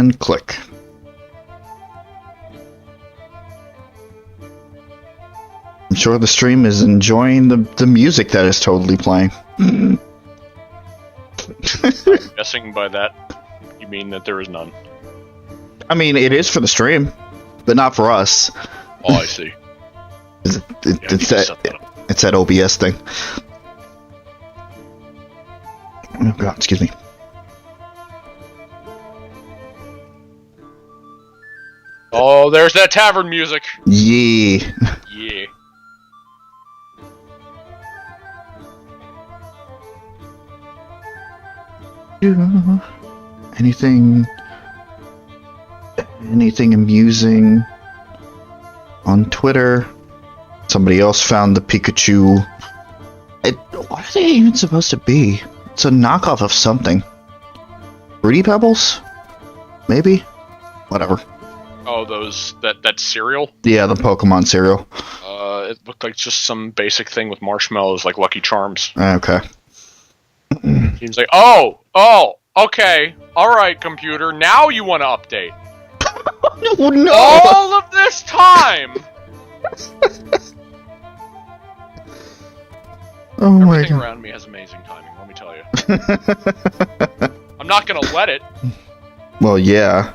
And click. I'm sure the stream is enjoying the music that is totally playing. I'm guessing by that you mean that there is none. I mean, it is for the stream, but not for us. Oh, I see. It's that OBS thing. Oh god, excuse me. Oh, there's that tavern music. Yeah. Yeah. Anything amusing on Twitter? Somebody else found the Pikachu. What are they even supposed to be? It's a knockoff of something. Fruity Pebbles? Maybe? Whatever. Oh, that cereal? Yeah, the Pokemon cereal. It looked like just some basic thing with marshmallows, like Lucky Charms. Okay. Seems like, oh, okay, alright, computer, now you want to update. Oh, no! All of this time! Oh my Everything god. around me has amazing timing, let me tell you. I'm not gonna let it. Well, yeah.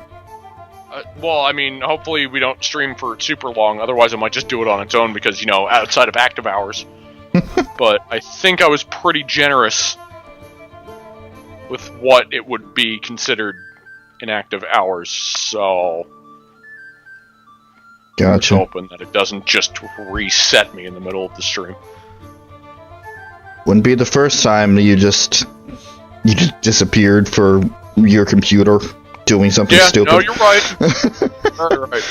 Well, I mean, hopefully we don't stream for super long, otherwise I might just do it on its own because, you know, outside of active hours. But I think I was pretty generous with what it would be considered inactive hours, so... Gotcha. I'm hoping that it doesn't just reset me in the middle of the stream. Wouldn't be the first time you just disappeared for your computer doing something stupid. No, you're right. You're right.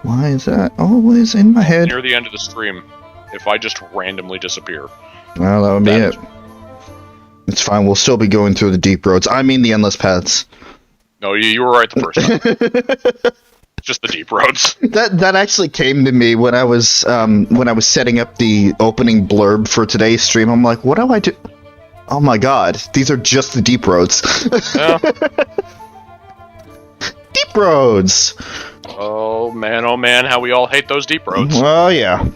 Why is that always in my head? Near the end of the stream, if I just randomly disappear. Well, that would be it. It's fine, we'll still be going through the deep roads. I mean the endless paths. No, you were right the first time. Just the deep roads. That actually came to me when I was setting up the opening blurb for today's stream. I'm like, what do I do? Oh my god, these are just the deep roads. Yeah. Deep roads. Oh man, how we all hate those deep roads. Well, yeah.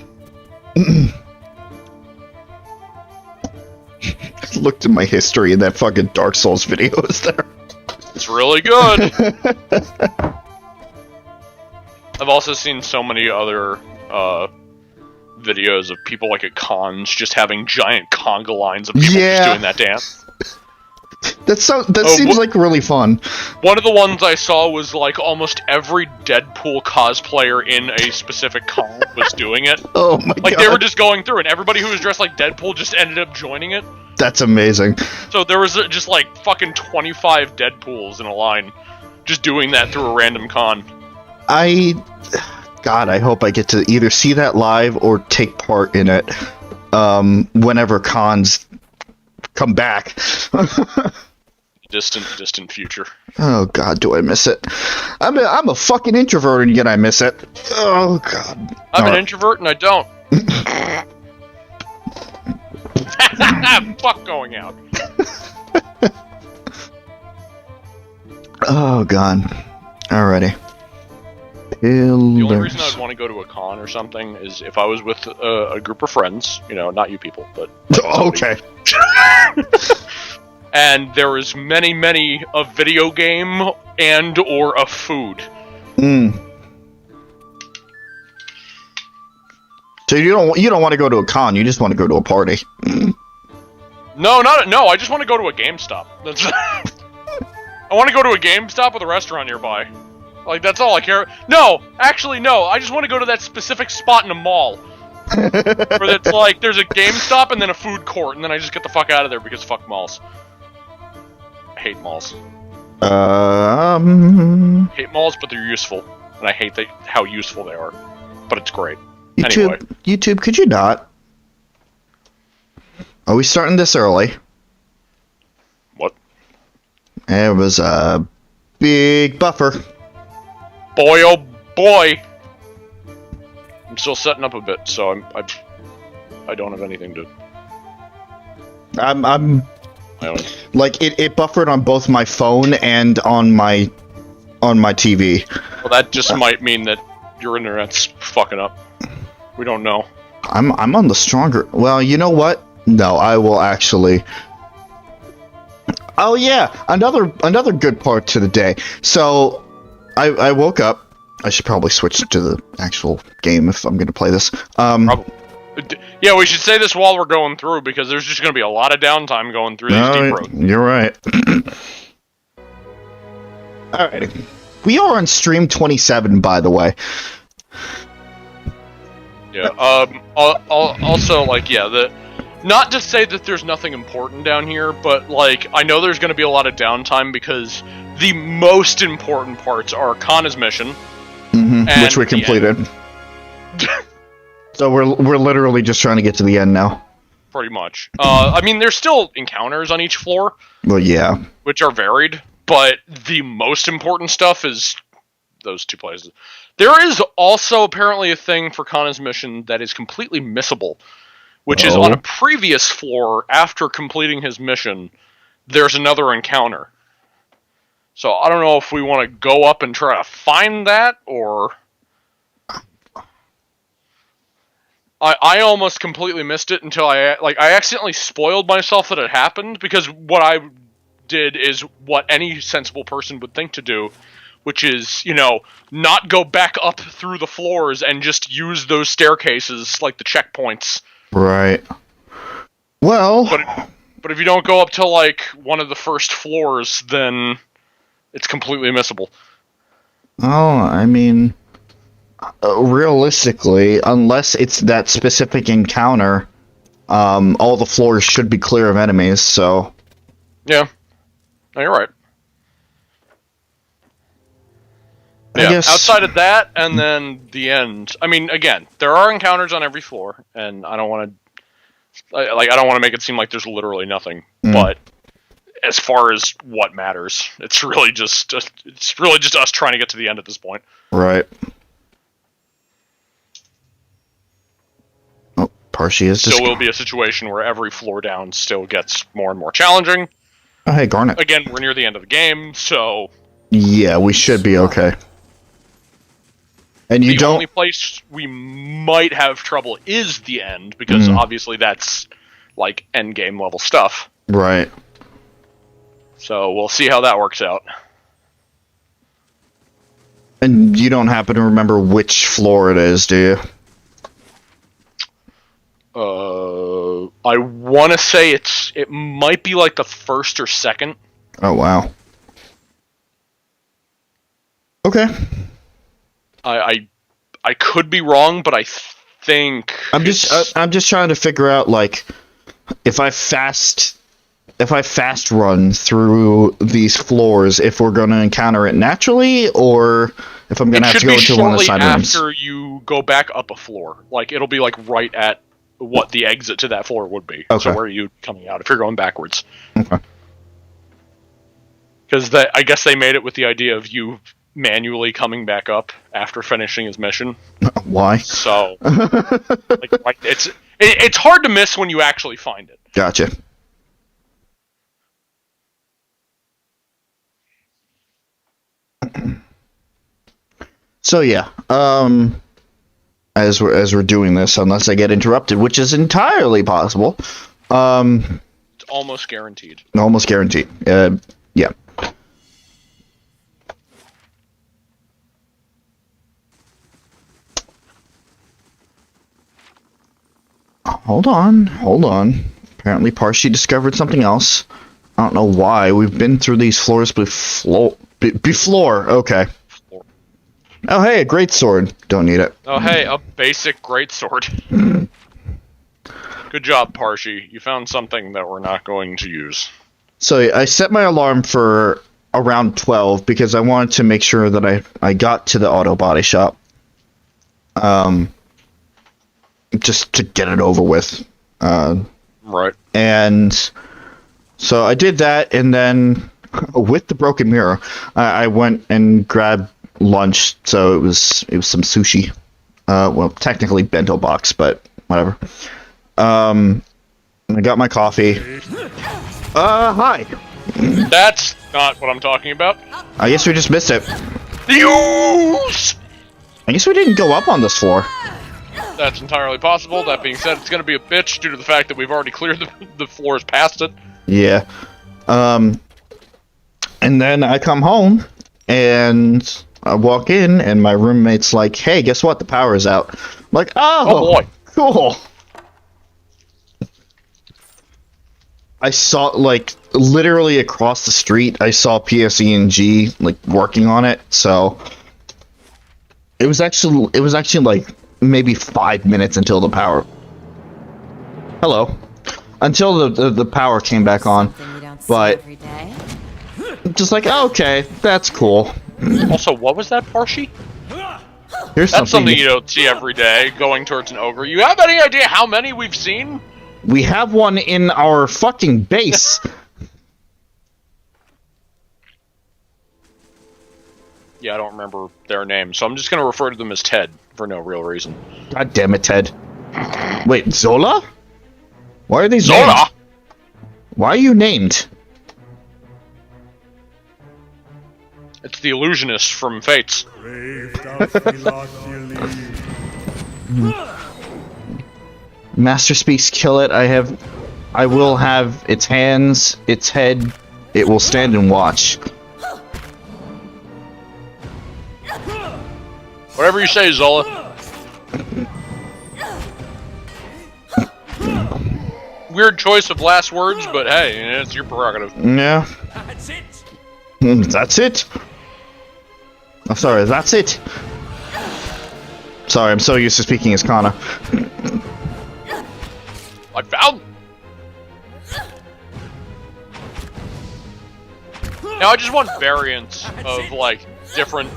Looked at my history and that fucking Dark Souls video is there. It's really good. I've also seen so many other videos of people like at cons just having giant conga lines of people just doing that dance. That seems like really fun. One of the ones I saw was like almost every Deadpool cosplayer in a specific con was doing it. Oh my god. Like they were just going through and everybody who was dressed like Deadpool just ended up joining it. That's amazing. So there was just like fucking 25 Deadpools in a line just doing that through a random con. God, I hope I get to either see that live or take part in it whenever cons come back. Distant future. Oh god, do I miss it? I'm a fucking introvert and yet I miss it. Oh god. I'm an introvert and I don't. Fuck going out. Oh god. Alrighty. The only reason I'd want to go to a con or something is if I was with a group of friends, you know, not you people, but... Okay. And there is many a video game and or a food. So you don't want to go to a con, you just want to go to a party. No, I just want to go to a GameStop. That's I want to go to a GameStop with a restaurant nearby. Like, that's all I care. No, actually, no. I just want to go to that specific spot in a mall. Where it's like, there's a GameStop and then a food court, and then I just get the fuck out of there because fuck malls. I hate malls. Hate malls, but they're useful. And I hate how useful they are. But it's great. Anyway. YouTube, could you not? Are we starting this early? What? It was a big buffer. Boy, oh boy! I'm still setting up a bit, so I don't have anything to... I'm Like it buffered on both my phone and on my TV. Well, that just might mean that your internet's fucking up. We don't know. I'm on the stronger. Well, you know what? No, I will actually. Oh yeah, another good part to the day. So, I woke up. I should probably switch to the actual game if I'm going to play this. Probably. Yeah, we should say this while we're going through because there's just going to be a lot of downtime going through these deep roads. You're right. Alright. We are on stream 27, by the way. Yeah. Also, like, yeah, not to say that there's nothing important down here, but like, I know there's going to be a lot of downtime because the most important parts are Kana's mission, which we completed. So we're literally just trying to get to the end now. Pretty much. I mean, there's still encounters on each floor. Well, yeah. Which are varied, but the most important stuff is those two places. There is also apparently a thing for Kana's mission that is completely missable, which is on a previous floor after completing his mission, there's another encounter. So I don't know if we want to go up and try to find that, or... I almost completely missed it until I accidentally spoiled myself that it happened, because what I did is what any sensible person would think to do, which is, you know, not go back up through the floors and just use those staircases like the checkpoints. Right. Well... But if you don't go up to, like, one of the first floors, then it's completely missable. Oh, I mean... realistically, unless it's that specific encounter, all the floors should be clear of enemies, so... Yeah. No, you're right. I guess... outside of that, and then the end. I mean, again, there are encounters on every floor, and I don't want to... I don't want to make it seem like there's literally nothing, but as far as what matters, it's really just us trying to get to the end at this point. Right. Parshi is still will be a situation where every floor down still gets more and more challenging. Oh, hey, Garnet. Again, we're near the end of the game, so... Yeah, we should be okay. And you don't... The only place we might have trouble is the end, because obviously that's, like, endgame level stuff. Right. So we'll see how that works out. And you don't happen to remember which floor it is, do you? I want to say it might be like the first or second. Oh, wow. Okay. I could be wrong, but I think I'm just trying to figure out, like, if I fast run through these floors, if we're going to encounter it naturally, or if I'm going to have to go into one of the side rooms. After you go back up a floor, like it'll be like right at what the exit to that floor would be. Okay. So where are you coming out if you're going backwards? Okay. Because I guess they made it with the idea of you manually coming back up after finishing his mission. Why? So, like, it's hard to miss when you actually find it. Gotcha. So yeah, as we're doing this, unless I get interrupted, which is entirely possible. It's almost guaranteed. Almost guaranteed. Yeah. Hold on. Apparently Parshi discovered something else. I don't know why. We've been through these floors before. Okay. Oh, hey, a greatsword. Don't need it. Oh, hey, a basic greatsword. Good job, Parshi. You found something that we're not going to use. So I set my alarm for around 12 because I wanted to make sure that I got to the auto body shop. Just to get it over with. Right. And so I did that, and then with the broken mirror, I went and grabbed lunch. So it was some sushi. Well, technically bento box, but whatever. I got my coffee. Hi. That's not what I'm talking about. I guess we just missed it. Use! I guess we didn't go up on this floor. That's entirely possible. That being said, it's going to be a bitch due to the fact that we've already cleared the floors past it. Yeah. And then I come home, and I walk in, and my roommate's like, hey, guess what? The power's out. I'm like, Oh boy. Cool. I saw, like, literally across the street, I saw PSE&G, like, working on it, so... It was actually, like, maybe 5 minutes until the power... Hello. Until the power came back on, but... Just like, okay, that's cool. Also, what was that, Parshi? Here's That's something you don't see every day, going towards an ogre. You have any idea how many we've seen? We have one in our fucking base. Yeah, I don't remember their names, so I'm just gonna refer to them as Ted, for no real reason. God damn it, Ted. Wait, Zola? Why are they Zola? named? Why are you named? It's the illusionist from Fates. Master speaks, kill it. I will have its hands, its head. It will stand and watch. Whatever you say, Zola. Weird choice of last words, but hey, it's your prerogative. Yeah. That's it. That's it. Oh, sorry, that's it. Sorry, I'm so used to speaking as Kana. I found. Now I just want variants of like different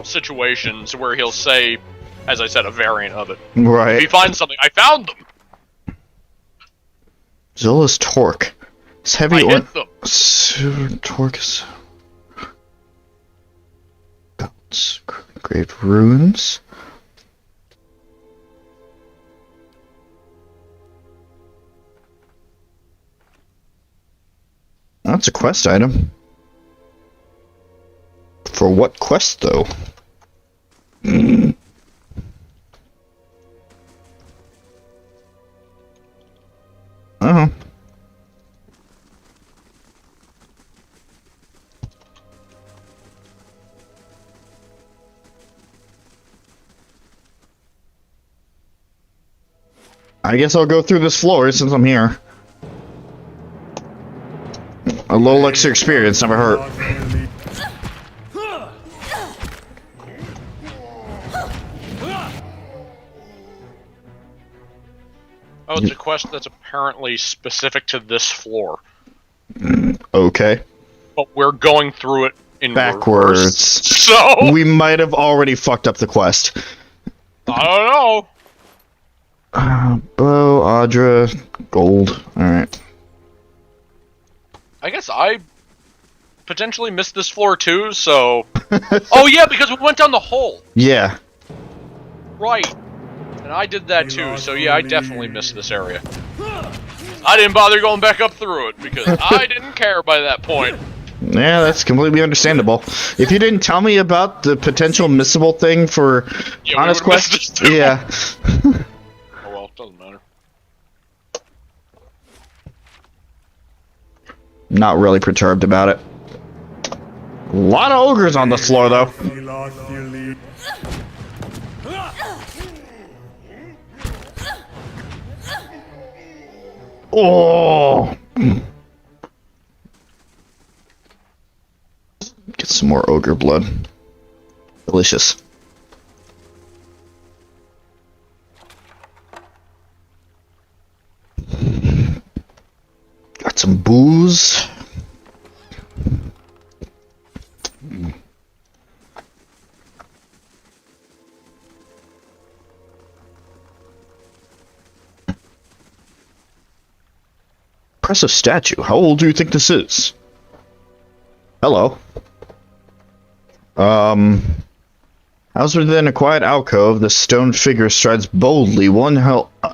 situations where he'll say, as I said, a variant of it. Right. If he finds something, I found them. Zola's torque. It's heavy. I hit them. Torque is. Bounce. Engraved runes. That's a quest item. For what quest, though? Oh. I guess I'll go through this floor since I'm here. A low elixir experience never hurt. Oh, it's a quest that's apparently specific to this floor. Okay. But we're going through it in Backwards. reverse. So We might have already fucked up the quest. I don't know. Bow, Audra, gold. Alright. I guess I potentially missed this floor too, so... Oh yeah, because we went down the hole! Yeah. Right. And I did that too, so yeah, I definitely missed this area. I didn't bother going back up through it, because I didn't care by that point. Yeah, that's completely understandable. If you didn't tell me about the potential missable thing for Yeah, Honest we would've missed Quest... this too. Yeah. Oh well, it doesn't matter. Not really perturbed about it. A lot of ogres on this floor, though. Oh! Get some more ogre blood. Delicious. Got some booze. Impressive statue. How old do you think this is? Hello. Housed within a quiet alcove, the stone figure strides boldly, one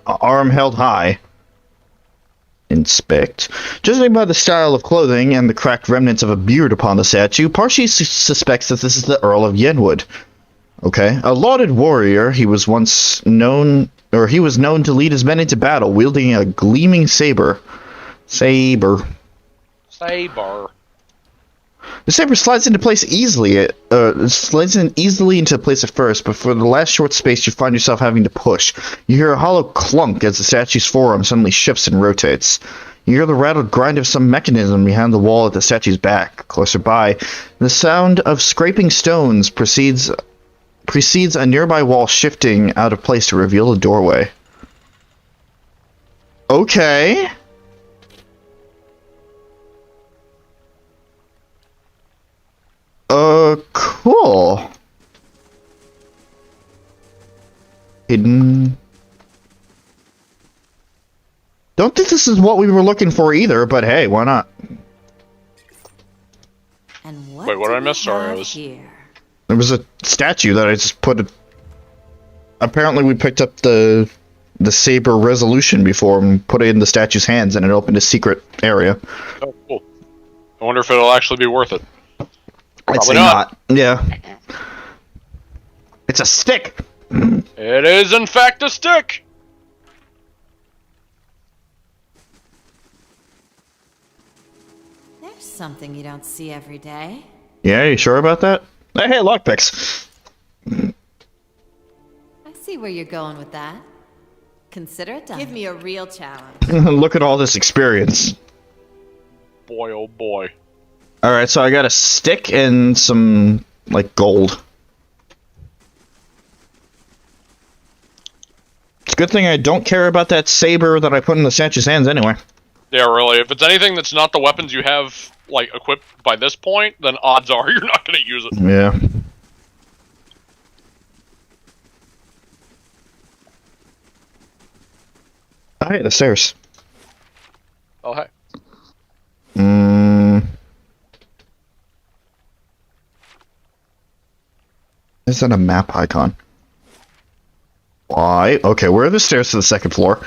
arm held high. In inspect. Judging by the style of clothing and the cracked remnants of a beard upon the statue, Parshi suspects that this is the Earl of Yenwood. Okay. A lauded warrior, he was known to lead his men into battle, wielding a gleaming saber. Saber. The saber slides into place easily. Slides in easily into place at first, but for the last short space, you find yourself having to push. You hear a hollow clunk as the statue's forearm suddenly shifts and rotates. You hear the rattled grind of some mechanism behind the wall at the statue's back. Closer by, the sound of scraping stones precedes a nearby wall shifting out of place to reveal a doorway. Okay. Cool. Hidden. Don't think this is what we were looking for either, but hey, why not? And Wait, what did I miss? Sorry, I was... Here? There was a statue that I just put... Apparently we picked up the saber resolution before and put it in the statue's hands, and it opened a secret area. Oh, cool. I wonder if it'll actually be worth it. I'd say Probably not. Yeah. It's a stick! It is, in fact, a stick! There's something you don't see every day. Yeah, you sure about that? Hey, lockpicks! I see where you're going with that. Consider it done. Give me a real challenge. Look at all this experience. Boy, oh boy. Alright, so I got a stick and some, like, gold. It's a good thing I don't care about that saber that I put in the statue's hands anyway. Yeah, really. If it's anything that's not the weapons you have, like, equipped by this point, then odds are you're not going to use it. Yeah. Oh, hey, the stairs. Oh, hey. Is that a map icon? Why? Okay, where are the stairs to the second floor?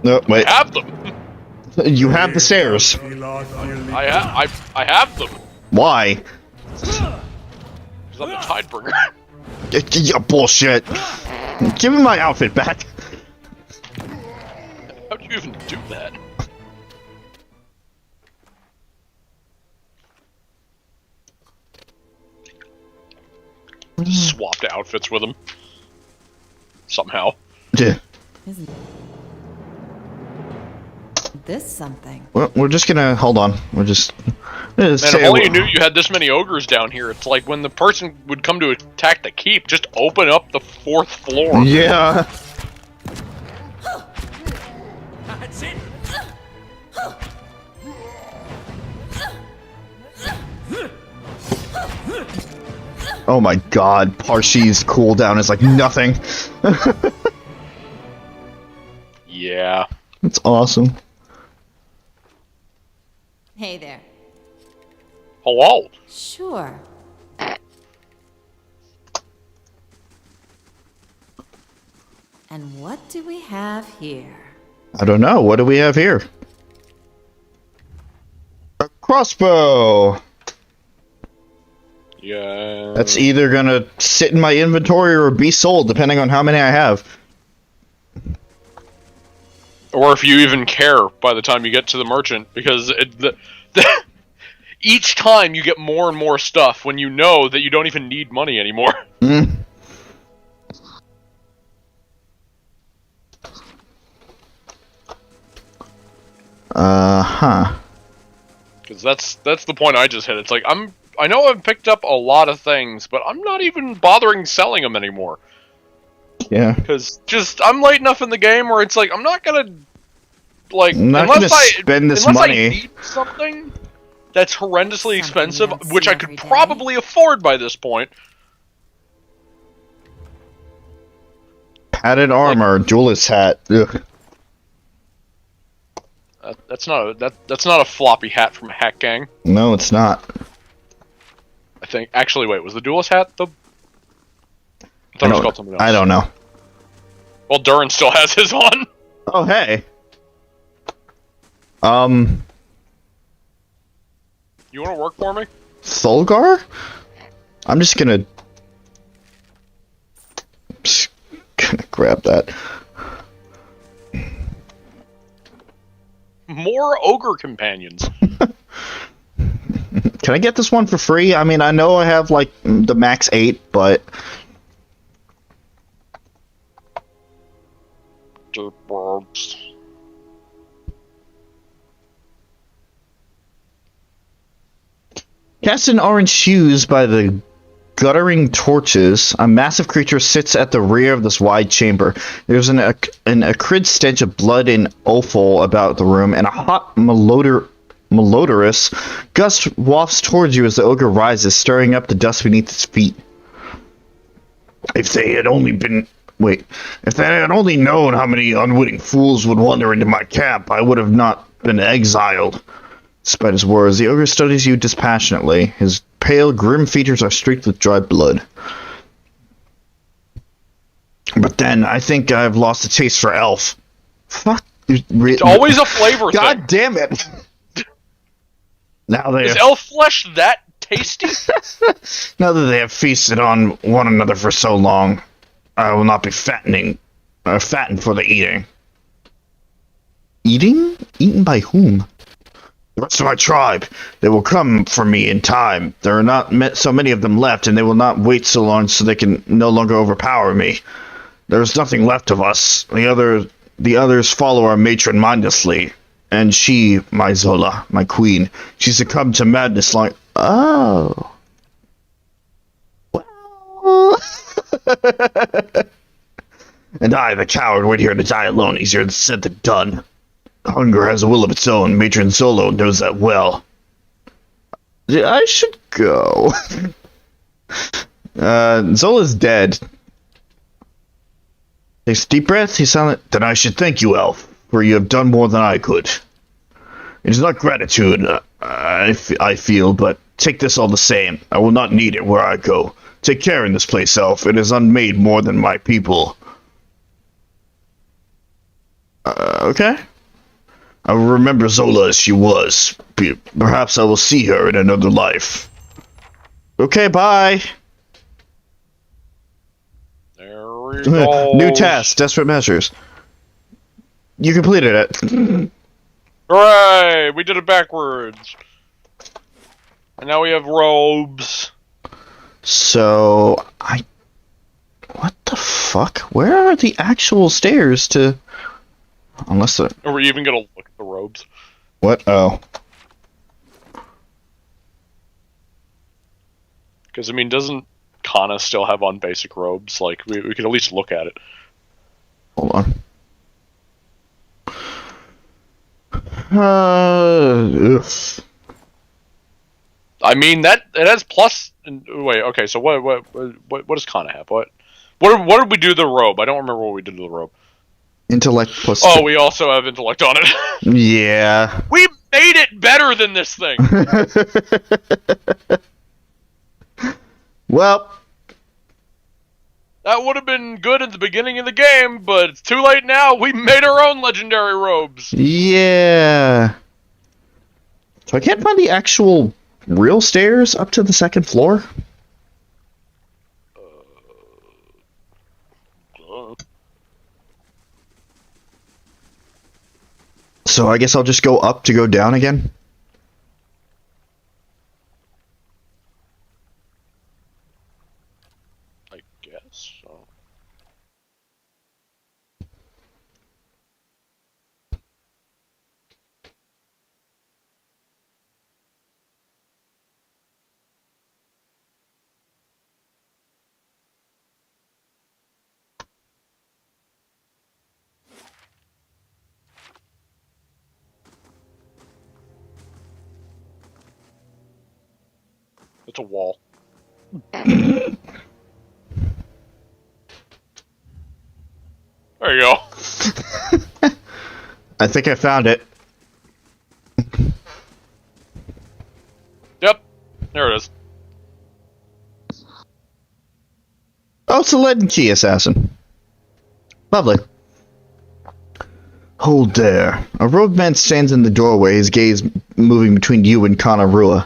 No, wait. I have them! You have the stairs. I have them! Why? Because I'm the Tidebringer. Yeah, bullshit. Give me my outfit back. How'd you even do that? Swapped outfits with him. Somehow. Yeah. Isn't this something? Well, we're just gonna hold on. We're just. Man, if only you knew you had this many ogres down here. It's like when the person would come to attack the keep, just open up the 4th floor. Yeah. That's it. Oh my god, Parshi's cooldown is like nothing. Yeah. It's awesome. Hey there. Hello. Sure. And what do we have here? I don't know. What do we have here? A crossbow! Yeah. That's either gonna sit in my inventory or be sold, depending on how many I have. Or if you even care by the time you get to the merchant, because each time you get more and more stuff when you know that you don't even need money anymore. Mm. Huh. Because that's the point I just hit. It's like I know I've picked up a lot of things, but I'm not even bothering selling them anymore. Yeah. Because I'm late enough in the game where it's like I'm not gonna I'm not gonna spend this money. I need something that's horrendously expensive, you don't which see I could every day. probably afford by this point. Padded armor, duelist hat. Ugh. That's not a floppy hat from Hack Gang. No, it's not. I think. Actually, wait. Was the duelist hat the? I thought it was called something else. I don't know. Well, Duran still has his on. Oh, hey. You want to work for me? Thulgar? I'm just gonna grab that. More ogre companions. Can I get this one for free? I mean, I know I have, like, the max 8, but... Cast in orange hues by the guttering torches, a massive creature sits at the rear of this wide chamber. There's an acrid stench of blood and offal about the room, and a hot malodorous gust wafts towards you as the ogre rises, stirring up the dust beneath its feet. If they had only known how many unwitting fools would wander into my camp, I would have not been exiled. Despite his words, the ogre studies you dispassionately. His pale, grim features are streaked with dry blood. But then, I think I've lost a taste for elf. Fuck. It's always a flavor thing. God damn it. Now Is elf flesh that tasty? Now that they have feasted on one another for so long, I will not be fattened for the eating. Eating? Eaten by whom? The rest of my tribe. They will come for me in time. There are not so many of them left, and they will not wait so long so they can no longer overpower me. There is nothing left of us. The others follow our matron mindlessly. And she, my Zola, my queen, she succumbed to madness like... Oh. Well... And I, the coward, wait here to die alone. Easier said than done. Hunger has a will of its own. Matron Zolo knows that well. I should go. Zola's dead. Takes a deep breath. He's silent. Then I should thank you, elf, for you have done more than I could. It is not gratitude, I feel, but take this all the same. I will not need it where I go. Take care in this place, elf. It is unmade more than my people. Okay. I will remember Zola as she was. Perhaps I will see her in another life. Okay, bye. There we go. New task, desperate measures. You completed it. Hooray! We did it backwards. And now we have robes. So, what the fuck? Where are the actual stairs to... Unless the... Are we even gonna look at the robes? What? Oh. Because, I mean, doesn't Kana still have on basic robes? Like, we could at least look at it. Hold on. Ugh. I mean, it has plus... Wait, okay, so what does Kana have? What did we do to the robe? I don't remember what we did to the robe. Intellect plus... Oh, we also have intellect on it. Yeah. We made it better than this thing! Well... That would have been good at the beginning of the game, but it's too late now. We made our own legendary robes. Yeah. So I can't find the actual real stairs up to the second floor. So I guess I'll just go up to go down again. I guess so. It's a wall. There you go. I think I found it. Yep. There it is. Oh, it's a lead and key, assassin. Lovely. Hold there. A robed man stands in the doorway, his gaze moving between you and Kanarua.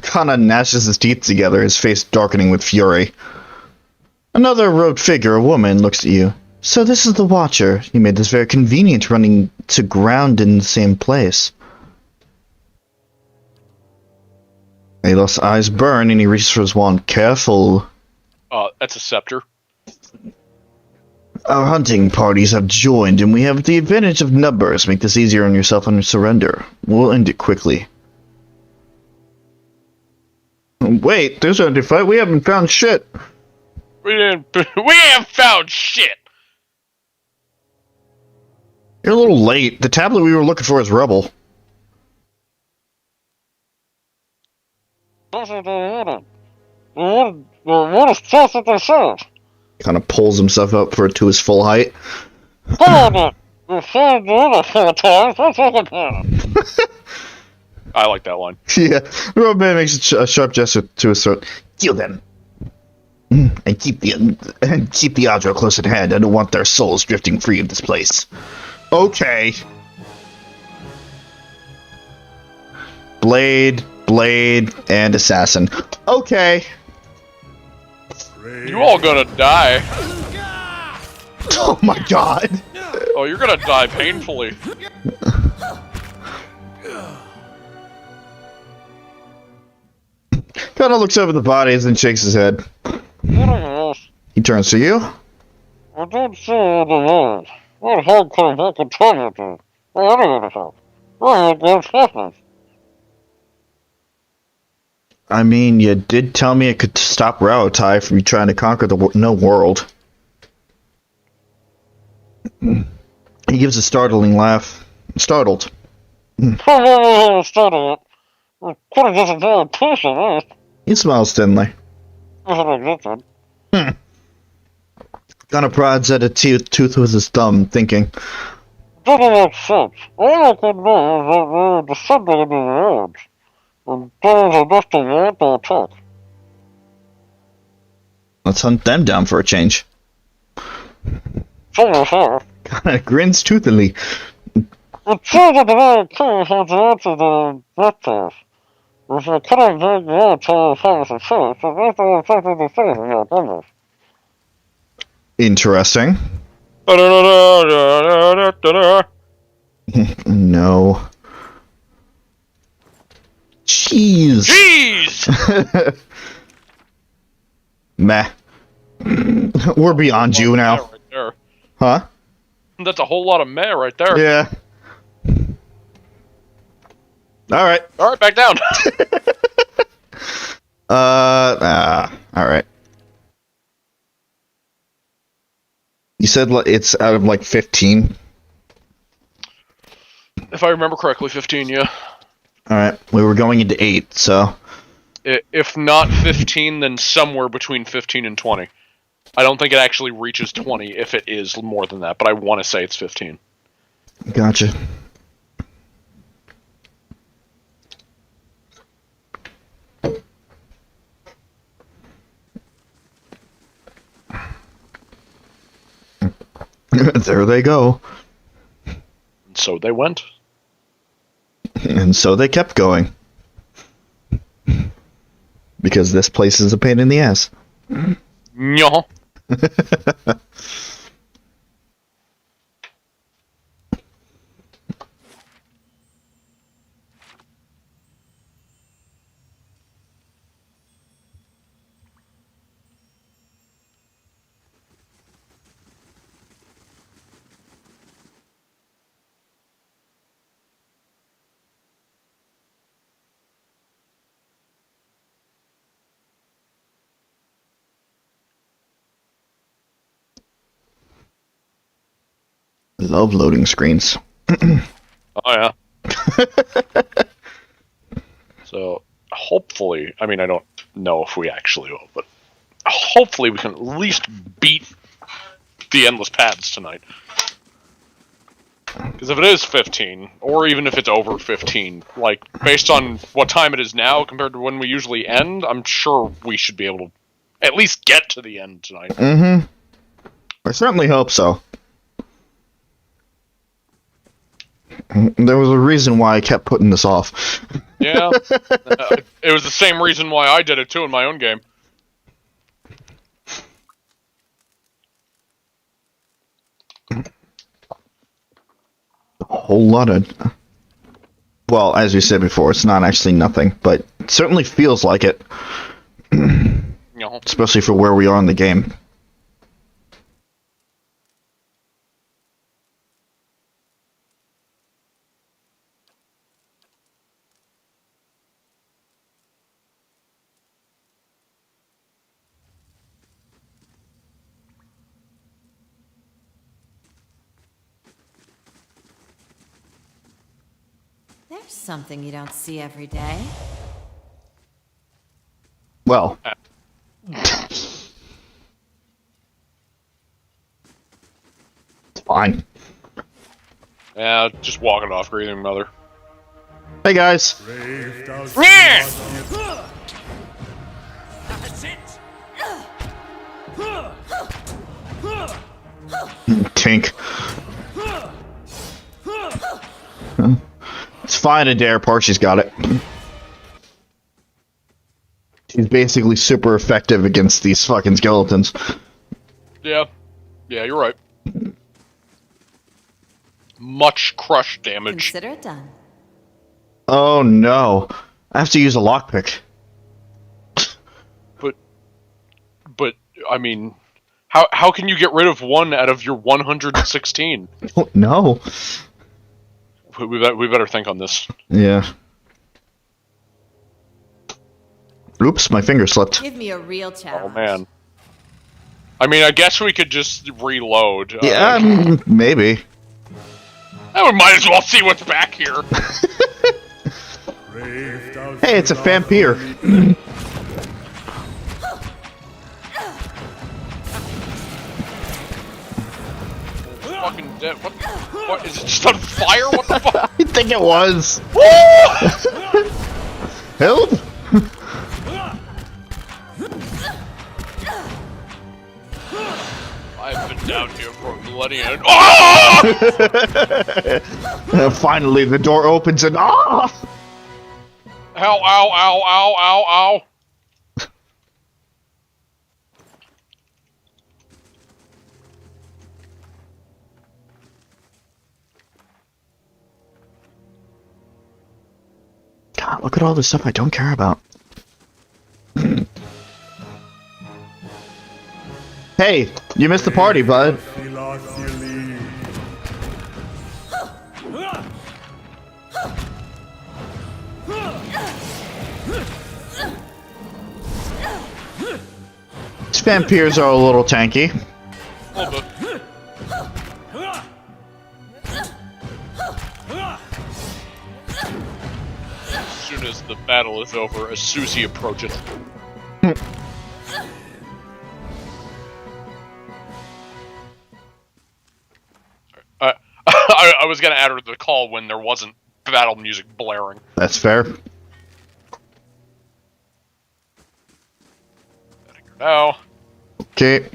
Kana gnashes his teeth together, his face darkening with fury. Another robed figure, a woman, looks at you. So this is the Watcher. You made this very convenient, running to ground in the same place. Alos's eyes burn and he reaches for his wand. Careful. That's a scepter. Our hunting parties have joined and we have the advantage of numbers. Make this easier on yourself under surrender. We'll end it quickly. Wait, there's a fight. We haven't found shit. We haven't found shit. You're a little late. The tablet we were looking for is rubble. Kind of pulls himself up to his full height. I like that one. Yeah, the robed man makes a sharp gesture to his throat. Kill them. And keep the Adra close at hand. I don't want their souls drifting free of this place. Okay. Blade, and assassin. Okay. You all gonna die. Oh my god. Oh, you're gonna die painfully. Kinda looks over the bodies and shakes his head. He turns to you. I don't see the world. What help can I contribute to? I mean, you did tell me it could stop Raotai from trying to conquer the no world. He gives a startling laugh. Startled. He smiles thinly. Kind of prods at a tooth with his thumb, thinking. Doesn't make sense. All I can know is that we're descending into the world. And those are just a want to attack. Let's hunt them down for a change. Kind of grins toothily. It seems that the very king has the answer to the victors. If they couldn't bring the answer to the truth, then they don't affect the decision yet, does it? Interesting. No. Cheese. Meh. We're beyond you now. Right there. Huh? That's a whole lot of meh right there. Yeah. Alright. Alright, back down. Alright. You said it's out of like 15? If I remember correctly, 15, yeah. Alright, we were going into 8, so... If not 15, then somewhere between 15 and 20. I don't think it actually reaches 20 if it is more than that, but I want to say it's 15. Gotcha. There they go. And so they went. And so they kept going. Because this place is a pain in the ass. Nyah. Love loading screens. Oh, yeah. So, hopefully, I mean, I don't know if we actually will, but hopefully we can at least beat the Endless Paths tonight. Because if it is 15, or even if it's over 15, like, based on what time it is now compared to when we usually end, I'm sure we should be able to at least get to the end tonight. Mm-hmm. I certainly hope so. There was a reason why I kept putting this off. Yeah. It was the same reason why I did it, too, in my own game. A whole lot of... Well, as we said before, it's not actually nothing, but it certainly feels like it. No. Especially for where we are in the game. There's something you don't see every day. Well... It's fine. Yeah, just walk it off, grieving mother. Hey guys. Yeah! That's it. Tink. It's fine, Adair. Parchy's got it. She's basically super effective against these fucking skeletons. Yeah. Yeah, you're right. Much crush damage. Consider it done. Oh no. I have to use a lockpick. But, I mean, how can you get rid of one out of your 116? Oh, no. We better think on this. Yeah. Oops, my finger slipped. Give me a real challenge. Oh, man. I mean, I guess we could just reload. Yeah, maybe. We might as well see what's back here. Hey, it's a vampire. Fucking dead. What? Is it just on fire? What the fuck? I think it was. Help! I've been down here for a millennia. Oh! Finally, the door opens and ah! Ow! Ow! Ow! Ow! Ow! Ow! God, look at all the stuff I don't care about. Hey, you missed the party, bud. These vampires are a little tanky. A little bit. As soon as the battle is over, as Suzie approaches. I was gonna add her to the call when there wasn't battle music blaring. That's fair. Now. Okay.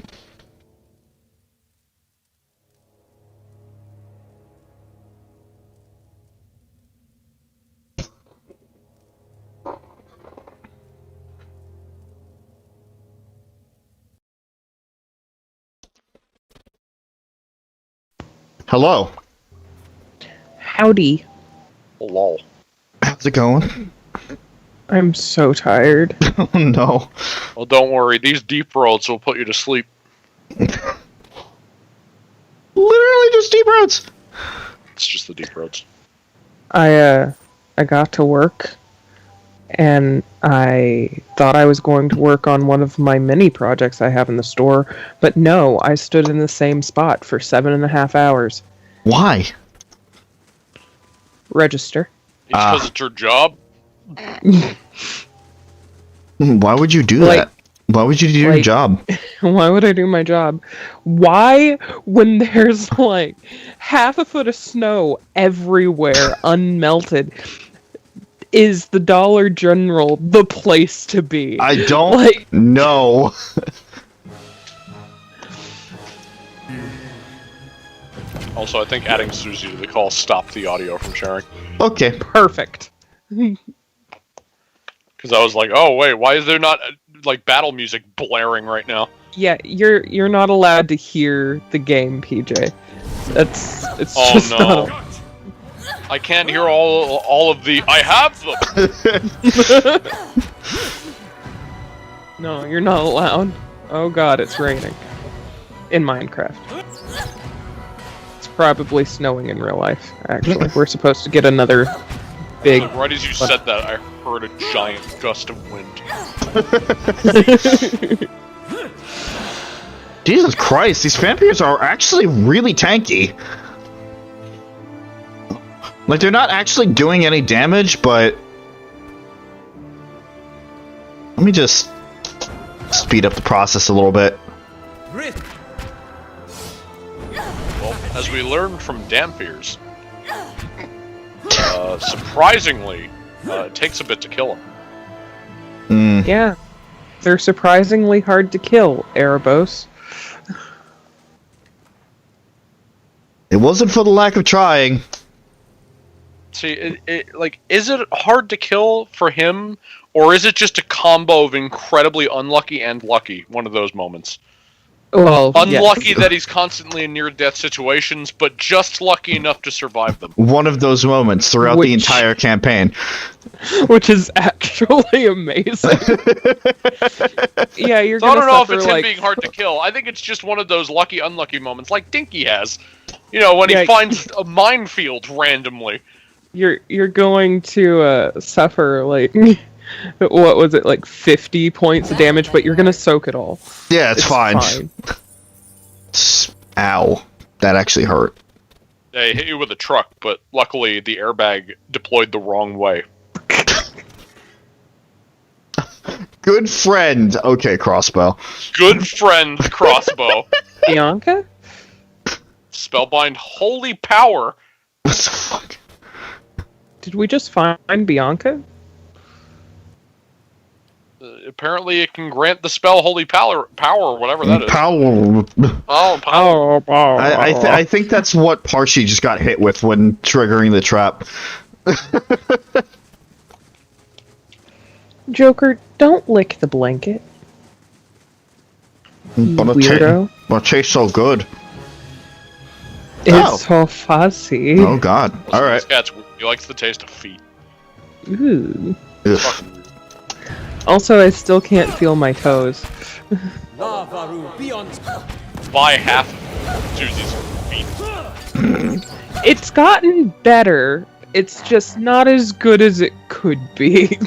Hello. Howdy. Lol. How's it going? I'm so tired. Oh no. Well, don't worry. These deep roads will put you to sleep. Literally just deep roads. It's just the deep roads. I got to work and I thought I was going to work on one of my mini projects I have in the store, but no, I stood in the same spot for 7.5 hours. Why? Register. It's because it's your job. Why would you do Like- that? Why would you do your Like- job? Why would I do my job? Why, when there's like half a foot of snow everywhere, unmelted, is the Dollar General the place to be? I don't Like- know. Also, I think adding Suzie to the call stopped the audio from sharing. Okay. Perfect. Because I was like, oh wait, why is there not like battle music blaring right now? Yeah, you're not allowed to hear the game, PJ. It's Oh just no. not. I can't hear all of the I have them! No, you're not allowed. Oh god, it's raining. In Minecraft. It's probably snowing in real life, actually. We're supposed to get another big... Like, right as you said that, I heard a giant gust of wind. Jesus Christ, these vampires are actually really tanky. Like, they're not actually doing any damage, but... Let me just speed up the process a little bit. Well, as we learned from Dampiers, surprisingly, it takes a bit to kill them. Yeah. They're surprisingly hard to kill, Erebos. It wasn't for the lack of trying. See, is it hard to kill for him, or is it just a combo of incredibly unlucky and lucky? One of those moments. Well, Unlucky yes. that he's constantly in near-death situations, but just lucky enough to survive them. One of those moments throughout the Which- entire campaign. Which is actually amazing. Yeah, you're So I gonna don't know if suffer, it's like, him being hard to kill. I think it's just one of those lucky, unlucky moments, like Dinky has. You know, when Yeah. he finds a minefield randomly. You're going to suffer like what was it, like 50 points of damage, but you're gonna soak it all. Yeah, it's fine. Ow. That actually hurt. They hit you with a truck, but luckily the airbag deployed the wrong way. Good friend. Okay, crossbow. Good friend, crossbow. Bianca? Spellbind, holy power. What the fuck? Did we just find Bianca? Apparently it can grant the spell holy power, or whatever that is. Power. Oh, power. I think that's what Parshi just got hit with when triggering the trap. Joker, don't lick the blanket. But Weirdo. it tastes so good. It's so fuzzy. Oh god. Alright. This cat's weird. He likes the taste of feet. Ooh. Ugh. Fucking weird. Also, I still can't feel my toes. Navaru beyond. Buy half of Susie's feet. It's gotten better. It's just not as good as it could be.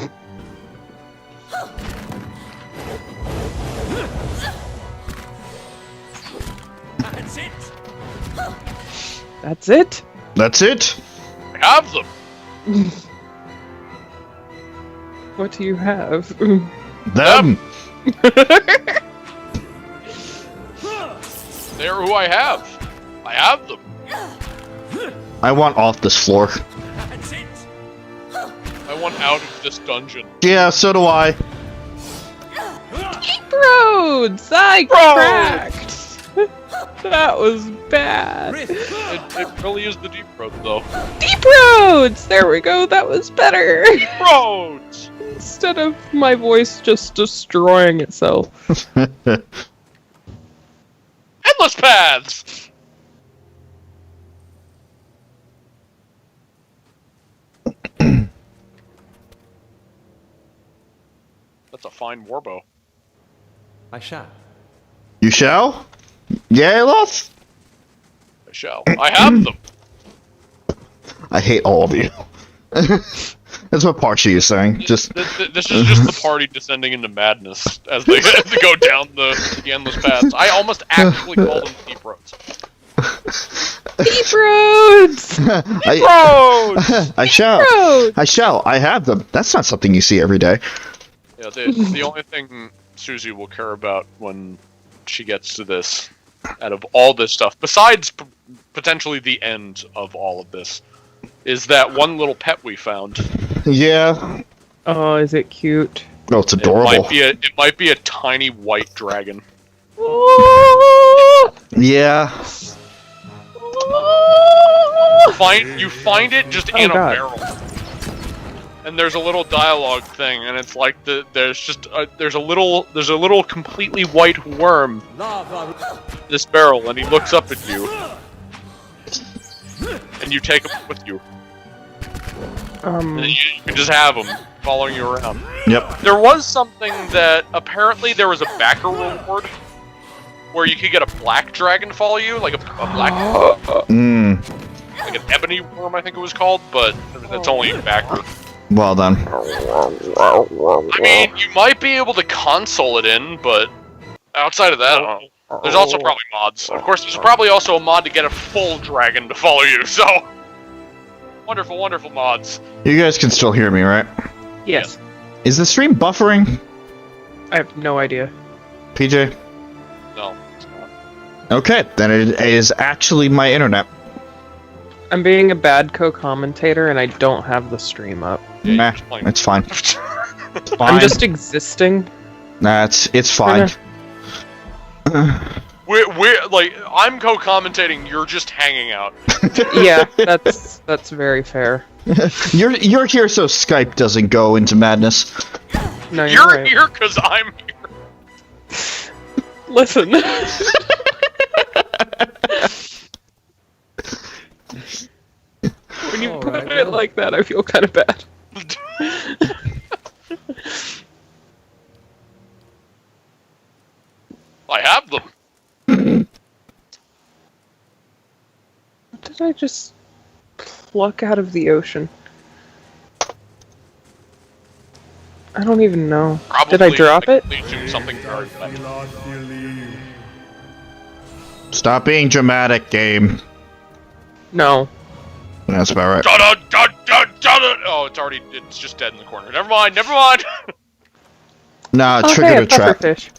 That's it. That's it? That's it? I have them. What do you have? Them! They're who I have. I have them. I want off this floor. That's it. I want out of this dungeon. Yeah, so do I. Deep roads! I cracked! That was bad. It really is the deep road, though. Deep roads! There we go, that was better! Deep roads! Instead of my voice just destroying itself. Endless paths! That's a fine warbow. I shall. You shall? Yeah, Loth? I shall. I have them! I hate all of you. That's what Parshi is saying. Just This is just the party descending into madness as they go down the endless paths. I almost actually called them deep roads. Deep roads! Roads! I shall. Roads! I shall. I have them. That's not something you see every day. Yeah, the only thing Suzie will care about when she gets to this, out of all this stuff, besides potentially the end of all of this, is that one little pet we found. Yeah. Oh, is it cute? Oh, it's adorable. It might be a tiny white dragon. Yeah. You find it just in a barrel, and there's a little dialogue thing, and it's like there's a little completely white worm in this barrel, and he looks up at you, and you take him with you. And you can just have him following you around. Yep. There was something that apparently there was a backer reward where you could get a black dragon follow you, like a black, like an ebony worm, I think it was called, but that's only a backer. Well done. I mean, you might be able to console it in, but outside of that, I don't know. There's also probably mods. Of course, there's probably also a mod to get a full dragon to follow you, so... Wonderful, wonderful mods. You guys can still hear me, right? Yes. Is the stream buffering? I have no idea. PJ? No, it's not. Okay, then it is actually my internet. I'm being a bad co-commentator and I don't have the stream up. Nah, it's fine. It's fine. I'm just existing. Nah, it's fine. We're like, I'm co-commentating, you're just hanging out. Yeah, that's very fair. You're here so Skype doesn't go into madness. No, You're right. here because I'm here. Listen. When you put it like that, I feel kind of bad. I have them. What did I just pluck out of the ocean? I don't even know. Probably did I drop it? Something very bad. Stop being dramatic, game. No. That's about right. Oh, it's just dead in the corner. Never mind, never mind! Nah, Oh, triggered hey, a trap. pufferfish.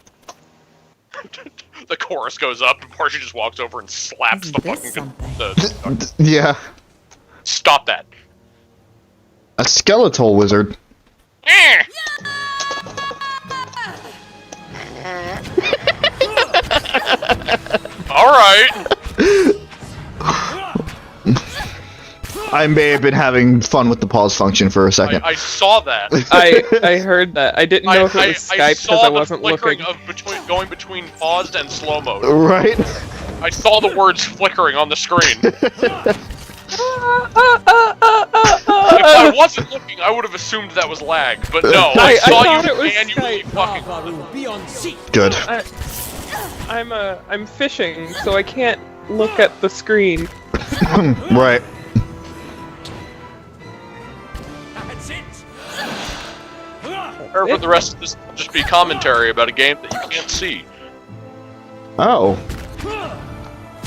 The chorus goes up, and Portia just walks over and slaps the Isn't this fucking... Yeah. Stop that. A skeletal wizard. Eh. Alright. I may have been having fun with the pause function for a second. I saw that. I heard that. I didn't know if it was Skype because I wasn't looking. Of going between paused and slow mode. Right? I saw the words flickering on the screen. If I wasn't looking, I would have assumed that was lag, but no, I saw thought it you was manually Skype. fucking... Good. I'm fishing, so I can't look at the screen. Right. That's it. Or for the rest of this, will just be commentary about a game that you can't see. Oh.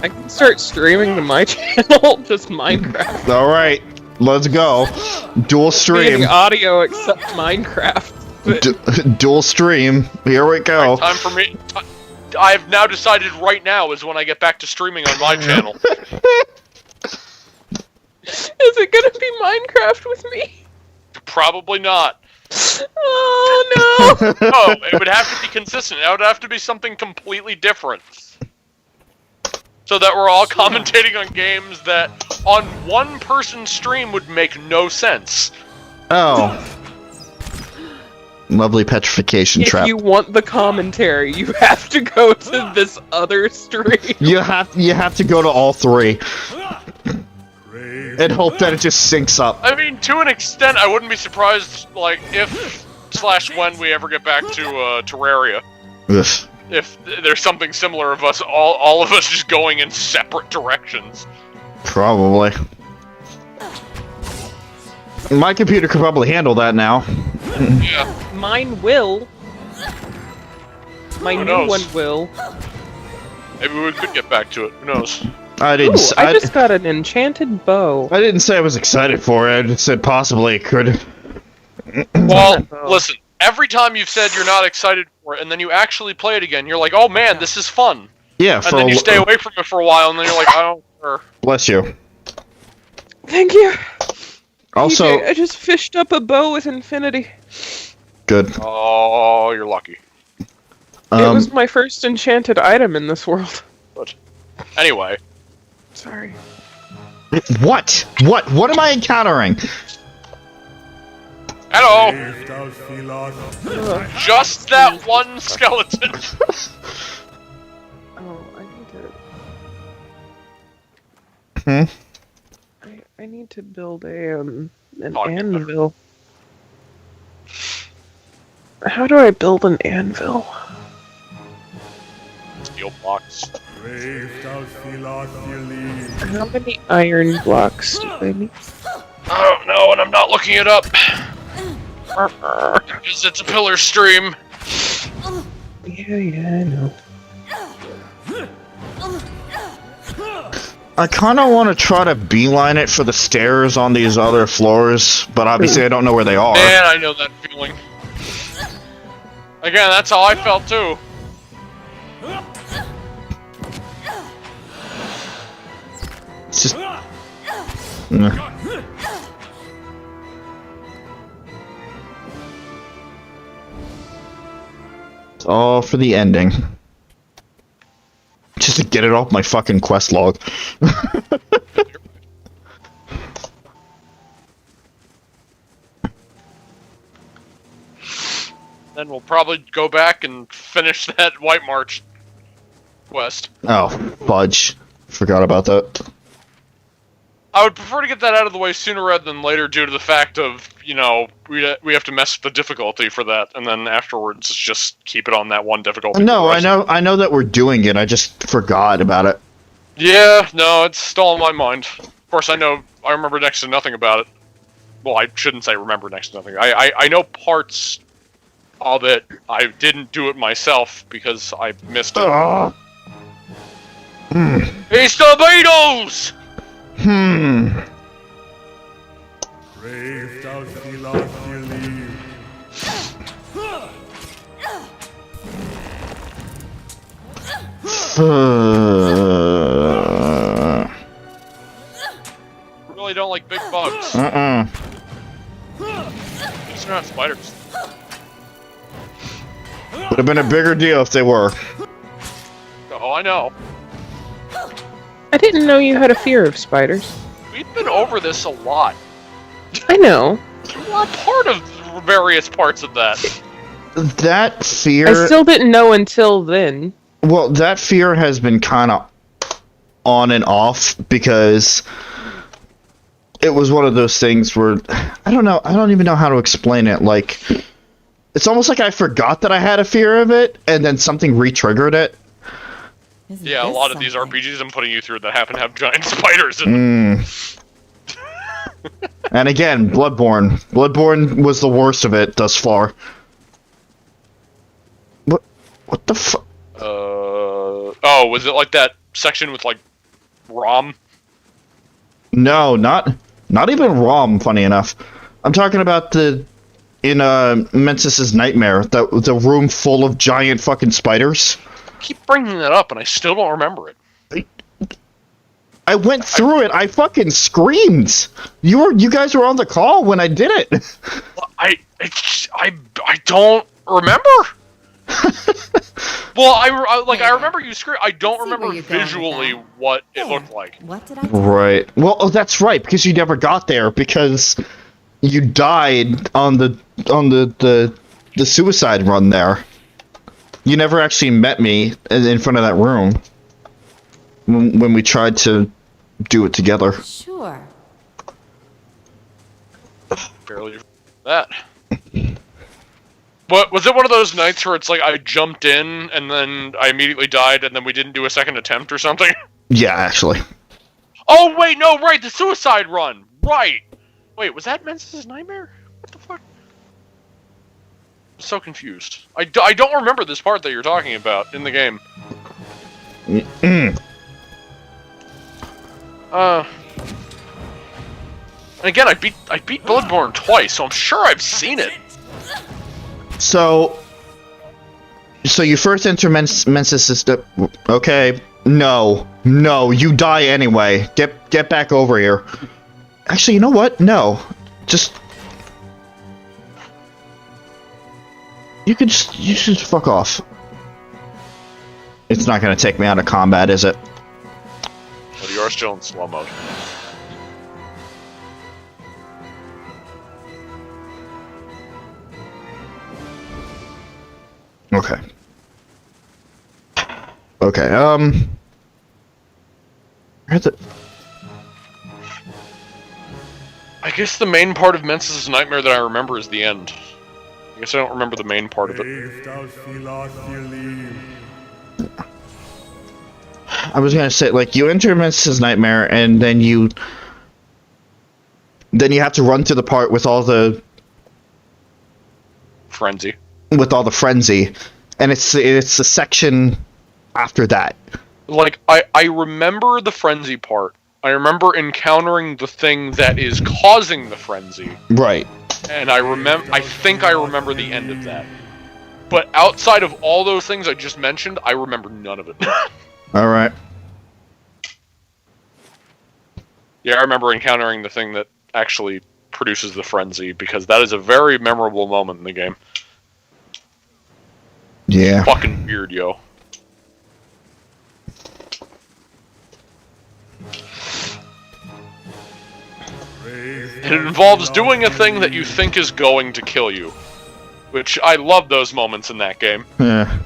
I can start streaming to my channel, just Minecraft. Alright. Let's go. Dual stream. Being audio except Minecraft. Dual stream. Here we go. Right, time for me... I've now decided right now is when I get back to streaming on my channel. Is it gonna be Minecraft with me? Probably not. Oh no! No, it would have to be consistent. It would have to be something completely different. So that we're all commentating on games that on one person's stream would make no sense. Oh. Lovely petrification If trap. you want the commentary, you have to go to this other stream. You have to go to all three. And hope that it just syncs up. I mean, to an extent, I wouldn't be surprised, like, if/when we ever get back to Terraria. Ugh. If there's something similar of us, all of us just going in separate directions. Probably. My computer could probably handle that now. Yeah. Mine will. My Who new knows? one will. Maybe we could get back to it. Who knows? I didn't. Ooh, I just got an enchanted bow. I didn't say I was excited for it. I just said possibly it could. Well, listen. every time you've said you're not excited for it, and then you actually play it again, you're like, oh man, this is fun. Yeah, And then you stay away from it for a while, and then you're like, I don't care. Bless you. Thank you. Also, I just fished up a bow with infinity. good. Oh, you're lucky. It was my first enchanted item in this world. But anyway. Sorry. What? What am I encountering? Hello! Just that one skeleton! Oh, I need to... I need to build an anvil. How do I build an anvil? Steel blocks. How many iron blocks do I need? Oh no, and I'm not looking it up. Because it's a pillar stream. Yeah, I know. I kind of want to try to beeline it for the stairs on these other floors, but obviously I don't know where they are. Man, I know that feeling. Again, that's how I felt too. It's just... It's all for the ending. Just to get it off my fucking quest log. Then we'll probably go back and finish that White March quest. Oh, fudge. Forgot about that. I would prefer to get that out of the way sooner rather than later due to the fact of, you know, we have to mess with the difficulty for that, and then afterwards just keep it on that one difficulty. No, I know that we're doing it, I just forgot about it. Yeah, no, it's still on my mind. Of course, I remember next to nothing about it. Well, I shouldn't say remember next to nothing. I know parts of it. I didn't do it myself because I missed it. It's tomatoes! Brave thou see lost you leave. Really don't like big bugs. These are not spiders. Would have been a bigger deal if they were. Oh, I know. I didn't know you had a fear of spiders. We've been over this a lot. I know. We're part of various parts of that. That fear... I still didn't know until then. Well, that fear has been kind of on and off because it was one of those things where I don't even know how to explain it. Like, it's almost like I forgot that I had a fear of it, and then something re-triggered it. Yeah, a lot of these RPGs I'm putting you through that happen to have giant spiders in them. And again, Bloodborne. Bloodborne was the worst of it thus far. What the fuck? Oh, was it like that section with like ROM? No, not even ROM. Funny enough, I'm talking about in Mensis's Nightmare, the room full of giant fucking spiders. I keep bringing that up, and I still don't remember it. I went through it. I fucking screamed. You guys were on the call when I did it. I don't remember. Well, I remember you scream. I don't remember visually what it looked like. What did I Right. Well, oh, that's right, because you never got there because you died on the suicide run there. You never actually met me in front of that room when we tried to do it together. Sure. Barely that. But was it one of those nights where it's like I jumped in and then I immediately died and then we didn't do a second attempt or something? Yeah, actually. Oh wait, no, right, the suicide run, right. Wait, was that Mensis's Nightmare? What the fuck? I'm so confused. I don't remember this part that you're talking about in the game. And again, I beat Bloodborne twice, so I'm sure I've seen it. So you first enter Mensa's system. Okay. No, you die anyway. Get back over here. Actually, you know what? No, just you should just fuck off. It's not gonna take me out of combat, is it? But you are still in slow mode. Okay. Okay, where's it? I guess the main part of Mensa's nightmare that I remember is the end. I guess I don't remember the main part of it. I was gonna say, like, you enter Mensa's nightmare, and then you have to run through the part with all the Frenzy. And it's the section after that. Like, I remember the frenzy part. I remember encountering the thing that is causing the frenzy. Right. And I think I remember the end of that. But outside of all those things I just mentioned, I remember none of it. Alright. Yeah, I remember encountering the thing that actually produces the frenzy, because that is a very memorable moment in the game. Yeah. Fucking weird, yo. It involves doing a thing that you think is going to kill you. Which, I love those moments in that game. Yeah.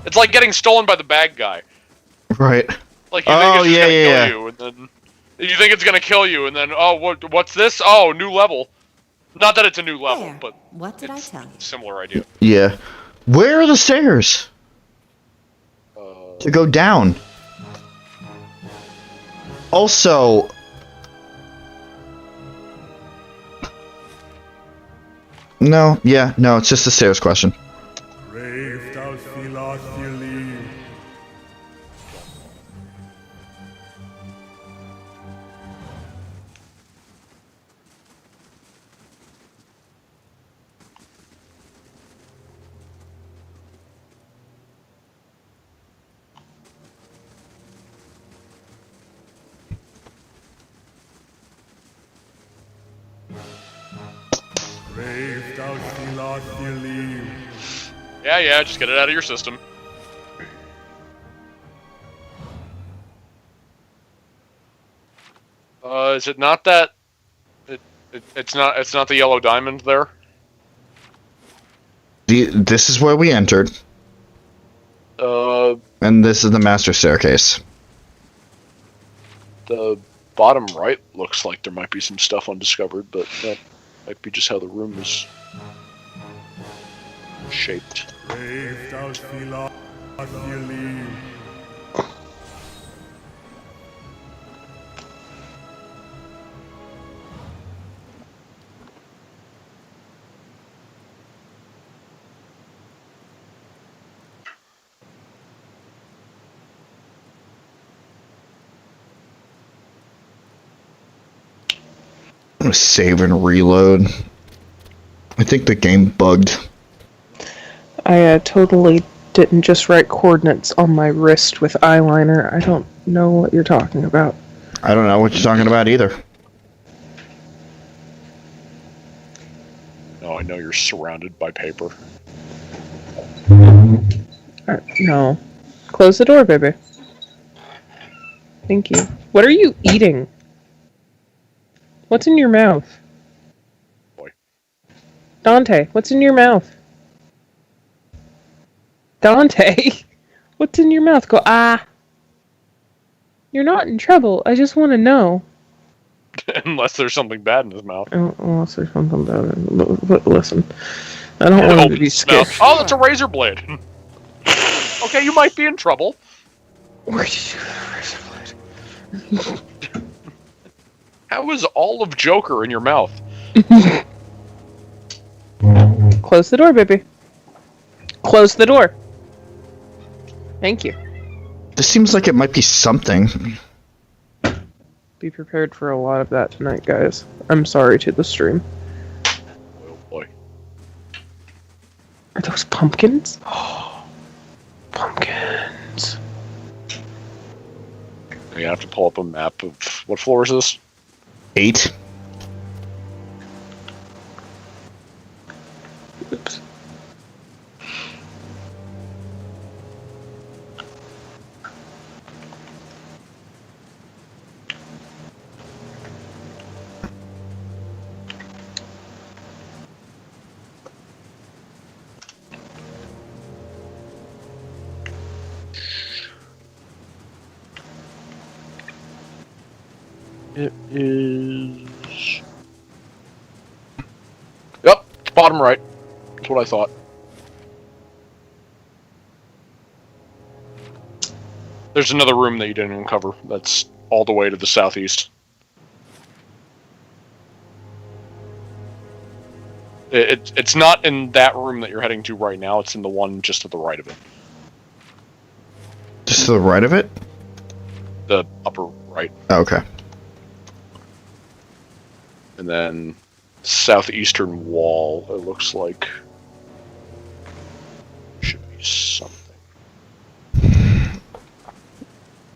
It's like getting stolen by the bad guy. Right. Like, you think it's gonna kill you, and then... You think it's gonna kill you, and then, oh, what's this? Oh, new level. Not that it's a new level, There. but... What did I tell you? Similar idea. Yeah. Where are the stairs? To go down. Also... No, it's just a stairs question. Yeah, just get it out of your system. Is it not that... It's not the yellow diamond there? This is where we entered. And this is the master staircase. The bottom right looks like there might be some stuff undiscovered, but that might be just how the room is shaped. I'm gonna save and reload. I think the game bugged. I totally didn't just write coordinates on my wrist with eyeliner. I don't know what you're talking about. I don't know what you're talking about either. Oh, I know you're surrounded by paper. No. Close the door, baby. Thank you. What are you eating? What's in your mouth? Boy. Dante, what's in your mouth? Dante, what's in your mouth? Go, ah. You're not in trouble. I just want to know. Unless there's something bad in his mouth. Unless there's something bad. But listen, I don't want him to be scared. Oh, that's a razor blade. Okay, you might be in trouble. Where did you get a razor blade? How is all of Joker in your mouth? Close the door, baby. Close the door. Thank you. This seems like it might be something. Be prepared for a lot of that tonight, guys. I'm sorry to the stream. Oh boy. Are those pumpkins? Pumpkins. We have to pull up a map of what floor is this? 8. Oops. It is. Yep, bottom right. That's what I thought. There's another room that you didn't uncover. That's all the way to the southeast. It's not in that room that you're heading to right now. It's in the one just to the right of it. Just to the right of it? The upper right. Oh, okay. And then southeastern wall, it looks like. Should be something.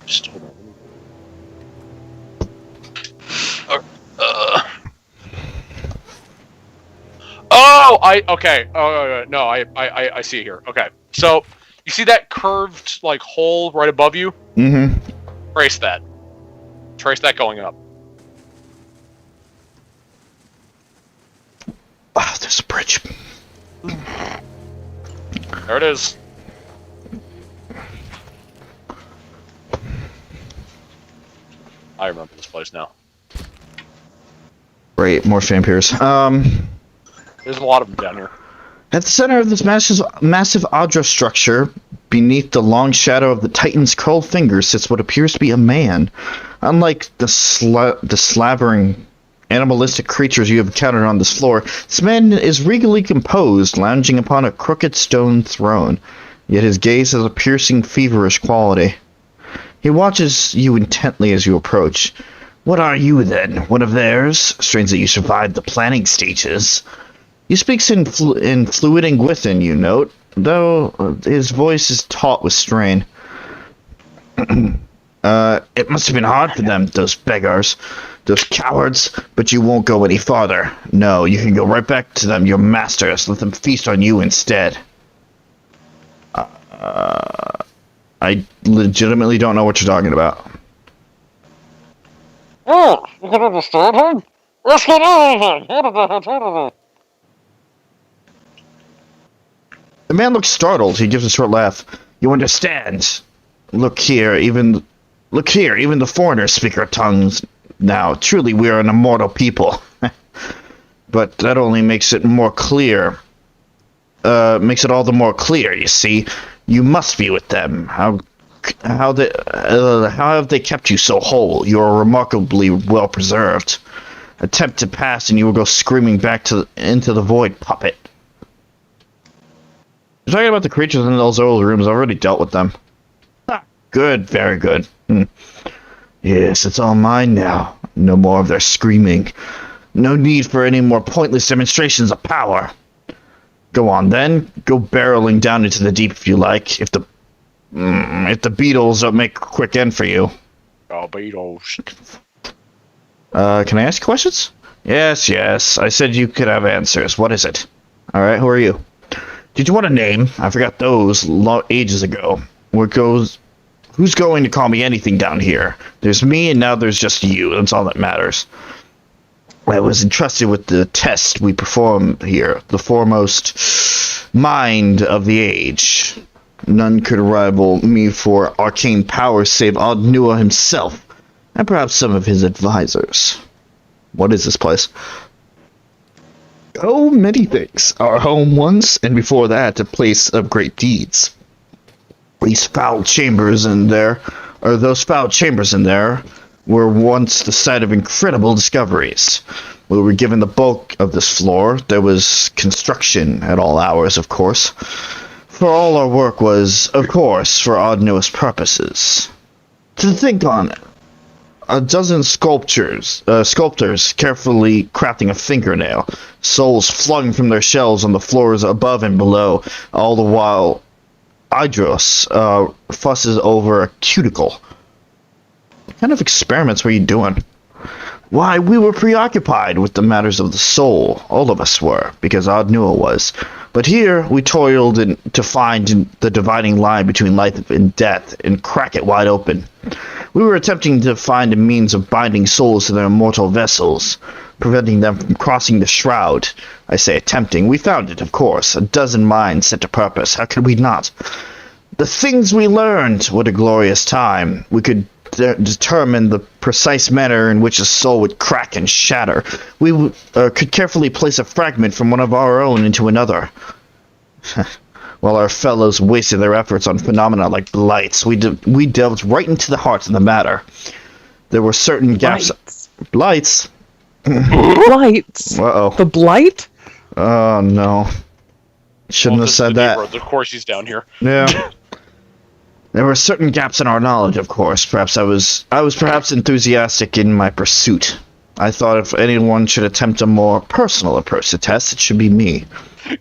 Still don't. Okay. Oh, no, I see it here. Okay. So, you see that curved, like, hole right above you? Mm-hmm. Trace that. Trace that going up. Oh, there's a bridge. There it is. I remember this place now. Great, more vampires. There's a lot of them down here. At the center of this massive Audra structure, beneath the long shadow of the Titan's curled fingers, sits what appears to be a man. Unlike the slavering, animalistic creatures you have encountered on this floor, this man is regally composed, lounging upon a crooked stone throne. Yet his gaze has a piercing, feverish quality. He watches you intently as you approach. What are you, then? One of theirs? Strange that you survived the planning stages. He speaks in fluid Ingwithan, you note, though his voice is taut with strain. It must have been hard for them, those beggars, those cowards, but you won't go any farther. No, you can go right back to them, your masters. Let them feast on you instead. I legitimately don't know what you're talking about. Oh, you can understand him? Let's get out of here! The man looks startled. He gives a short laugh. You understand? Look here, even the foreigners speak our tongues now. Truly, we are an immortal people. But that only makes it more clear. Makes it all the more clear, you see. You must be with them. How have they kept you so whole? You are remarkably well preserved. Attempt to pass and you will go screaming back into the void, puppet. You're talking about the creatures in those old rooms. I've already dealt with them. Ah, good, very good. Yes, it's all mine now. No more of their screaming. No need for any more pointless demonstrations of power. Go on, then. Go barreling down into the deep if you like. If the beetles don't make a quick end for you. Oh, beetles. Can I ask questions? Yes. I said you could have answers. What is it? Alright, who are you? Did you want a name? I forgot those ages ago. Who's going to call me anything down here? There's me, and now there's just you. That's all that matters. I was entrusted with the test we perform here, the foremost mind of the age. None could rival me for arcane power save Ardnua himself, and perhaps some of his advisors. What is this place? Oh, many things. Our home once, and before that, a place of great deeds. Those foul chambers in there, were once the site of incredible discoveries. We were given the bulk of this floor. There was construction at all hours, of course. For all our work was, of course, for Ardnua's purposes. To think on it. a dozen sculptors carefully crafting a fingernail, souls flung from their shells on the floors above and below, all the while Idros fusses over a cuticle. What kind of experiments were you doing? Why, we were preoccupied with the matters of the soul. All of us were, because Odd knew it was. But here, we toiled to find the dividing line between life and death, and crack it wide open. We were attempting to find a means of binding souls to their immortal vessels, preventing them from crossing the shroud. I say attempting. We found it, of course. A dozen minds set to purpose. How could we not? The things we learned! What a glorious time. We could determine the precise manner in which a soul would crack and shatter. We could carefully place a fragment from one of our own into another. While our fellows wasted their efforts on phenomena like blights, we delved right into the heart of the matter. There were certain gaps... Blights? Blights? Uh-oh. The blight? Oh, no. Shouldn't have said that. Of course he's down here. Yeah. There were certain gaps in our knowledge, of course. Perhaps I was perhaps enthusiastic in my pursuit. I thought if anyone should attempt a more personal approach to tests, it should be me.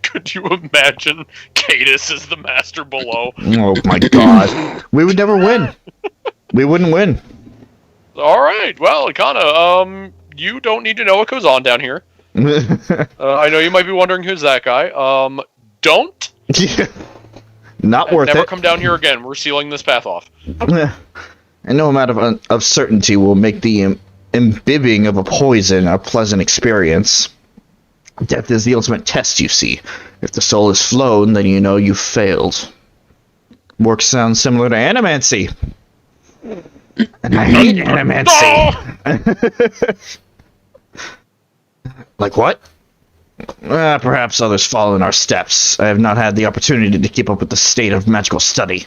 Could you imagine Cadus as the master below? Oh my god. We would never win. We wouldn't win. Alright, well, Ikana, you don't need to know what goes on down here. I know you might be wondering who's that guy. Don't? Yeah. Not worth never it. Come down here again. We're sealing this path off. And no amount of certainty will make the imbibing of a poison a pleasant experience. Death is the ultimate test, you see. If the soul is flown, then you know you've failed. Work sounds similar to animancy. And I hate animancy. Like what? Perhaps others follow in our steps. I have not had the opportunity to keep up with the state of magical study.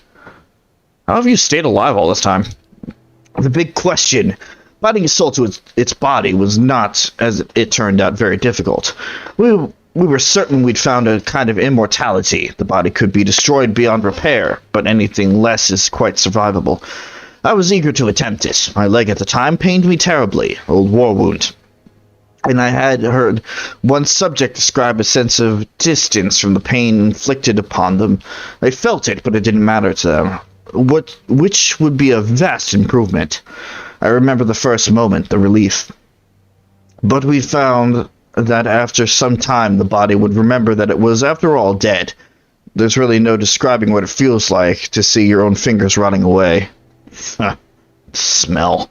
How have you stayed alive all this time? The big question. Binding a soul to its body was not, as it turned out, very difficult. We were certain we'd found a kind of immortality. The body could be destroyed beyond repair, but anything less is quite survivable. I was eager to attempt it. My leg at the time pained me terribly. Old war wound. And I had heard one subject describe a sense of distance from the pain inflicted upon them. They felt it, but it didn't matter to them. Which would be a vast improvement. I remember the first moment, the relief. But we found that after some time the body would remember that it was, after all, dead. There's really no describing what it feels like to see your own fingers rotting away. Smell.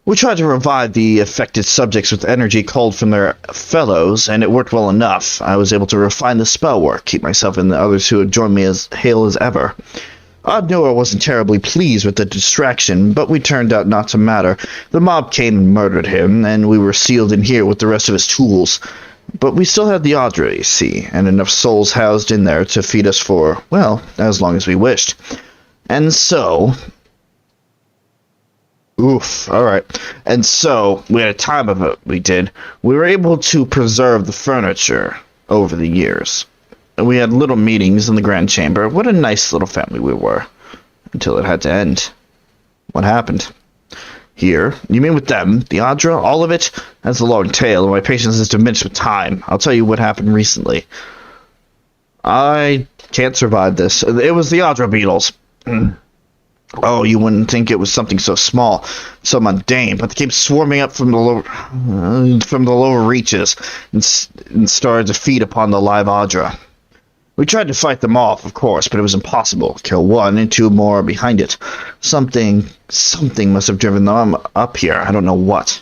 We tried to revive the affected subjects with energy culled from their fellows, and it worked well enough. I was able to refine the spell work, keep myself and the others who had joined me as hale as ever. Odd knew I wasn't terribly pleased with the distraction, but we turned out not to matter. The mob came and murdered him, and we were sealed in here with the rest of his tools. But we still had the Audra, you see, and enough souls housed in there to feed us for, well, as long as we wished. And so... Oof, alright. And so, we had a time of it, we did. We were able to preserve the furniture over the years. We had little meetings in the Grand Chamber. What a nice little family we were. Until it had to end. What happened? Here? You mean with them? The Audra? All of it? That's a long tale, and my patience is diminished with time. I'll tell you what happened recently. I can't survive this. It was the Audra beetles. Oh, you wouldn't think it was something so small, so mundane, but they came swarming up from the lower reaches and started to feed upon the live Audra. We tried to fight them off, of course, but it was impossible. Kill one and two more behind it. Something must have driven them up here. I don't know what.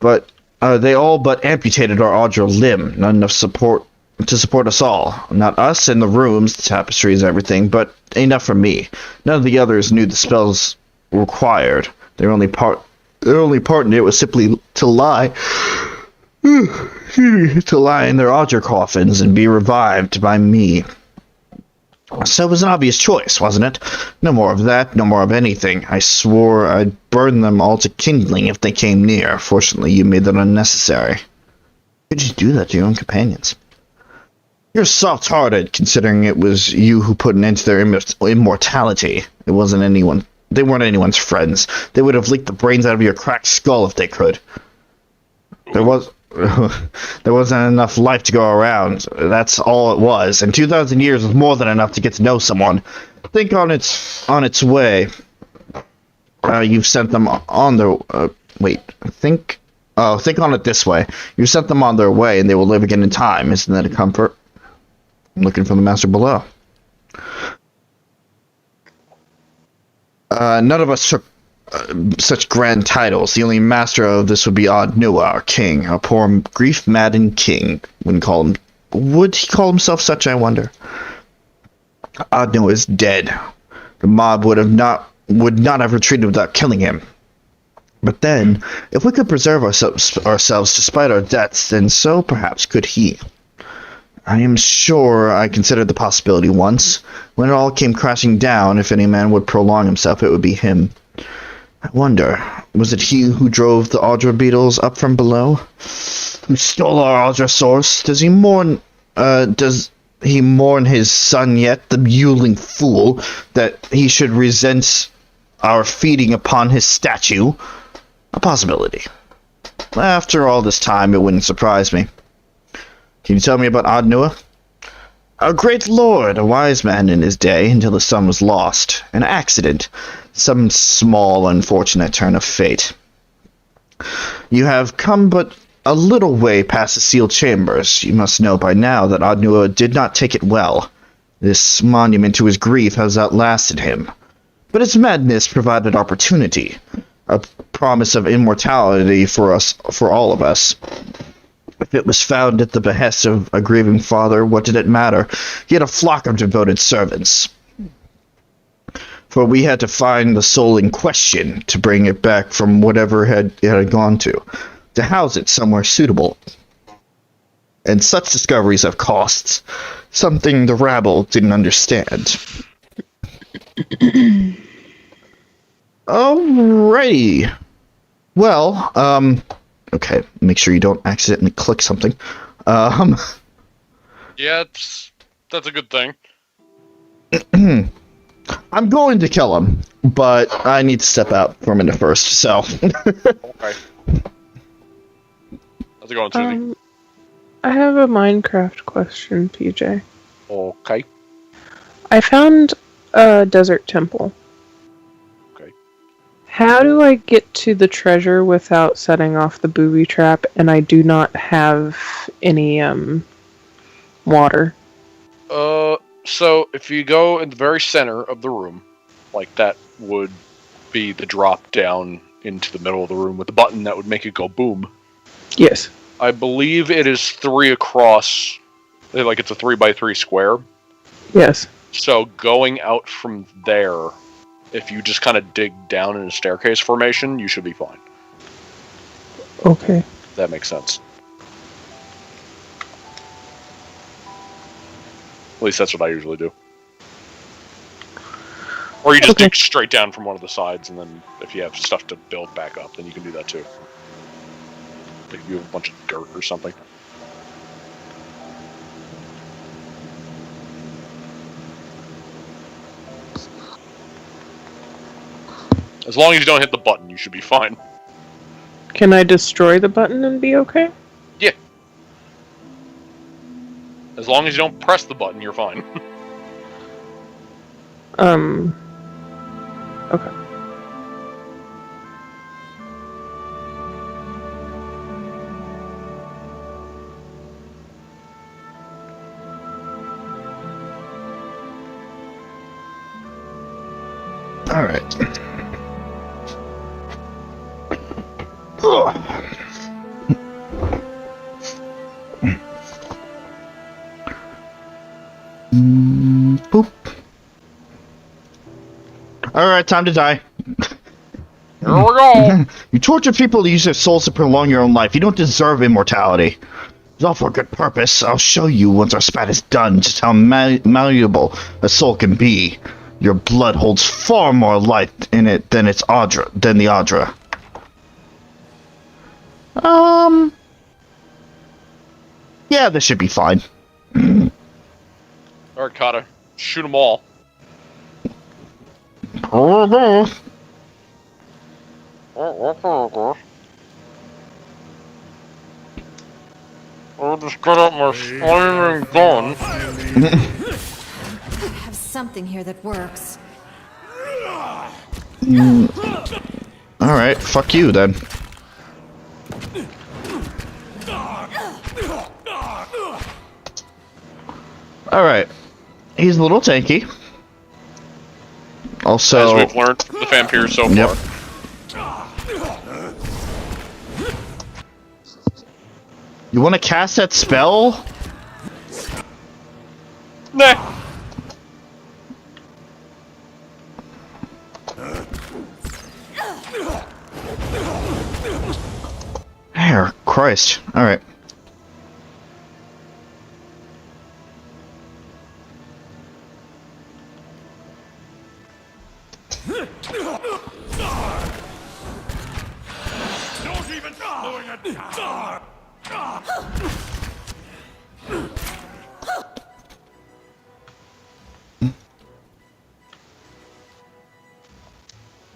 But they all but amputated our Audra limb. Not enough support to support us all. Not us and the rooms, the tapestries, everything, but enough for me. None of the others knew the spells required. Their only part in it was simply to lie. To lie in their Audra coffins and be revived by me. So it was an obvious choice, wasn't it? No more of that, no more of anything. I swore I'd burn them all to kindling if they came near. Fortunately, you made that unnecessary. How could you do that to your own companions? You're soft-hearted, considering it was you who put an end to their immortality. It wasn't anyone They weren't anyone's friends. They would have leaked the brains out of your cracked skull if they could. There wasn't enough life to go around. That's all it was. And 2,000 years was more than enough to get to know someone. Think on its way. You've sent them on their... think on it this way. You sent them on their way, and they will live again in time. Isn't that a comfort? I'm looking for the master below. None of us took such grand titles. The only master of this would be Nua, our king. A poor, grief-maddened king. Would he call himself such, I wonder? Nua is dead. The mob would not have retreated without killing him. But then, if we could preserve ourselves despite our deaths, then so perhaps could he. I am sure I considered the possibility once. When it all came crashing down, if any man would prolong himself, it would be him. I wonder, was it he who drove the Audra beetles up from below? Who stole our Audra source? Does he mourn his son yet, the mewling fool, that he should resent our feeding upon his statue? A possibility. After all this time, it wouldn't surprise me. Can you tell me about Nua? A great lord, a wise man in his day, until his son was lost. An accident. Some small, unfortunate turn of fate. You have come but a little way past the sealed chambers. You must know by now that Nua did not take it well. This monument to his grief has outlasted him. But his madness provided opportunity. A promise of immortality for all of us. If it was found at the behest of a grieving father, what did it matter? He had a flock of devoted servants. For we had to find the soul in question to bring it back from whatever it had gone to house it somewhere suitable. And such discoveries have costs, something the rabble didn't understand. Alrighty. Well, okay, make sure you don't accidentally click something. Yeah, that's a good thing. I'm going to kill him, but I need to step out for a minute first, so... Okay. How's it going, Suzie? I have a Minecraft question, PJ. Okay. I found a desert temple. Okay. How do I get to the treasure without setting off the booby trap, and I do not have any, water? So if you go in the very center of the room, like that would be the drop down into the middle of the room with the button that would make it go boom. Yes. I believe it is 3 across, like it's a 3x3 square. Yes. So going out from there, if you just kind of dig down in a staircase formation, you should be fine. Okay. That makes sense. At least that's what I usually do. Or you just dig straight down from one of the sides, and then if you have stuff to build back up, then you can do that too. Like if you have a bunch of dirt or something. As long as you don't hit the button, you should be fine. Can I destroy the button and be okay? Yeah. As long as you don't press the button, you're fine. Okay. Alright. Boop. Alright, time to die. Here we go! You torture people to use their souls to prolong your own life. You don't deserve immortality. It's all for a good purpose. I'll show you once our spat is done just how malleable a soul can be. Your blood holds far more life in it than the Audra. Yeah, this should be fine. Alright, Kata. Shoot them all. That's all good. I'll just get out my flaming gun. I have something here that works. Alright, fuck you then. Alright. He's a little tanky. Also... As we've learned from the vampires so far. Yep. You want to cast that spell? Nah. There, Christ. Alright. Don't even doing it!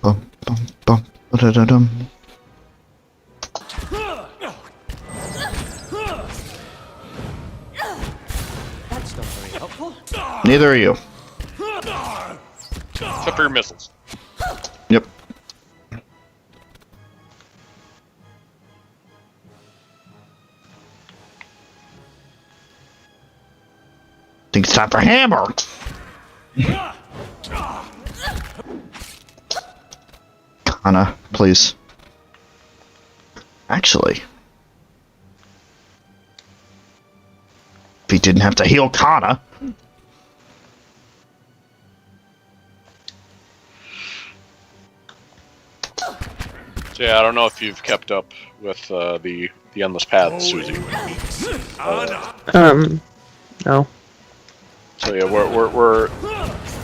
Bum, bum, bum, ba-da-da-dum. That's not very helpful. Neither are you. Except for your missiles. Yep. Think it's time for hammer. Kana, please. Actually, if he didn't have to heal Kana. So yeah, I don't know if you've kept up with the endless paths, Suzie. No. So yeah, we're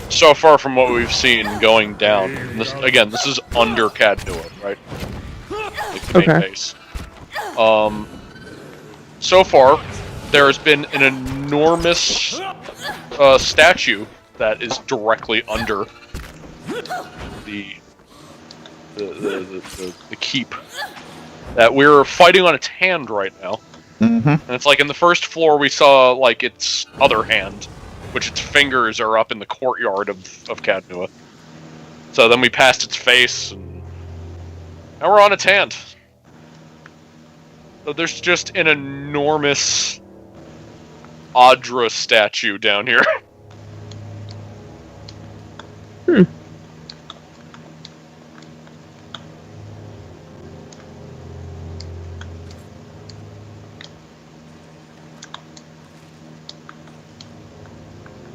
so far from what we've seen going down. And this, again, this is under Cadnua, right? Like the main Okay. base. So far, there has been an enormous statue that is directly under the keep that we're fighting on its hand right now. Mm-hmm. And it's like in the first floor we saw like its other hand, which its fingers are up in the courtyard of Cadnua. So then we passed its face, and now we're on its hand. So there's just an enormous Audra statue down here.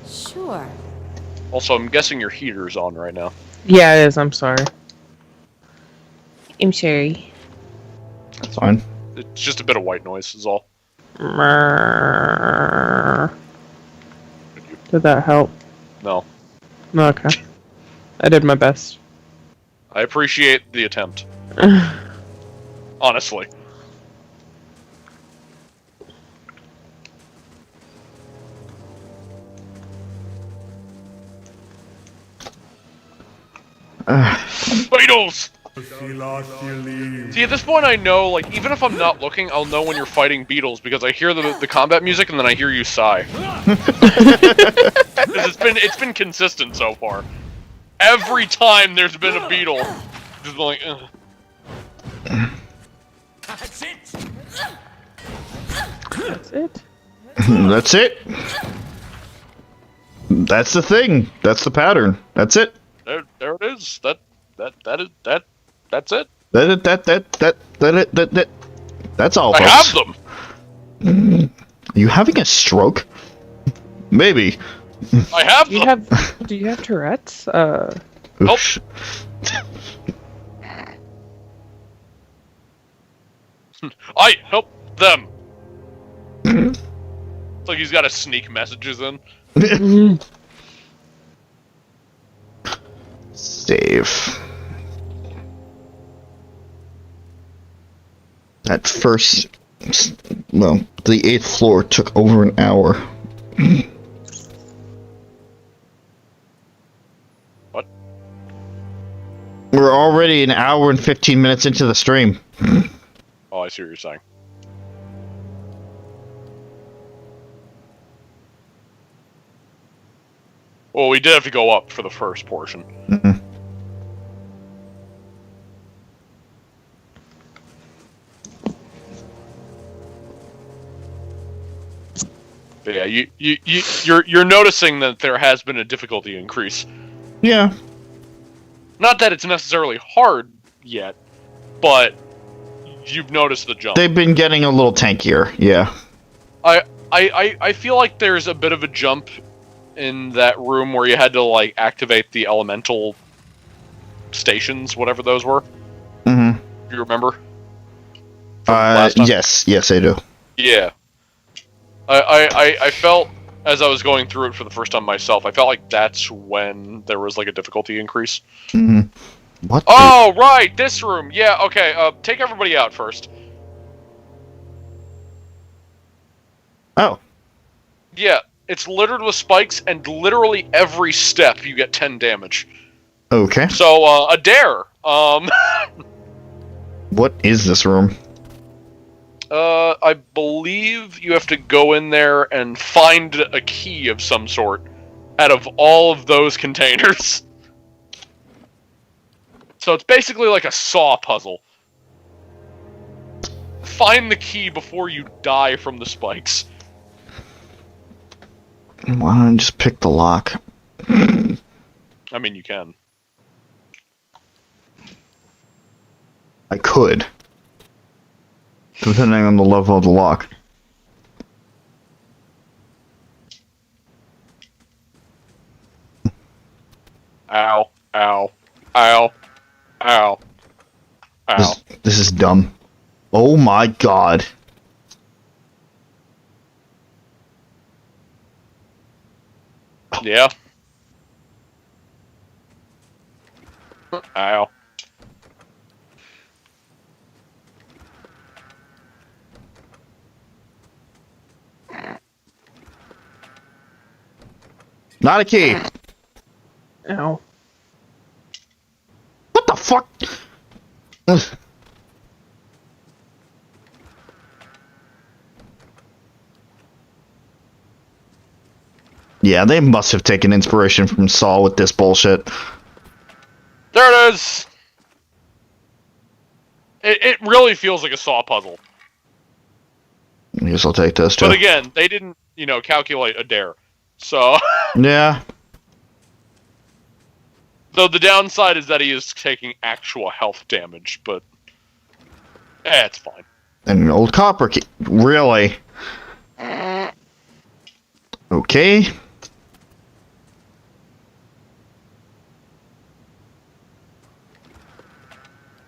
Sure. Also, I'm guessing your heater's on right now. Yeah, it is. I'm sorry. I'm sorry. That's fine. It's just a bit of white noise, is all. Did that help? No. Okay. I did my best. I appreciate the attempt. Honestly. Beetles! See, at this point I know, like, even if I'm not looking, I'll know when you're fighting beetles, because I hear the combat music and then I hear you sigh. 'Cause it's been consistent so far. Every time there's been a beetle, just been like, ugh. That's it. That's it. That's it. That's the thing. That's the pattern. That's it. There it is. That's it. That's all, I folks. have them. Are you having a stroke? Maybe. I have Do you them. have Do you have Tourette's? Nope. Oof. I help them. It's like he's got to sneak messages in. Save. That first, well, the 8th floor took over an hour. What? We're We're already an hour and 15 minutes into the stream. Oh, I see what you're saying. Well, we did have to go up for the first portion. Mm-mm. But yeah, you're noticing that there has been a difficulty increase. Yeah. Not that it's necessarily hard yet, but you've noticed the jump. They've been getting a little tankier, yeah. I feel like there's a bit of a jump in that room where you had to, like, activate the elemental stations, whatever those were. Mm-hmm. Do you remember? Last time? Yes, I do. Yeah. I felt, as I was going through it for the first time myself, I felt like that's when there was, like, a difficulty increase. Mm-hmm. What? Oh, right! This room! Yeah, okay, take everybody out first. Oh. Yeah, it's littered with spikes, and literally every step you get 10 damage. Okay. So, a dare. What is this room? I believe you have to go in there and find a key of some sort out of all of those containers. So it's basically like a saw puzzle. Find the key before you die from the spikes. Why don't I just pick the lock? I mean, you can. I could. Depending on the level of the lock. Ow. Ow. Ow. Ow. Ow. This is dumb. Oh my god. Yeah. Ow. Not a key. Ow. What the fuck? Ugh. Yeah, they must have taken inspiration from Saw with this bullshit. There it is! It really feels like a saw puzzle. I guess I'll take this too. But again, they didn't, calculate a dare. So... Yeah. Though the downside is that he is taking actual health damage, but... it's fine. And an old copper key. Really? Okay.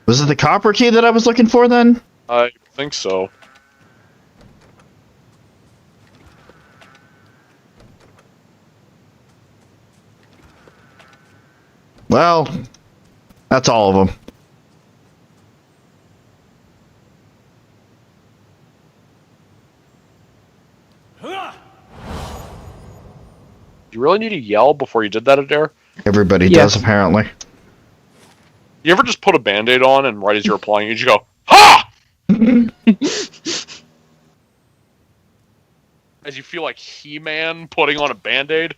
Was it the copper key that I was looking for then? I think so. Well, that's all of them. You really need to yell before you did that, Adair? Everybody Yes. does, apparently. You ever just put a band-aid on and right as you're applying it, you just go, HA! As you feel like He-Man putting on a band-aid?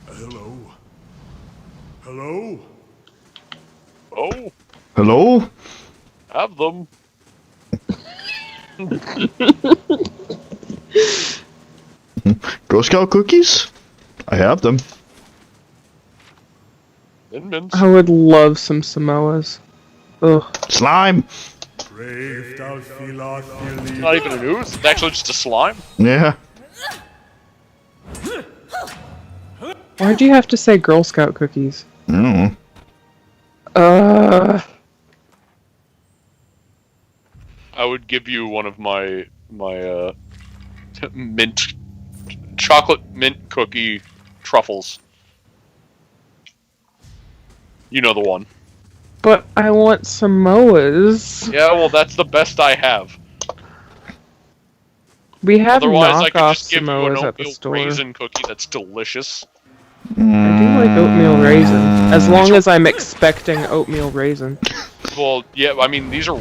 Hello? Hello? Oh, Hello? have them. Girl Scout cookies? I have them. Min-mins. I would love some Samoas. Ugh. Slime! Brave thou Philos, It's not even an ooze, it's actually just a slime. Yeah. Why'd you have to say Girl Scout cookies? I don't know. I would give you one of my chocolate mint cookie truffles. You know the one. But I want Samoas. Yeah, well, that's the best I have. We have Otherwise, I could knockoff just give you an Samoas at the oatmeal store. raisin cookie that's delicious. I do like oatmeal raisin. raisin. As long as I'm expecting oatmeal raisin. Well, yeah, I mean, these are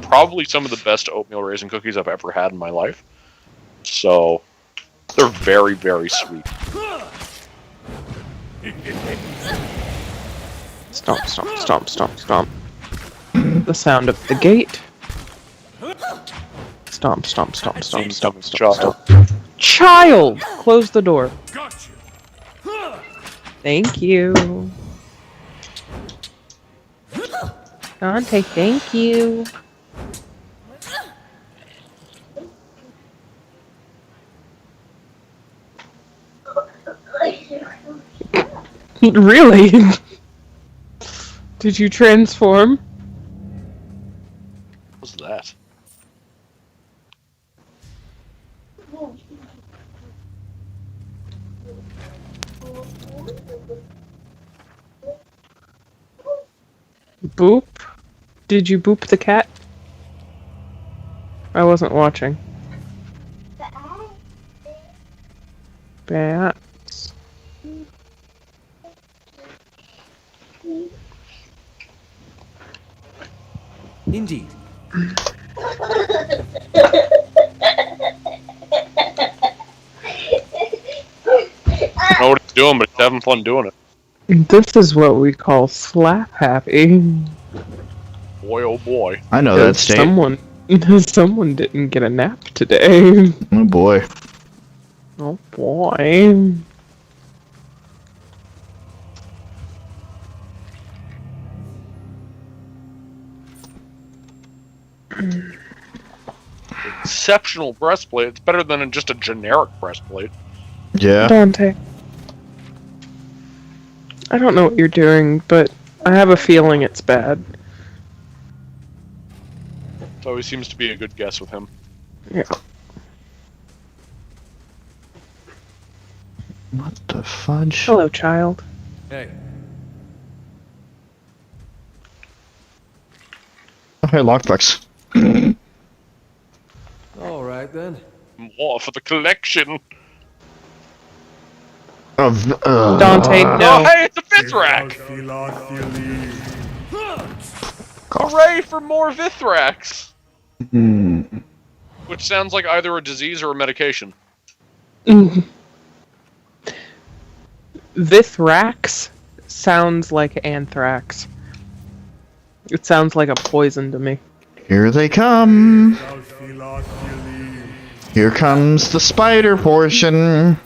probably some of the best oatmeal raisin cookies I've ever had in my life. So, they're very, very sweet. Stomp, stomp, stomp, stomp, stomp. The sound of the gate. Stomp, stomp, stomp, stomp, stomp, stomp, stomp. Child! Close the door. Gotcha. Thank you. Dante, thank you. Really? Did you transform? What's that? Boop? Did you boop the cat? I wasn't watching. Bats. Indeed. I don't know what he's doing, but he's having fun doing it. This is what we call slap happy. Boy, oh boy. I know that state. Someone didn't get a nap today. Oh boy. Oh boy. Exceptional breastplate. It's better than just a generic breastplate. Yeah. Dante. I don't know what you're doing, but I have a feeling it's bad. It always seems to be a good guess with him. Yeah. What the fudge? Hello, child. Hey, Oh, hey, lockpicks. all right then. More for the collection. Dante, Oh, no. hey, it's a Vithrak! Hooray for more Vithraks! Which sounds like either a disease or a medication. Vithrax sounds like anthrax. It sounds like a poison to me. Here they come. Here comes the spider portion.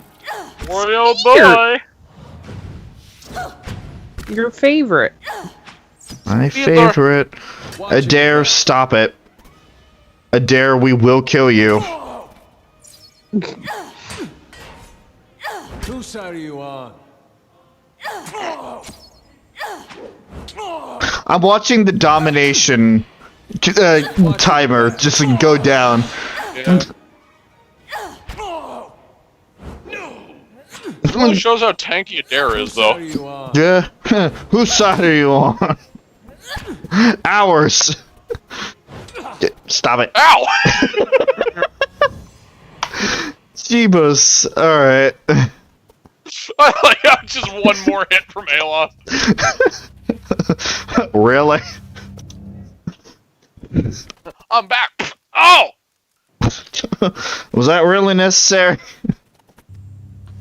Boy, oh boy! Your favorite. My favorite. Adair, stop it. Adair, we will kill you. Whose side are you on? I'm watching the domination timer just go down. Yeah. It really shows how tanky Adair is, though. Whose side are you on? Yeah. Whose side are you on? Ours. Stop it. Ow! Jeebus. Alright. I like how just one more hit from Ayla. Really? I'm back! Oh! Was that really necessary?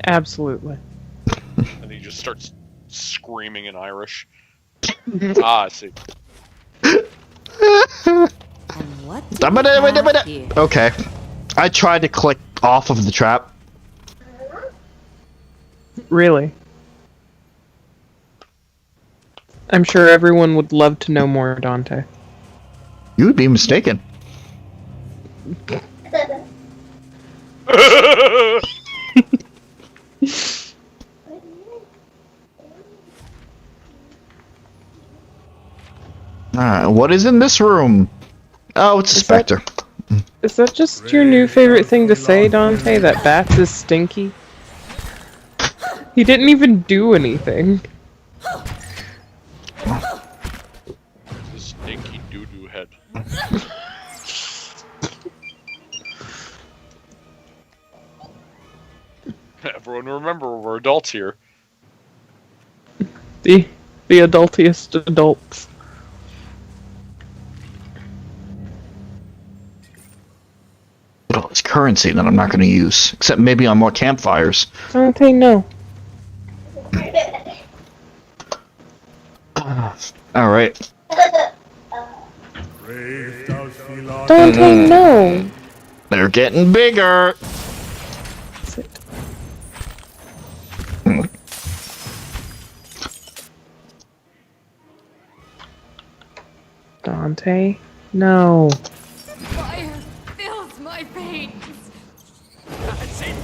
Absolutely. And he just starts screaming in Irish. Ah, I see. And what do we have here? Okay. I tried to click off of the trap. Really. I'm sure everyone would love to know more, Dante. You would be mistaken. What is in this room? Oh, it's a specter. Is that just your new favorite thing to say, Dante? That bats is stinky? He didn't even do anything. This stinky doo-doo head. Everyone remember, we're adults here. The adultiest adults. But all this currency that I'm not going to use, except maybe on more campfires. Dante, no. All right. Brave thou Philos. Dante, no. They're getting bigger. Sit. Dante, no. Fire fills my veins. That's it.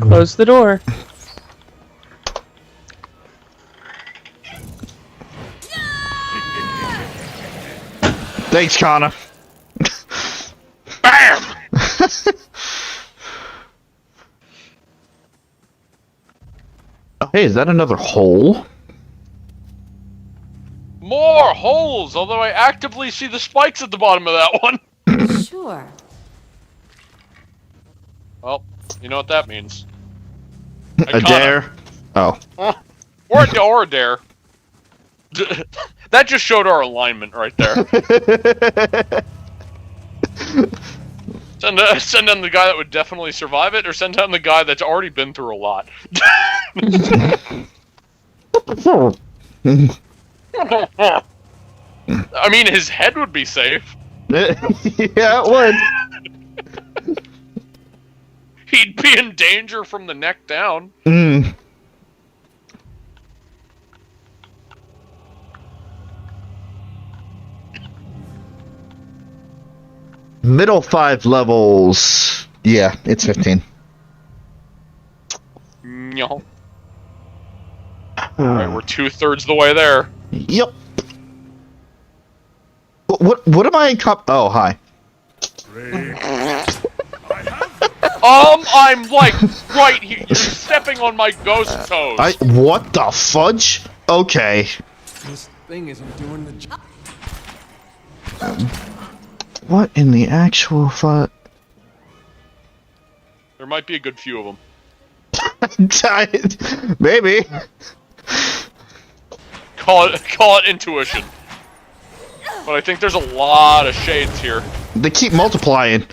Close the door. Thanks, Connor. BAM! Oh, hey, is that another hole? More holes, although I actively see the spikes at the bottom of that one. Sure. Well, you know what that means. A dare? Oh. Or a dare. That just showed our alignment right there. Send down the guy that would definitely survive it, or send down the guy that's already been through a lot. I mean, his head would be safe. Yeah, it would. He'd be in danger from the neck down. Mm. Middle 5 levels. Yeah, it's 15. No. Alright, we're 2/3 the way there. Yep. What am I in Oh, hi. I'm like right here. You're stepping on my ghost toes. What the fudge? Okay. This thing isn't doing the job. What in the actual fuck? There might be a good few of them. Maybe. Call it intuition. But I think there's a lot of shades here. They keep multiplying.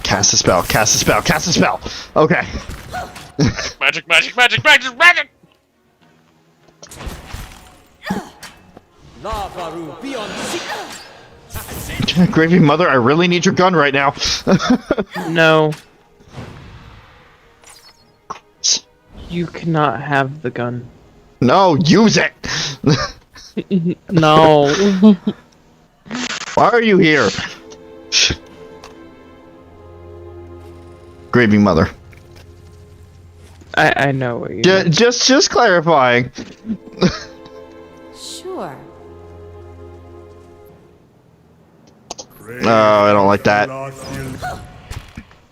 Cast a spell, cast a spell, cast a spell! Okay. Magic, magic, magic, magic, magic! Lavaru, be on Gravy Mother, I really need your gun right now. No. You cannot have the gun. No, use it! No. Why are you here? Gravy Mother. I know what you mean. Just clarifying. Sure. Oh, I don't like that.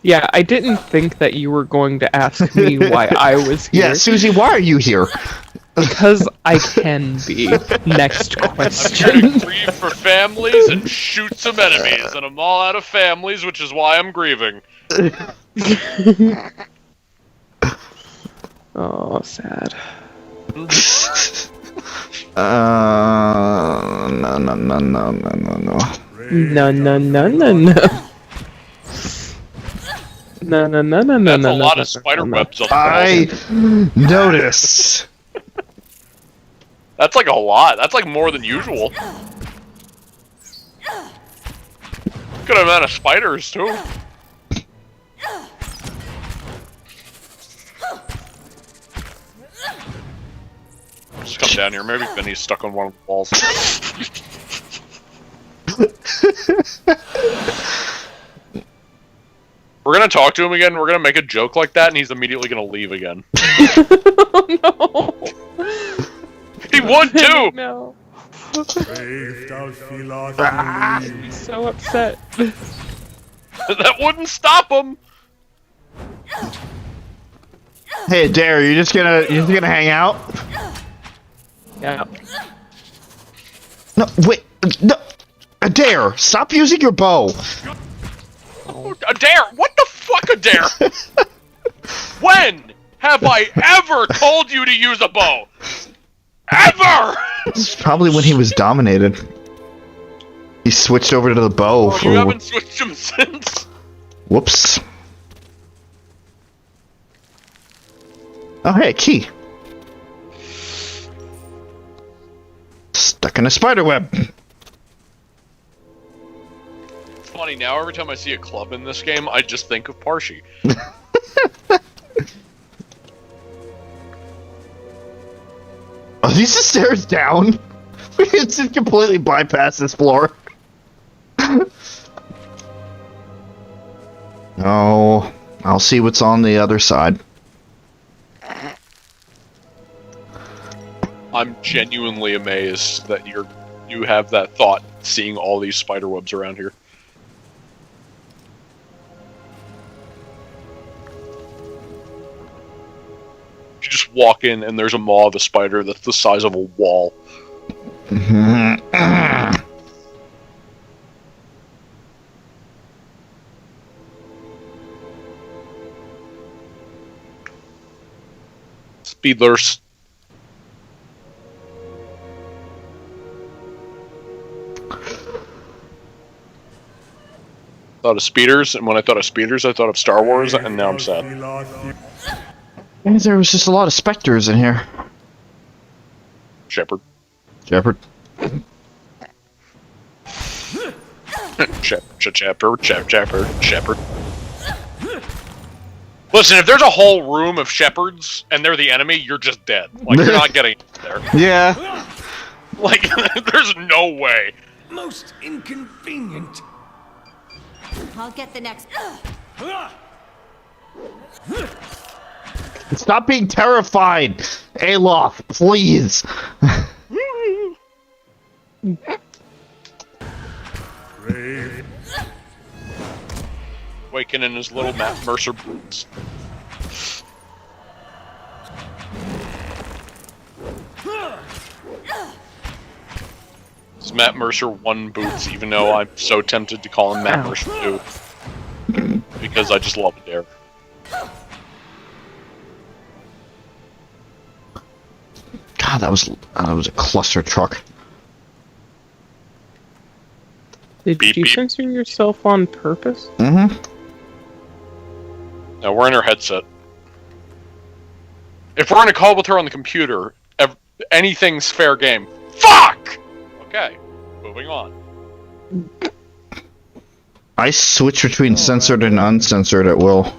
Yeah, I didn't think that you were going to ask me why I was here. Yeah, Suzie, why are you here? Because I can be. Next I'm question. here to grieve for families and shoot some enemies, and I'm all out of families, which is why I'm grieving. Oh, sad. No. No. No, no, no, no, no. No, no, no, no, no, That's no, a lot no, of spider webs on the I notice. That's like a lot. That's like more than usual. Good amount of spiders, too. Just come down here. Maybe Vinny's stuck on one of the walls. We're gonna talk to him again, we're gonna make a joke like that, and he's immediately gonna leave again. Oh, no. He would too! No. Brave thou Philos. I'm so upset. That wouldn't stop him! Hey, Dare, you just gonna hang out? Yeah. No, wait. No. Adair, stop using your bow. Adair! What the fuck, Adair? When have I ever told you to use a bow? Ever! It's probably when he was dominated. He switched over to the bow. Oh, you haven't switched him since? Whoops. Oh, hey, key. Stuck in a spider web. It's funny, now every time I see a club in this game, I just think of Parshi. Are these the stairs down? We just completely bypass this floor. No, I'll see what's on the other side. I'm genuinely amazed that you have that thought, seeing all these spider webs around here. You just walk in and there's a maw of a spider that's the size of a wall. Speedlers. Thought of speeders, and when I thought of speeders, I thought of Star Wars, and now I'm sad. There was just a lot of specters in here. Shepard. Shepard. Shepard. Listen, if there's a whole room of shepherds and they're the enemy, you're just dead. Like, you're not getting there. Yeah. Like, there's no way. Most inconvenient. I'll get the next. Stop being terrified, Alof, please. Brave. Waking in his little Matt Mercer boots. It's Matt Mercer 1 boots, even though I'm so tempted to call him Matt Mercer 2. Because I just love Adair. God, that was a cluster truck. Did Beep, you beep. censor yourself on purpose? Mm-hmm. Now, we're in her headset. If we're in a call with her on the computer, anything's fair game. Fuck! Okay, moving on. I switch between censored and uncensored at will.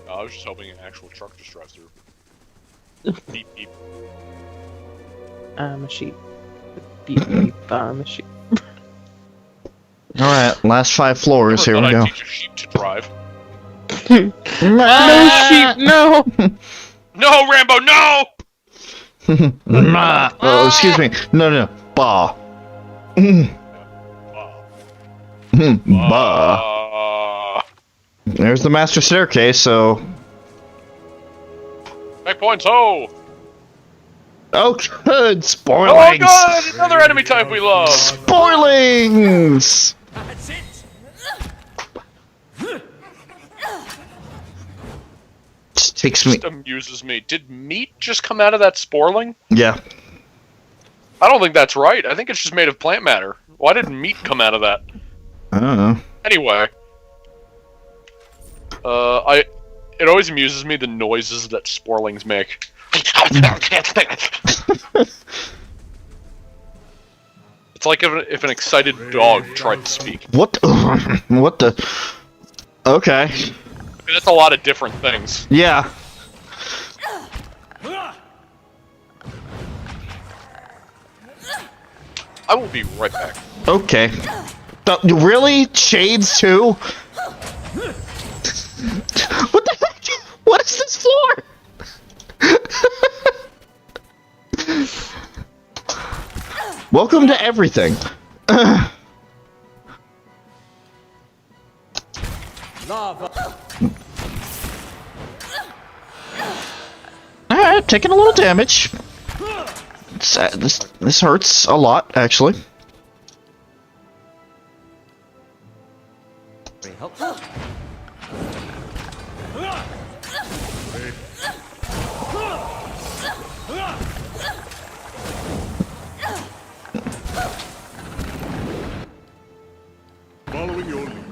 I was just hoping an actual truck just drives through. Beep, beep. I'm a sheep. Beep beep, I'm a sheep. Alright, last 5 floors, here Never we thought go. I'd teach a sheep to drive. No sheep, no! No, Rambo, no! Oh, excuse me. No. Bah. Bah. There's the master staircase, so... Back points, ho! Oh, good! Oh, Spoilings! good! Another enemy type we love! Spoilings! That's it. Just takes me... Just amuses me. Did meat just come out of that sporling? Yeah. I don't think that's right. I think it's just made of plant matter. Why did meat come out of that? I don't know. Anyway. It always amuses me the noises that sporlings make. It's like if an excited dog tried to speak. What the... what the... Okay. That's a lot of different things. Yeah. I will be right back. Okay. Really? Shades too? What the heck? What is this floor? Welcome to everything. Lava. Alright. taking a little damage. This hurts a lot, actually. Following your lead.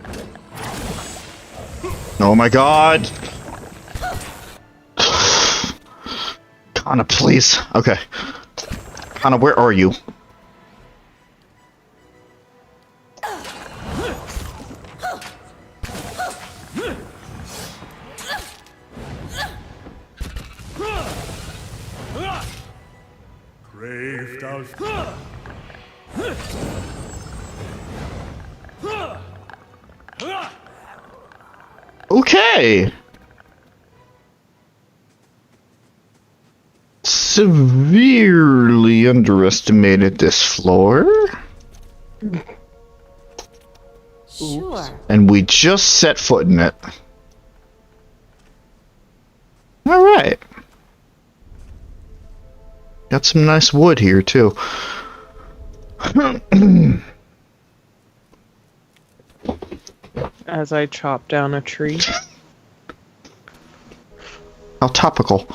Oh my god. Kana, please. Okay. Kana, where are you? Brave Dolph. Okay. Severely underestimated this floor. Sure. And we just set foot in it. Alright. Got some nice wood here, too. As I chop down a tree. How topical.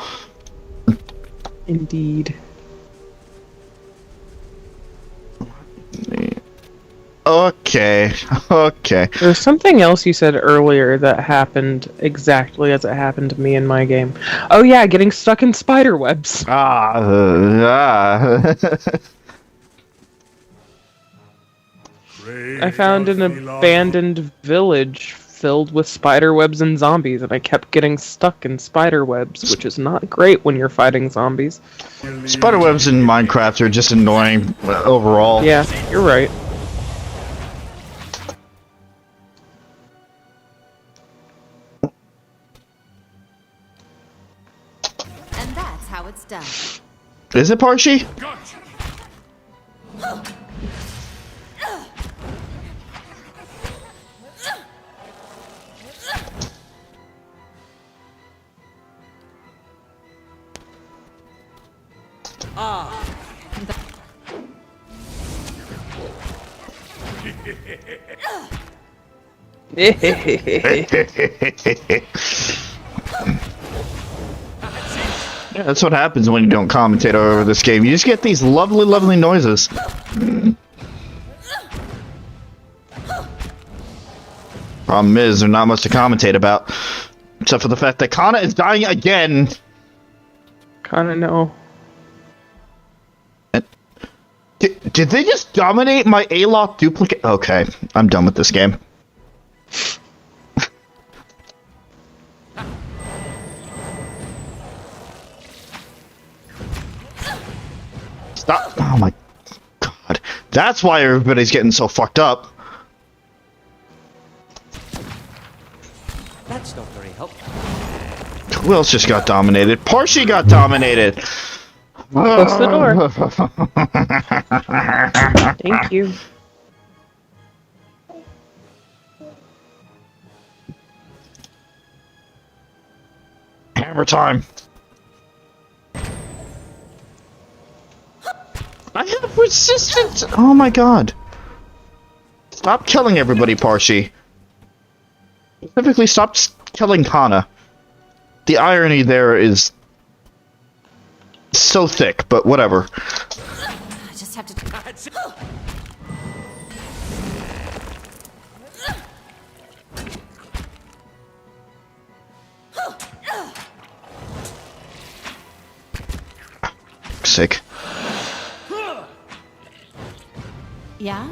Indeed. Okay. Okay. There's something else you said earlier that happened exactly as it happened to me in my game. Oh yeah, getting stuck in spider webs. Brave I found an Dolph abandoned village filled with spider webs and zombies, and I kept getting stuck in spider webs, which is not great when you're fighting zombies. Spiderwebs in Minecraft are just annoying overall. Yeah, you're right. And that's how it's done. Is it Parshi? Gotcha. Yeah, that's what happens when you don't commentate over this game. You just get these lovely, lovely noises. Problem is, there's not much to commentate about. Except for the fact that Kana is dying again. Kinda know. Did they just dominate my A-Lock duplicate? Okay, I'm done with this game. Stop. Oh my god. That's why everybody's getting so fucked up. That's not very helpful. Who else just got dominated? Parshi got dominated. Close the door. Thank you. Hammer time. I have resistance. Oh my god. Stop killing everybody, Parshi. Specifically, stop killing Kana. The irony there is so thick, but whatever. I just have to. Sick. Yeah?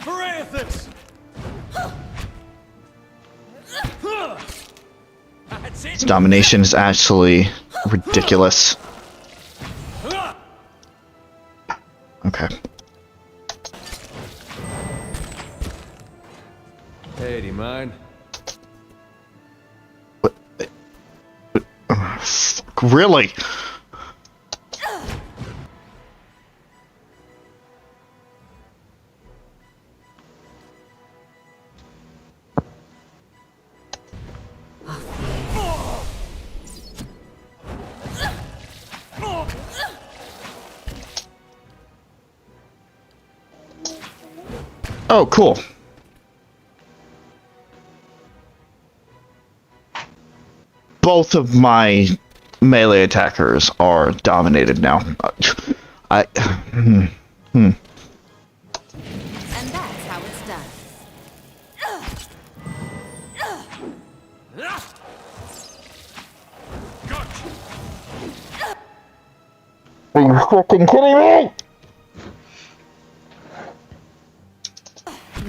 Parathis! This domination is actually ridiculous. Okay. Hey, do you mind? Fuck, really? Oh, cool. Both of my melee attackers are dominated now. And that's how it's done. Are you fucking kidding me?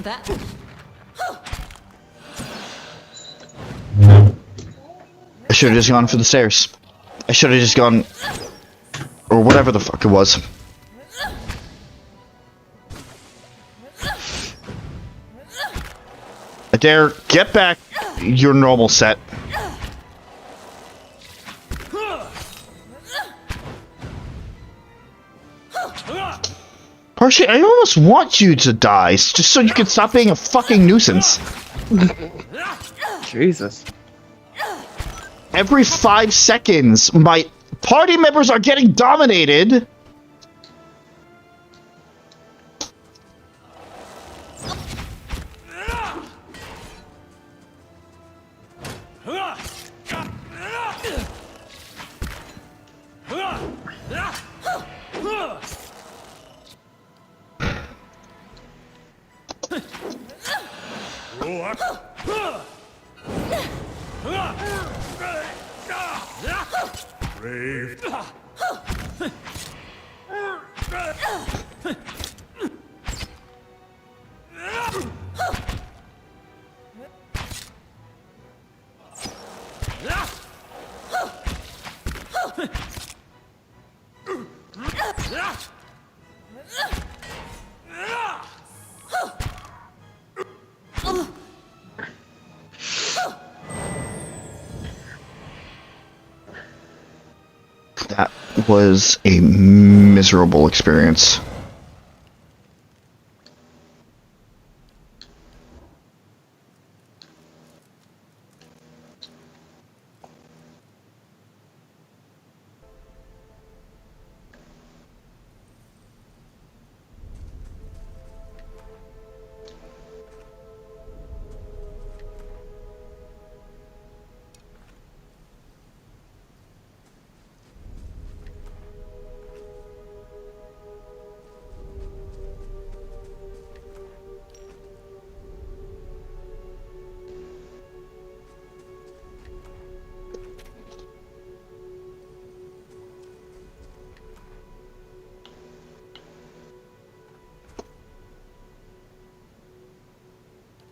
That. I should have just gone for the stairs. I should have just gone... Or whatever the fuck it was. I dare get back your normal set. Percy, I almost want you to die, just so you can stop being a fucking nuisance. Jesus. Every 5 seconds, my party members are getting dominated. Roll up. Brave. That was a miserable experience.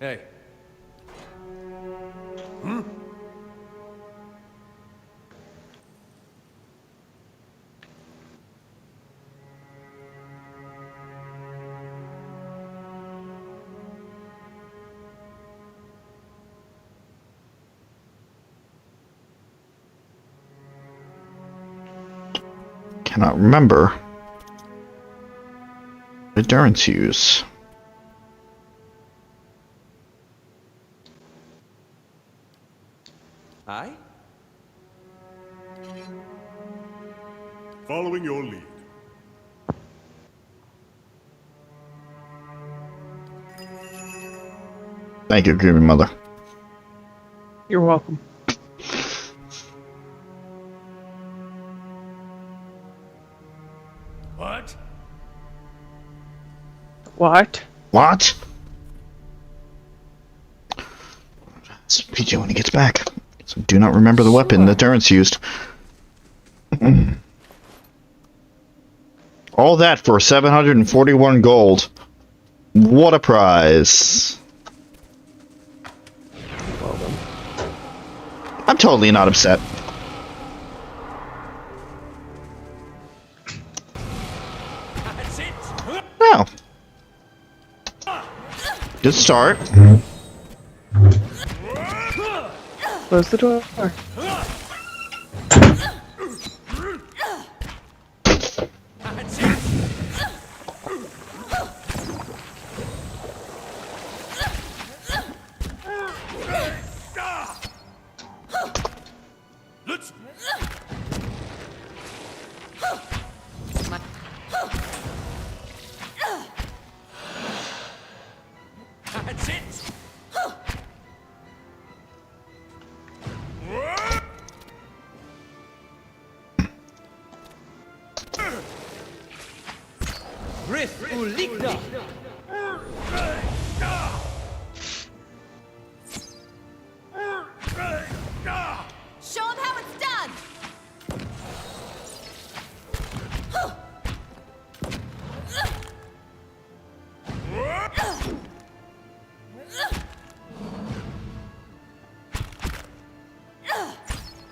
Hey. Cannot remember. Endurance use. Aye? Following your lead. Thank you, Creamy Mother. You're welcome. What? What? What? It's PJ when he gets back. So do not remember the weapon that Durance used. All that for 741 gold. What a prize. I'm totally not upset. That's it. Oh. Good start. Close the door. That's it. Let's. That's it. Rith Uligda. Show him how it's done!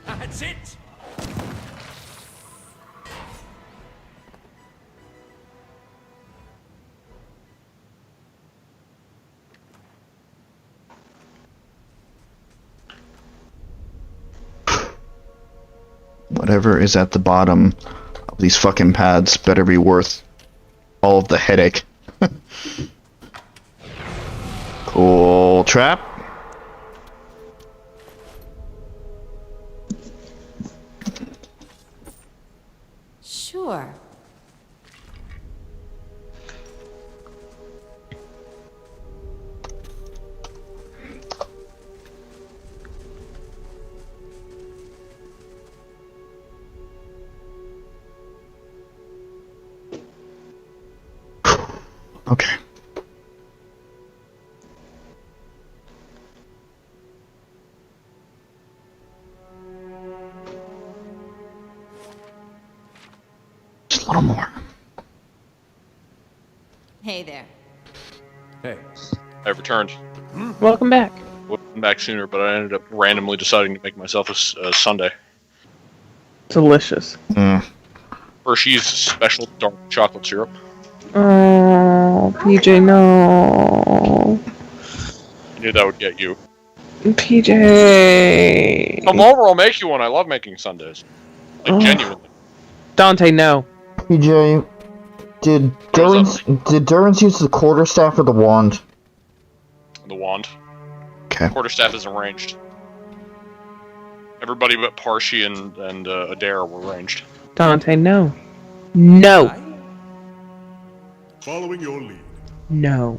That's it. Whatever is at the bottom of these fucking pads better be worth all of the headache. Cool trap. Sure. Okay. Just a little more. Hey there. Hey. I returned. Welcome back. Would have come back sooner, but I ended up randomly deciding to make myself a sundae. Delicious. Hershey's special dark chocolate syrup. Oh, PJ, no. I knew that would get you. PJ. Come over, I'll make you one. I love making sundaes. Like, genuinely. Dante, no. PJ, did Durance use the quarterstaff or the wand? The wand. Okay. Quarterstaff isn't ranged. Everybody but Parshi and Adair were ranged. Dante, no. No. Following your lead. No.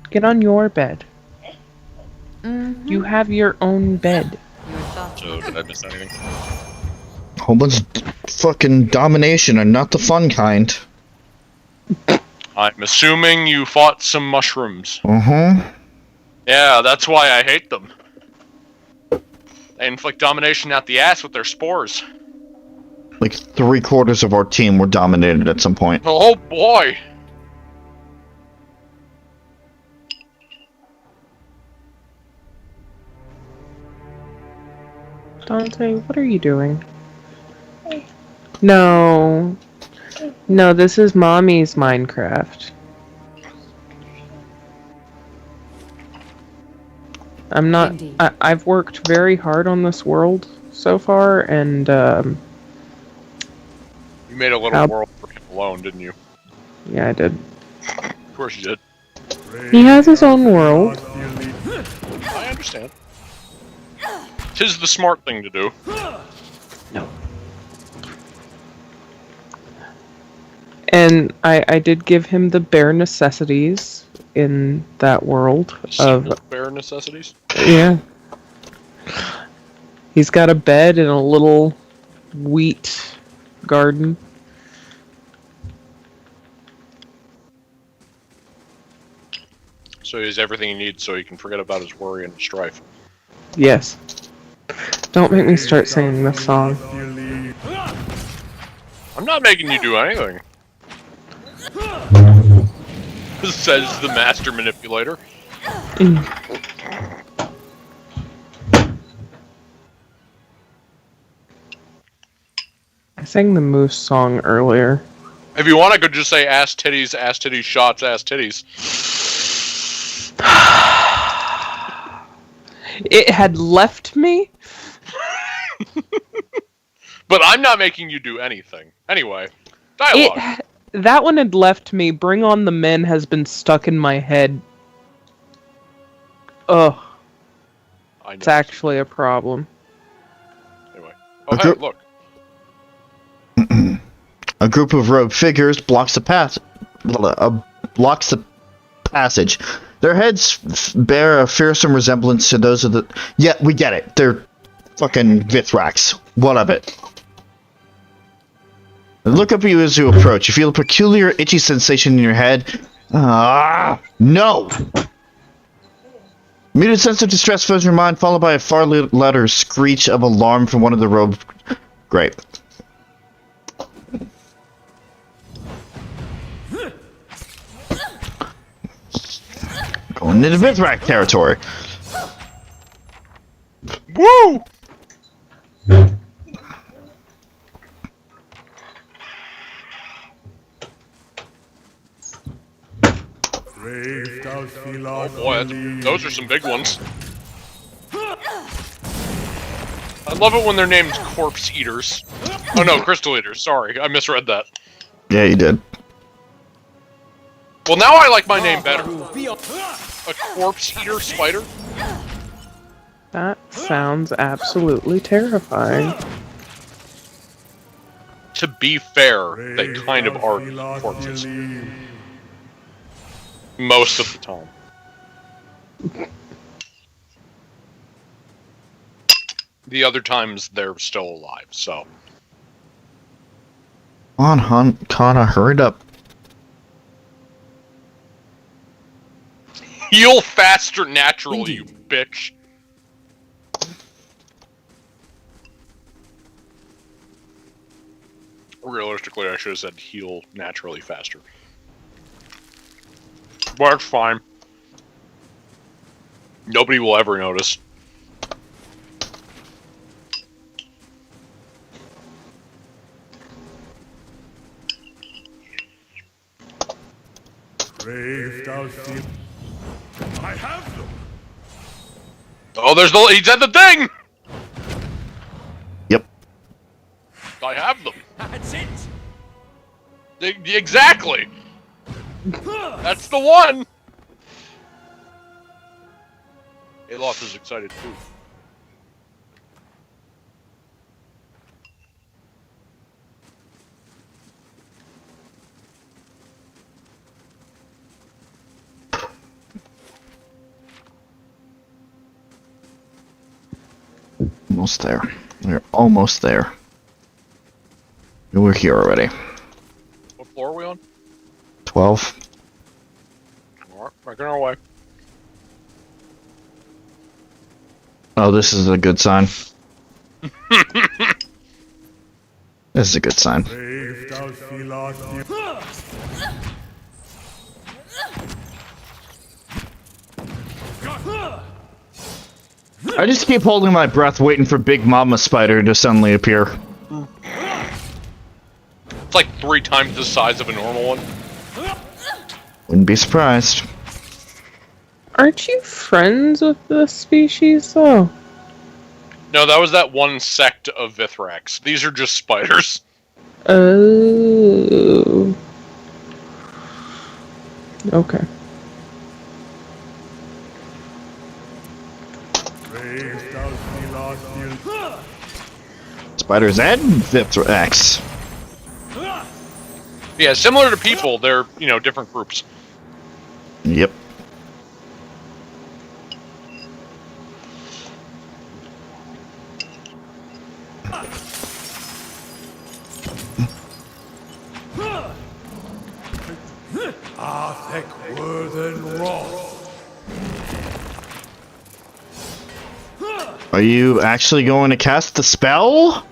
Get on your bed. You have your own bed. Your thoughts. So, did I miss anything? Whole bunch of fucking domination and not the fun kind. I'm assuming you fought some mushrooms. Uh-huh. Yeah, that's why I hate them. They inflict domination out the ass with their spores. Like 3/4 of our team were dominated at some point. Oh boy! Dante, what are you doing? No. No, this is Mommy's Minecraft. I'm not... Indeed. I've worked very hard on this world so far, and, You made a little world for him alone, didn't you? yeah, I did. Of course you did. He has his own world. I understand. 'Tis the smart thing to do. And I did give him the bare necessities in that world of... Simple bare necessities. Yeah. He's got a bed and a little wheat garden. So he has everything he needs so he can forget about his worry and strife. Yes. Don't make me start singing this song. I'm not making you do anything. Says the master manipulator. I sang the Moose song earlier. If you want, I could just say ass titties, shots, ass titties. It had left me. But I'm not making you do anything. Anyway, dialogue. That one had left me. Bring on the Men has been stuck in my head. Ugh. I know. It's actually a problem. Anyway. Oh, hey, look. A group of rogue figures blocks the passage. Their heads bear a fearsome resemblance to those of the... Yeah, we get it. They're fucking Vithrax. What of it? They look up at you as you approach. You feel a peculiar itchy sensation in your head. No! Muted sense of distress fills your mind, followed by a far louder screech of alarm from one of the robed... Great. Going into Vithrak territory. Woo! Oh boy, those are some big ones. I love it when they're named corpse eaters. Oh no, crystal eaters. Sorry, I misread that. Yeah, you did. Well, now I like my name better. A corpse eater spider? That sounds absolutely terrifying. To be fair, they kind of are corpses. Most of the time. The other times, they're still alive, so... Come on, Kana, hurry up. Heal faster natural, you bitch. Realistically, I should have said heal naturally faster. But it's fine. Nobody will ever notice. I have them. Oh, he said the thing! Yep. I have them. That's it. Exactly. That's the one. Aloth is excited too. Almost there. We're almost there. We're here already. What floor are we on? 12. Alright, making our way. Oh, this is a good sign. This is a good sign. I just keep holding my breath waiting for Big Mama Spider to suddenly appear. It's like 3 times the size of a normal one. Wouldn't be surprised. Aren't you friends with this species, though? No, that was that one sect of Vithrax. These are just spiders. Oh. Okay. Spiders and Vithrax. Yeah, similar to people, they're, different groups. Yep. Arthek Worthen Roth. Are you actually going to cast the spell?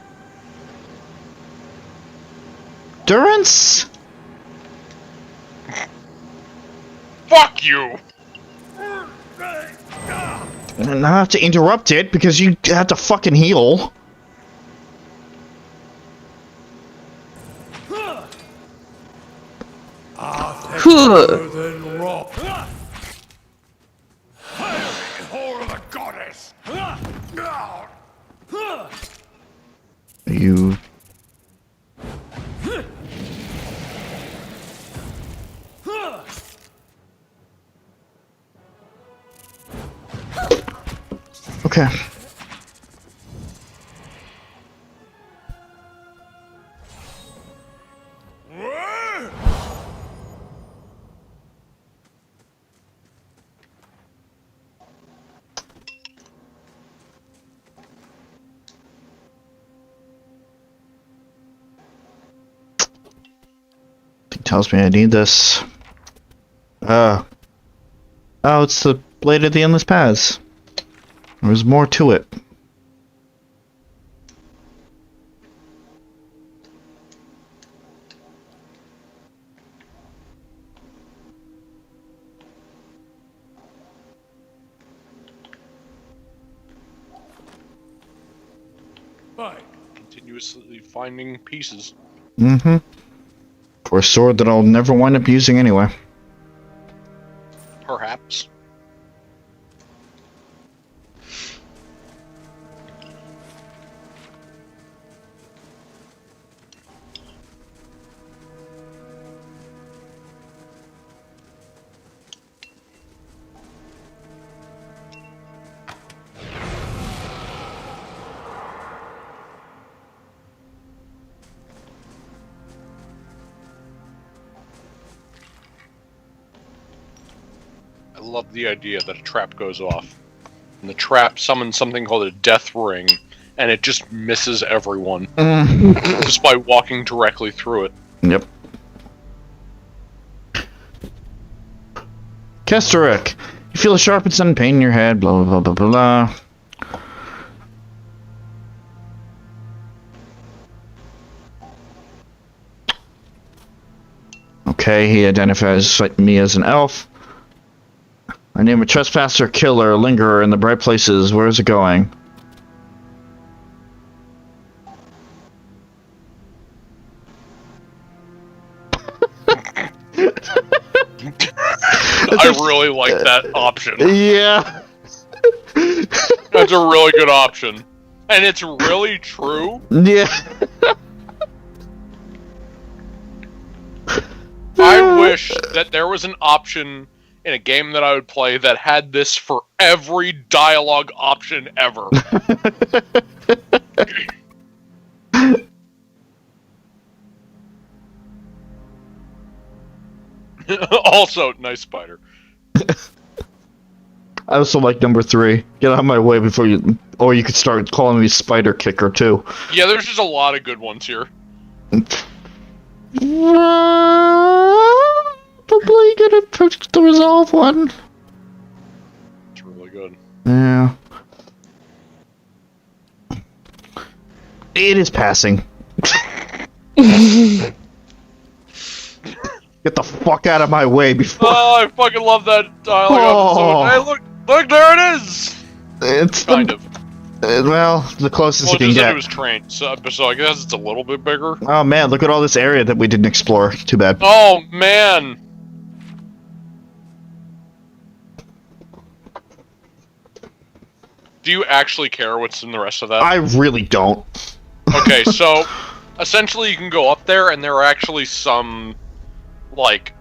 Durance? Fuck you! And I have to interrupt it because you have to fucking heal. Arthek Huh. Worthen Roth. Hail, whore of a goddess! You... Okay. tells me I need this. Oh, it's the Blade of the Endless Paths. There's more to it. Fine. Continuously finding pieces. Mm-hmm. For a sword that I'll never wind up using anyway. Perhaps. I love the idea that a trap goes off, and the trap summons something called a death ring, and it just misses everyone just by walking directly through it. Yep. Kesteric, you feel a sharp and sudden pain in your head, blah blah blah blah blah. Okay, he identifies me as an elf. I name a trespasser, killer, lingerer in the bright places. Where is it going? I really like that option. Yeah. That's a really good option. And it's really true. Yeah. I wish that there was an option in a game that I would play that had this for every dialogue option ever. Also, nice spider. I also like number 3. Get out of my way before you... Or you could start calling me Spider Kicker, too. Yeah, there's just a lot of good ones here. Probably gonna push the resolve one. It's really good. Yeah. It is passing. Get the fuck out of my way before... Oh, I fucking love that dialogue episode. Hey, look, there it is! It's Kind of. Well, the closest Well, you can just that get. it was trained, so I guess it's a little bit bigger. Oh man, look at all this area that we didn't explore. Too bad. Oh, man! Do you actually care what's in the rest of that? I really don't. Okay, so, essentially you can go up there, and there are actually some, like,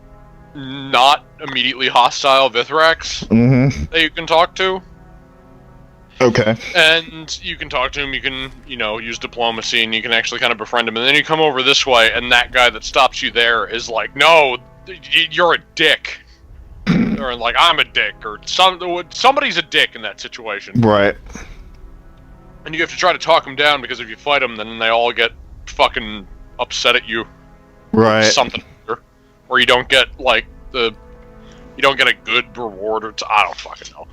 not immediately hostile Vithrax that you can talk to. Okay. And you can talk to him, you can, use diplomacy, and you can actually kind of befriend him. And then you come over this way, and that guy that stops you there is like, no, you're a dick. Or like, I'm a dick, or somebody's a dick in that situation. Right. And you have to try to talk them down, because if you fight them, then they all get fucking upset at you. Right. Something. Or you don't get, like, you don't get a good reward, or I don't fucking know.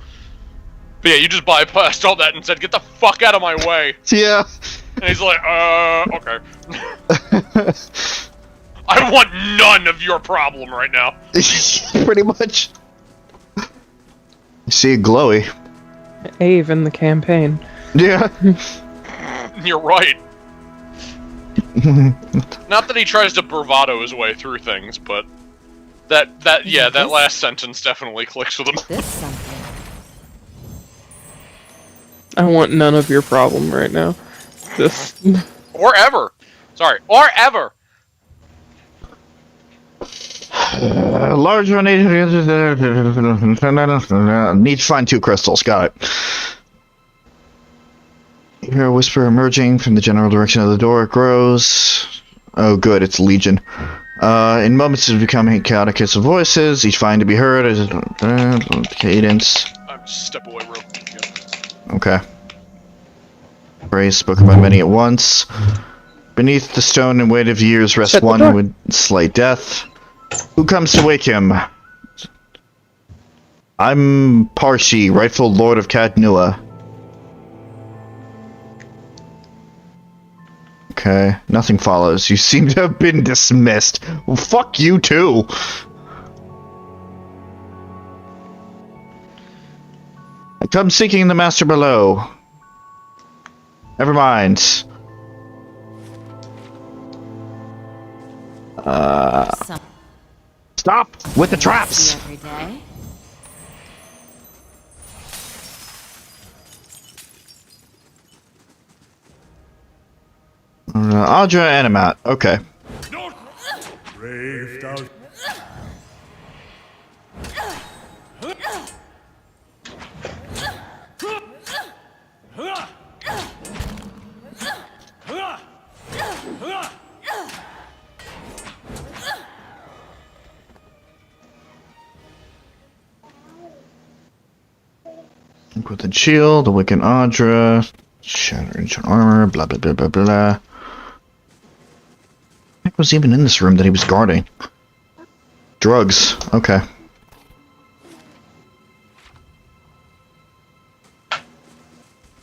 But yeah, you just bypassed all that and said, get the fuck out of my way. Yeah. And he's like, okay. I want none of your problem right now. Pretty much. You see a glowy. Ave in the campaign. Yeah. You're right. Not that he tries to bravado his way through things, but that last sentence definitely clicks with him. This something. I want none of your problem right now. This. Or ever. Sorry, or ever. Large need to find 2 crystals. Got it. You hear a whisper emerging from the general direction of the door. It grows. Oh, good. It's Legion. In moments, it's becoming chaotic hiss of voices. Each fine to be heard as cadence. Step away, real quick. Okay. Phrase spoken by many at once. Beneath the stone and weight of years rests Shut the one door. who would slay death. Who comes to wake him? I'm Parshi, rightful lord of Cadnua. Okay, nothing follows. You seem to have been dismissed. Well, fuck you too. I come seeking the master below. Never mind. Stop with the traps! Every day. Audra Animat. Okay. Brave thou. With the shield, awaken Audra, shatter ancient armor, blah blah blah blah blah. What was even in this room that he was guarding? Drugs. Okay.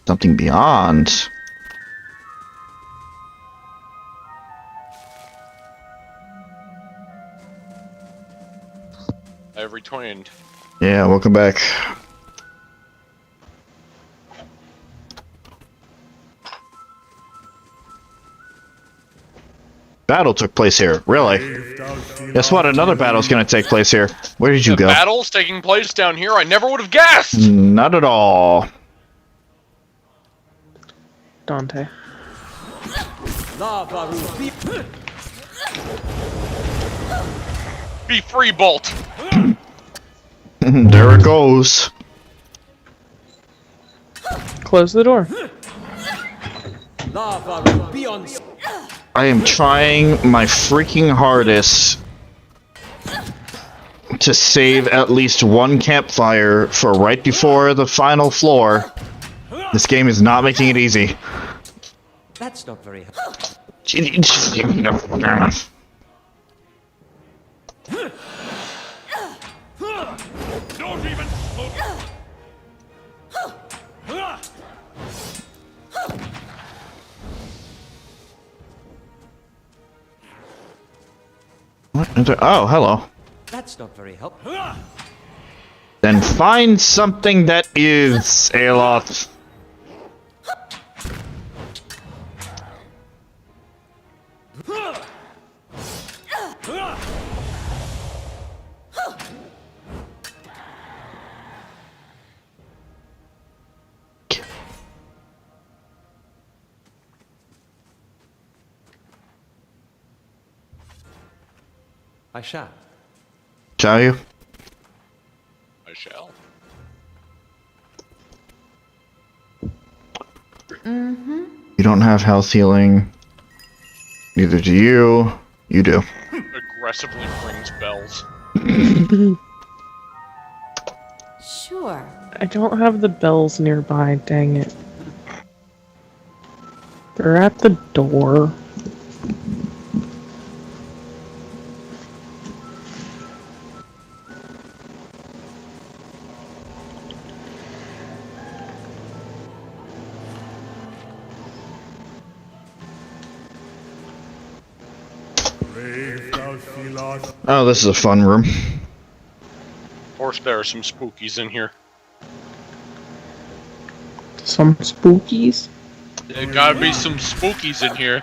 Something beyond. I've returned. Yeah, welcome back. Battle took place here. Really? Guess what? Another battle's gonna take place here. Where did you go? Battle's taking place down here. I never would have guessed. Not at all. Dante. Lava Ruby. Be free, Bolt. There it goes. Close the door. Lava Ruby on. I am trying my freaking hardest to save at least one campfire for right before the final floor. This game is not making it easy. That's not very helpful. Don't even look. What? Oh, hello. That's not very helpful. Then find something that is, Aeloth. I shall. Shall you? I shall. You don't have health healing. Neither do you. You do. Aggressively rings bells. Sure. I don't have the bells nearby, dang it. They're at the door. Brave thou Philos. Oh, this is a fun room. Of course, there are some spookies in here. Some spookies? There gotta be some spookies in here.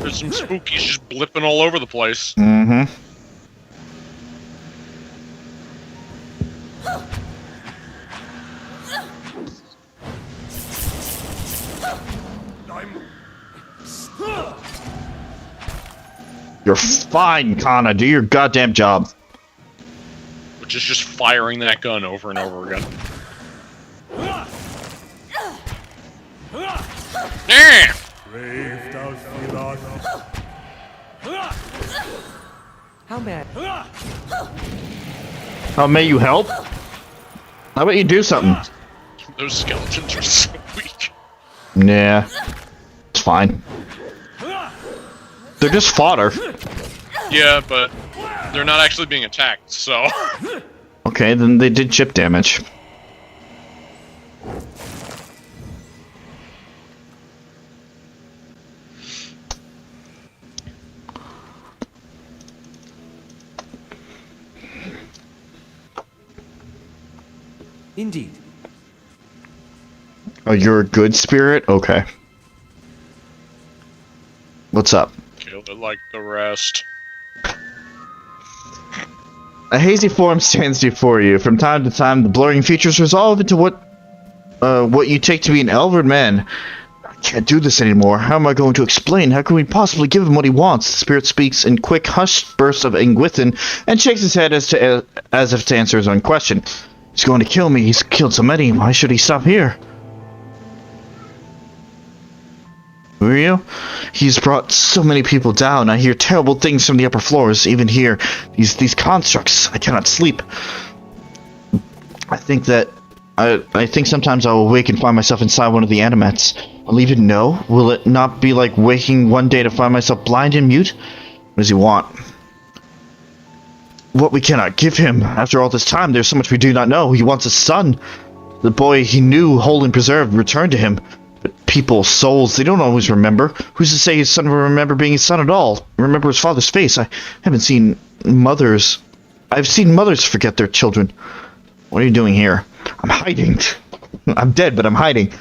There's some spookies just blipping all over the place. Mm-hmm. You're fine, Kana. Do your goddamn job. Which is just firing that gun over and over again. Yeah! Brave thou Philos. How mad? Oh, may you help? How about you do something? Those skeletons are so weak. Yeah. It's fine. They're just fodder. Yeah, but they're not actually being attacked, so... Okay, then they did chip damage. Indeed. Oh, you're a good spirit? Okay. What's up? Kill it like the rest. A hazy form stands before you. From time to time, the blurring features resolve into what you take to be an elven man. I can't do this anymore. How am I going to explain? How can we possibly give him what he wants? The spirit speaks in quick, hushed bursts of Ingwithin and shakes his head as if to answer his own question. He's going to kill me. He's killed so many. Why should he stop here? Who are you? He's brought so many people down. I hear terrible things from the upper floors. Even here, these constructs. I cannot sleep. I think sometimes I'll awake and find myself inside one of the animats. I'll even know. Will it not be like waking one day to find myself blind and mute? What does he want? What we cannot give him. After all this time, there's so much we do not know. He wants a son. The boy he knew, whole and preserved, returned to him. But people, souls, they don't always remember. Who's to say his son will remember being his son at all? Remember his father's face? I haven't seen mothers. I've seen mothers forget their children. What are you doing here? I'm hiding. I'm dead, but I'm hiding.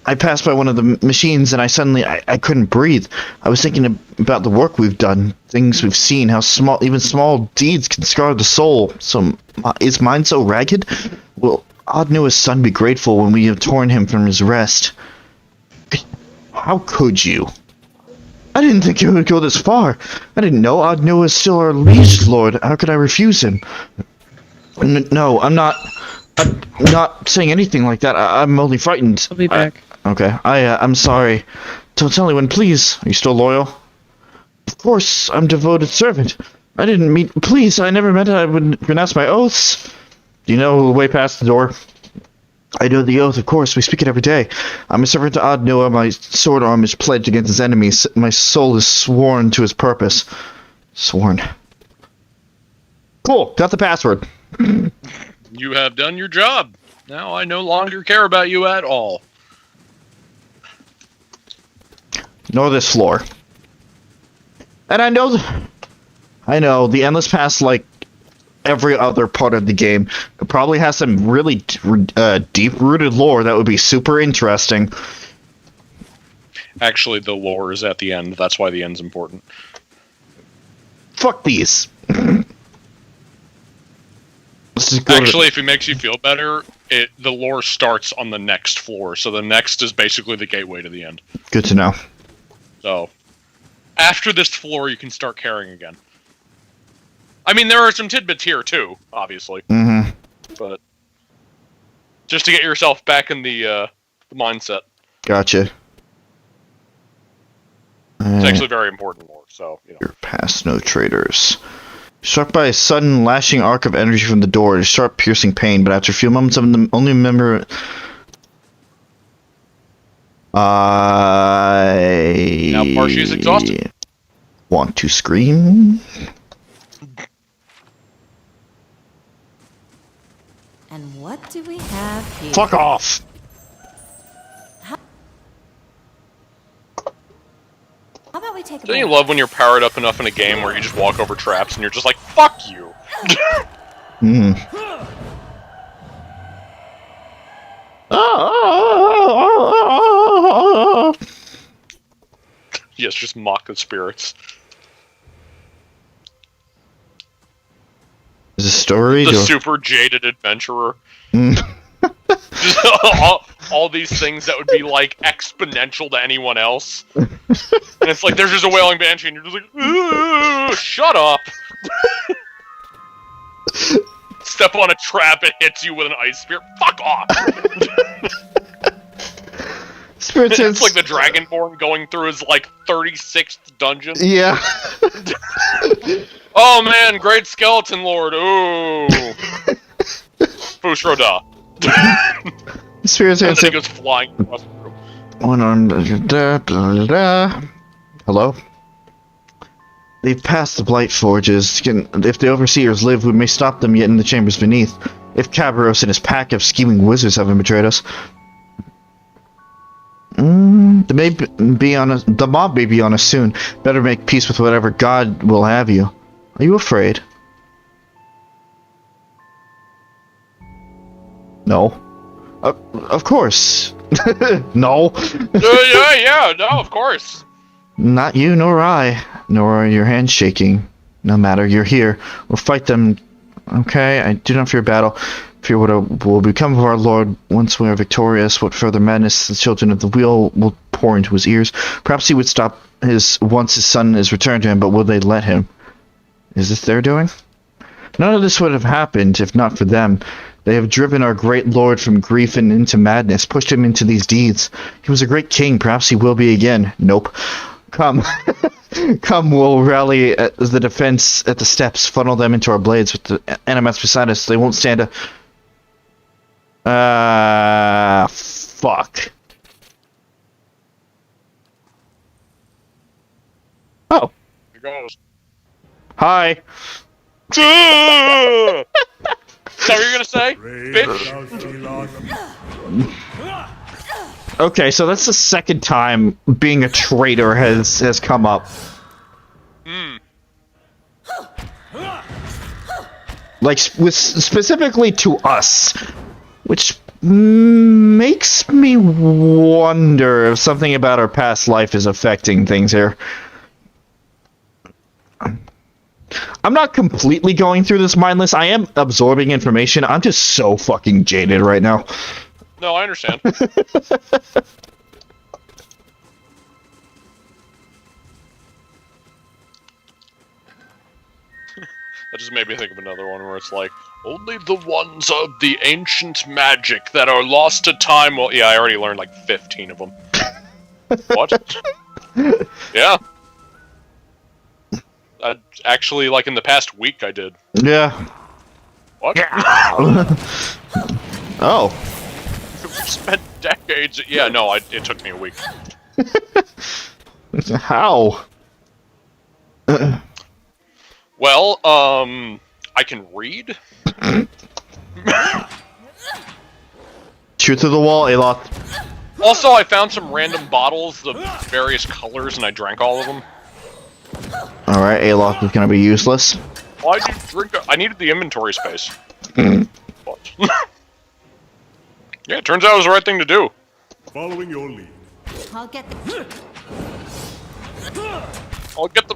I passed by one of the machines and I couldn't breathe. I was thinking about the work we've done, things we've seen, how even small deeds can scar the soul. So, is mine so ragged? Will Odd knew his son be grateful when we have torn him from his rest? How could you? I didn't think it would go this far. I didn't know Odd knew was still our liege lord. How could I refuse him? No, I'm not saying anything like that. I'm only frightened. I'll be back. Okay, I'm sorry. Don't tell anyone, please. Are you still loyal? Of course, I'm devoted servant. I didn't mean... Please, I never meant I would renounce my oaths. Do you know the way past the door? I know the oath, of course. We speak it every day. I'm a servant to Odd Noah. My sword arm is pledged against his enemies. My soul is sworn to his purpose. Sworn. Cool, got the password. You have done your job. Now I no longer care about you at all. Nor this floor. And I know the Endless Pass, like every other part of the game, it probably has some really deep-rooted lore that would be super interesting. Actually, the lore is at the end. That's why the end's important. Fuck these. Actually, if it makes you feel better, the lore starts on the next floor, so the next is basically the gateway to the end. Good to know. So, after this floor, you can start caring again. I mean, there are some tidbits here, too, obviously. Mm-hmm. But, just to get yourself back in the mindset. Gotcha. It's actually very important lore, so, you know. You're past no traitors. Struck by a sudden lashing arc of energy from the door, a sharp piercing pain, but after a few moments of them only remember... Now Marshy is exhausted. Want to scream? And what do we have here? Fuck off! How about we take a Don't you break? love when you're powered up enough in a game where you just walk over traps and you're just like, fuck you! Hmm. Yes, just mock the spirits. Is a story? The super jaded adventurer. Just all these things that would be like exponential to anyone else. And it's like there's just a wailing banshee and you're just like, shut up! Step on a trap, it hits you with an ice spear. Fuck off! Spirits It's like the Dragonborn going through his like 36th dungeon. Yeah. Oh man, great skeleton lord. Ooh. Fushroda. Spirits And and then he goes flying across the room. one arm. Hello? They've passed the Blight Forges. If the Overseers live, we may stop them yet in the chambers beneath. If Cabros and his pack of scheming wizards haven't betrayed us. The mob may be on us soon. Better make peace with whatever god will have you. Are you afraid? No. Of course. No. Yeah, no, of course. Not you nor I, nor are your hands shaking. No matter, you're here. We'll fight them. Okay, I do not fear battle. Fear what will become of our Lord once we are victorious. What further madness the children of the wheel will pour into his ears. Perhaps he would stop once his son is returned to him, but will they let him? Is this their doing? None of this would have happened if not for them. They have driven our great lord from grief and into madness, pushed him into these deeds. He was a great king, perhaps he will be again. Nope. Come. Come, we'll rally the defense at the steps, funnel them into our blades with the animats beside us. They won't stand a... fuck. Oh. Here goes. Hi. Is that what you're gonna say? Brave Bitch. thou sea lost. Okay, so that's the second time being a traitor has come up. Like, specifically to us. Which makes me wonder if something about our past life is affecting things here. I'm not completely going through this mindless. I am absorbing information. I'm just so fucking jaded right now. No, I understand. That just made me think of another one where it's like, only the ones of the ancient magic that are lost to time will... Yeah, I already learned like 15 of them. What? Yeah. Actually, like in the past week I did. Yeah. What? Yeah. Oh. Spent decades... Yeah, no, it took me a week. How? Well, I can read. Shoot through the wall, Aloth. Also, I found some random bottles of various colors and I drank all of them. Alright, Aloth is gonna be useless. Why'd you drink I needed the inventory space. What? Yeah, it turns out it was the right thing to do. Following your lead. I'll get the... I'll get the...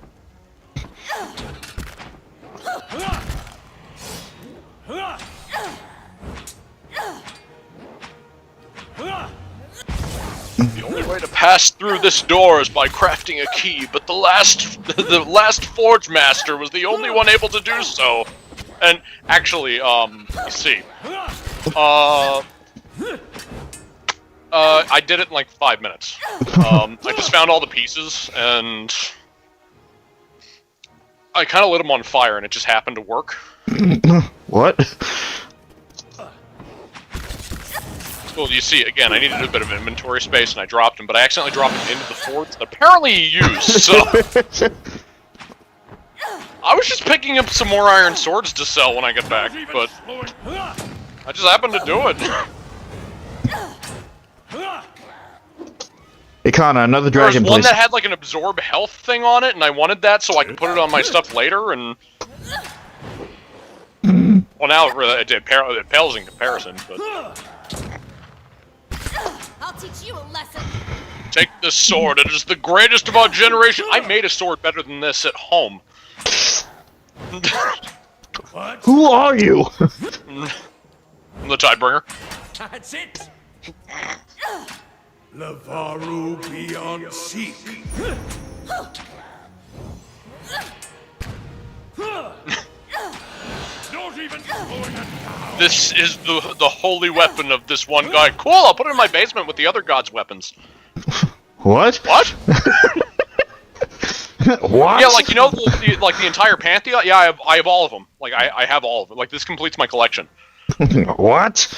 The only way to pass through this door is by crafting a key, but the last Forge Master was the only one able to do so. And actually, you see, I did it in like 5 minutes. I just found all the pieces and I kind of lit them on fire, and it just happened to work. What? Well, you see, again, I needed a bit of inventory space, and I dropped them, but I accidentally dropped them into the forge that apparently you used, so... I was just picking up some more iron swords to sell when I get back, but... I just happened to do it. Ikana, another dragon, There's one please. that had like an absorb health thing on it, and I wanted that so I could put it on my stuff later, and... Well, now it pales in comparison, but... I'll teach you a lesson. Take this sword, it is the greatest of our generation! I made a sword better than this at home. Who are you? I'm the Tidebringer. That's it! Levaru beyond seek. Don't even slow it down. This is the holy weapon of this one guy. Cool, I'll put it in my basement with the other god's weapons. What? What? What? Yeah, like, you know, the entire pantheon? Yeah, I have all of them. Like, I have all of them. Like, this completes my collection. What?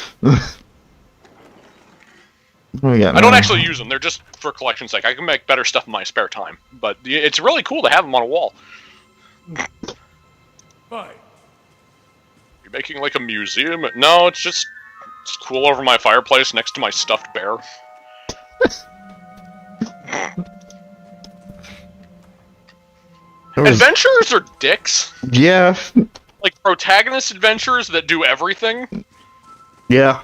What do we got I don't now? actually use them. They're just for collection's sake. I can make better stuff in my spare time. But it's really cool to have them on a wall. Fine. You making like a museum? No, it's cool over my fireplace next to my stuffed bear. Adventurers are dicks. Yeah. Like protagonist adventurers that do everything. Yeah.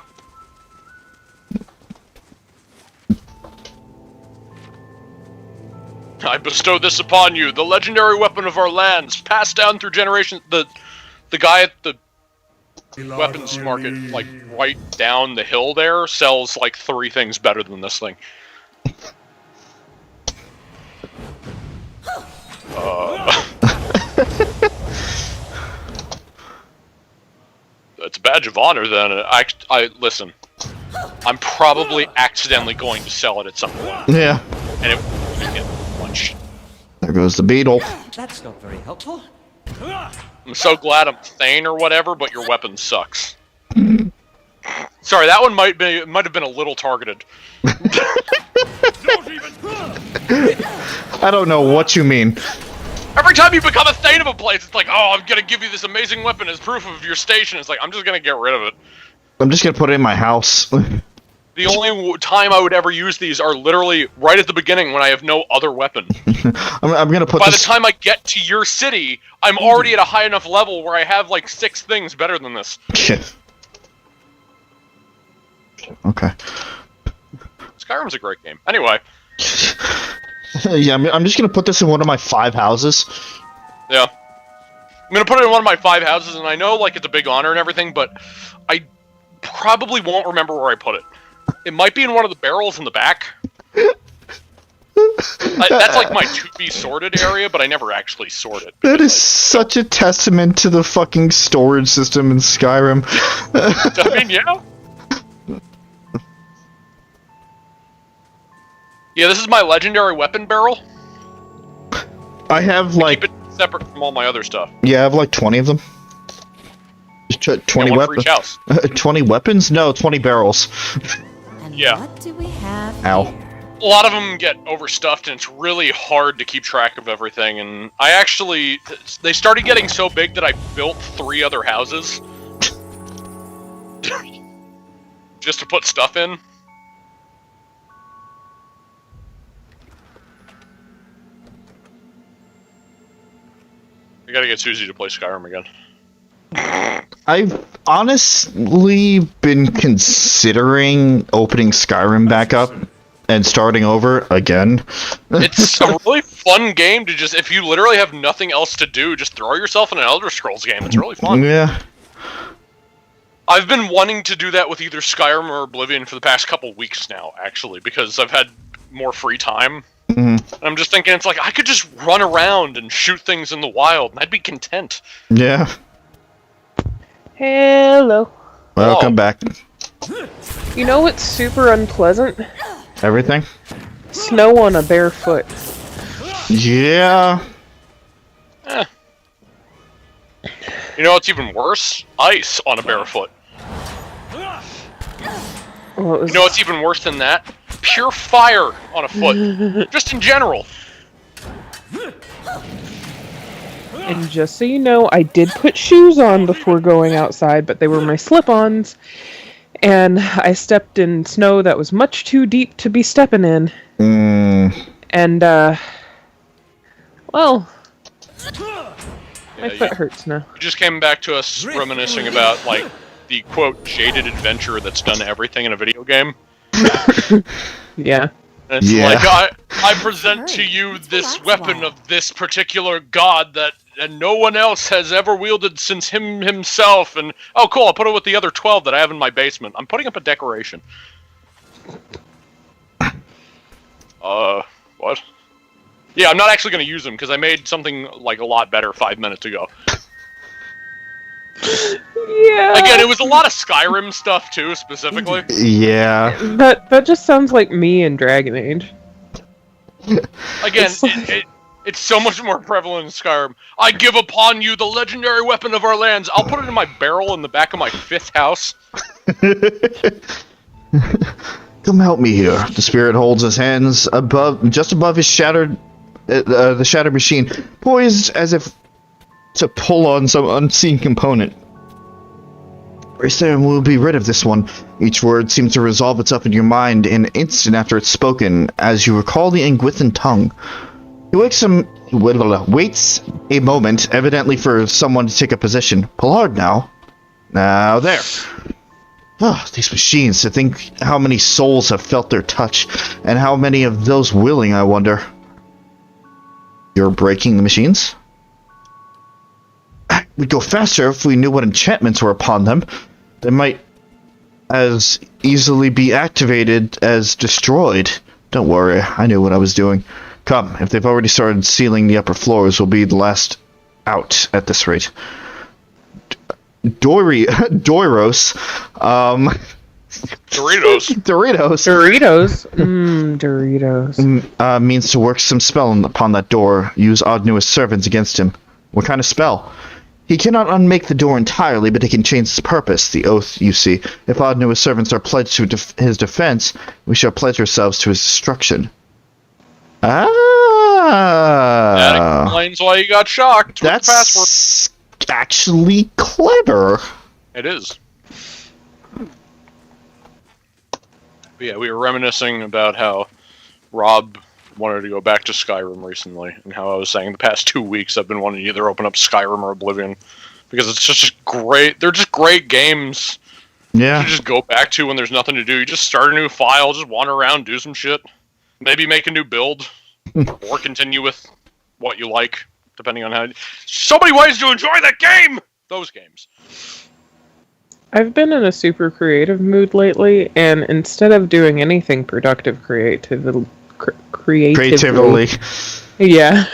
I bestow this upon you, the legendary weapon of our lands, passed down through generations. The guy at the weapons market, like right down the hill there, sells like 3 things better than this thing. It's a badge of honor then. I listen. I'm probably accidentally going to sell it at some point. Yeah. And it won't get much. There goes the beetle. That's not very helpful. I'm so glad I'm sane or whatever, but your weapon sucks. Sorry, that one might have been a little targeted. I don't know what you mean. Every time you become a thane of a place, it's like, oh, I'm gonna give you this amazing weapon as proof of your station. It's like, I'm just gonna get rid of it. I'm just gonna put it in my house. The only time I would ever use these are literally right at the beginning when I have no other weapon. I'm gonna put By this... the time I get to your city, I'm already at a high enough level where I have like 6 things better than this. Okay. Skyrim's a great game. Anyway. Yeah, I'm just gonna put this in one of my 5 houses. Yeah. I'm gonna put it in one of my 5 houses, and I know, like, it's a big honor and everything, but I probably won't remember where I put it. It might be in one of the barrels in the back. That's like my to-be sorted area, but I never actually sort it. That is such a testament to the fucking storage system in Skyrim. I mean, yeah. Yeah, this is my legendary weapon barrel. I have like... Keep it separate from all my other stuff. Yeah, I have like 20 of them. Just 20 one for each weapons. house. 20 weapons? No, 20 barrels. And Yeah. what do we have Ow. here? A lot of them get overstuffed, and it's really hard to keep track of everything. And I actually... They started getting so big that I built 3 other houses. Just to put stuff in. I gotta get Suzie to play Skyrim again. I've honestly been considering opening Skyrim back up and starting over again. It's a really fun game to just, if you literally have nothing else to do, just throw yourself in an Elder Scrolls game. It's really fun. Yeah. I've been wanting to do that with either Skyrim or Oblivion for the past couple weeks now, actually, because I've had more free time. Mm-hmm. I'm just thinking, it's like, I could just run around and shoot things in the wild, and I'd be content. Yeah. Hello. Welcome back. You know what's super unpleasant? Everything? Snow on a bare foot. Yeah. Eh. You know what's even worse? Ice on a barefoot. Well, it was... You know what's even worse than that? Pure fire on a foot. Just in general. And just so you know, I did put shoes on before going outside, but they were my slip-ons. And I stepped in snow that was much too deep to be stepping in. And, well... my foot hurts now. You just came back to us reminiscing about, like, the, quote, jaded adventurer that's done everything in a video game. Yeah. And it's like, I present to you this weapon of this particular god that and no one else has ever wielded since him himself, and oh cool, I'll put it with the other 12 that I have in my basement. I'm putting up a decoration. What? Yeah, I'm not actually going to use them, because I made something, like, a lot better 5 minutes ago. Yeah. Again, it was a lot of Skyrim stuff, too, specifically. Yeah. That just sounds like me in Dragon Age. Again, it's so much more prevalent in Skyrim. I give upon you the legendary weapon of our lands. I'll put it in my barrel in the back of my 5th house. Come help me here. The spirit holds his hands just above his shattered, the shattered machine, poised as if to pull on some unseen component. Brace there and we'll be rid of this one. Each word seems to resolve itself in your mind in an instant after it's spoken, as you recall the Ingwithan tongue. He waits a moment, evidently for someone to take a position. Pull hard now. Now there. Oh, these machines, to think how many souls have felt their touch, and how many of those willing, I wonder. You're breaking the machines? We'd go faster if we knew what enchantments were upon them. They might as easily be activated as destroyed. Don't worry, I knew what I was doing. Come, if they've already started sealing the upper floors, we'll be the last out at this rate. Doros, Doritos. Means to work some spell upon that door. Use Odnua's servants against him. What kind of spell? He cannot unmake the door entirely, but he can change its purpose. The oath, you see. If Odnua's servants are pledged to his defense, we shall pledge ourselves to his destruction. That explains why you got shocked. That's with the password. Actually clever. It is. But yeah, we were reminiscing about how Rob wanted to go back to Skyrim recently, and how I was saying the past 2 weeks I've been wanting to either open up Skyrim or Oblivion, because it's just great. They're just great games. Yeah. You just go back to when there's nothing to do. You just start a new file, just wander around, do some shit. Maybe make a new build, or continue with what you like, depending on how. So many ways to enjoy that game. Those games. I've been in a super creative mood lately, and instead of doing anything productive creatively, yeah,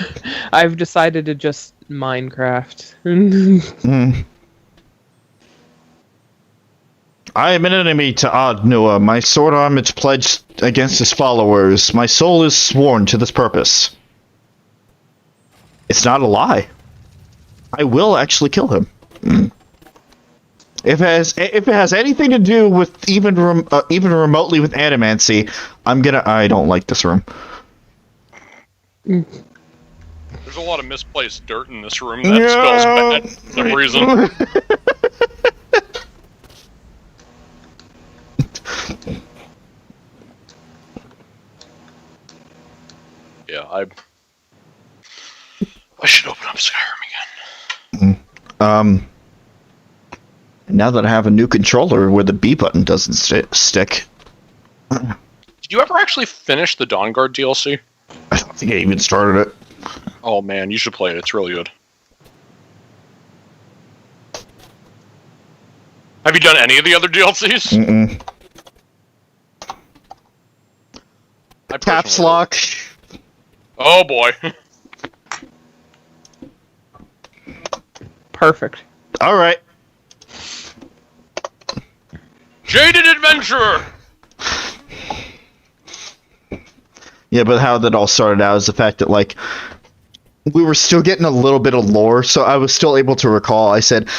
I've decided to just Minecraft. I am an enemy to Odnua. My sword arm is pledged against his followers. My soul is sworn to this purpose. It's not a lie. I will actually kill him. If it has anything to do with even remotely with animancy, I don't like this room. There's a lot of misplaced dirt in this room that spells bad for some reason. Yeah, I should open up Skyrim again. Now that I have a new controller where the B button doesn't stick. Did you ever actually finish the Dawnguard DLC? I don't think I even started it. Oh man, you should play it. It's really good. Have you done any of the other DLCs? Mm-mm. Caps lock. Oh boy. Perfect. All right. Jaded Adventurer! Yeah, but how that all started out is the fact that, like, we were still getting a little bit of lore, so I was still able to recall. I said,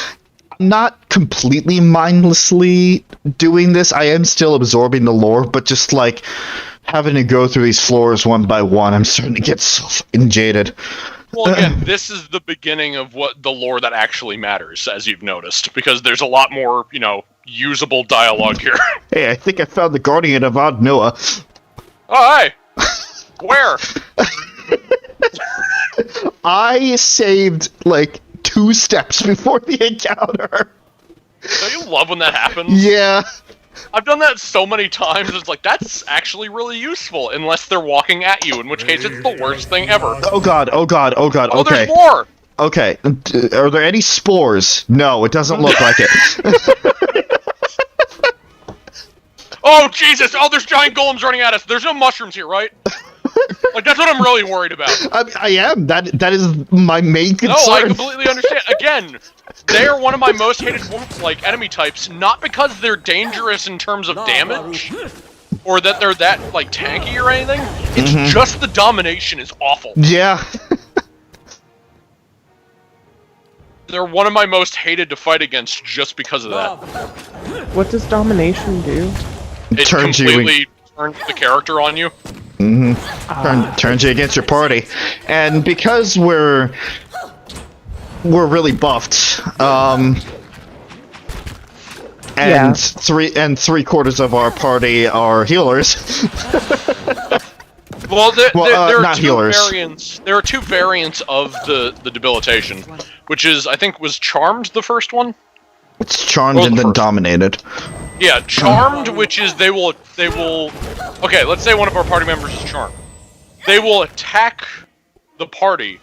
I'm not completely mindlessly doing this. I am still absorbing the lore, but just, like, having to go through these floors one by one, I'm starting to get so fucking jaded. Well, again, this is the beginning of what the lore that actually matters, as you've noticed, because there's a lot more, usable dialogue here. Hey, I think I found the Guardian of Odnua. Oh, hey! Where? I saved, like, 2 steps before the encounter. Don't you love when that happens? Yeah. I've done that so many times, it's like, that's actually really useful, unless they're walking at you, in which case it's the worst thing ever. Oh god, oh god, oh god, Oh, okay. there's more! Okay, are there any spores? No, it doesn't look like it. Oh, Jesus! Oh, there's giant golems running at us! There's no mushrooms here, right? Like, that's what I'm really worried about. I am. That is my main concern. No, I completely understand. Again, they are one of my most hated, enemy types, not because they're dangerous in terms of damage, or that they're that, tanky or anything. It's just the domination is awful. Yeah. They're one of my most hated to fight against just because of that. What does domination do? It completely turns the character on you. Turns you against your party. And because we're we're really buffed. And Yeah. three-quarters of our party are healers. Well, there are not two healers. variants. There are two variants of the debilitation, which is I think was charmed the first one. It's charmed Or and the then first. dominated. Yeah, charmed, which is they will. Okay, let's say one of our party members is charmed. They will attack the party,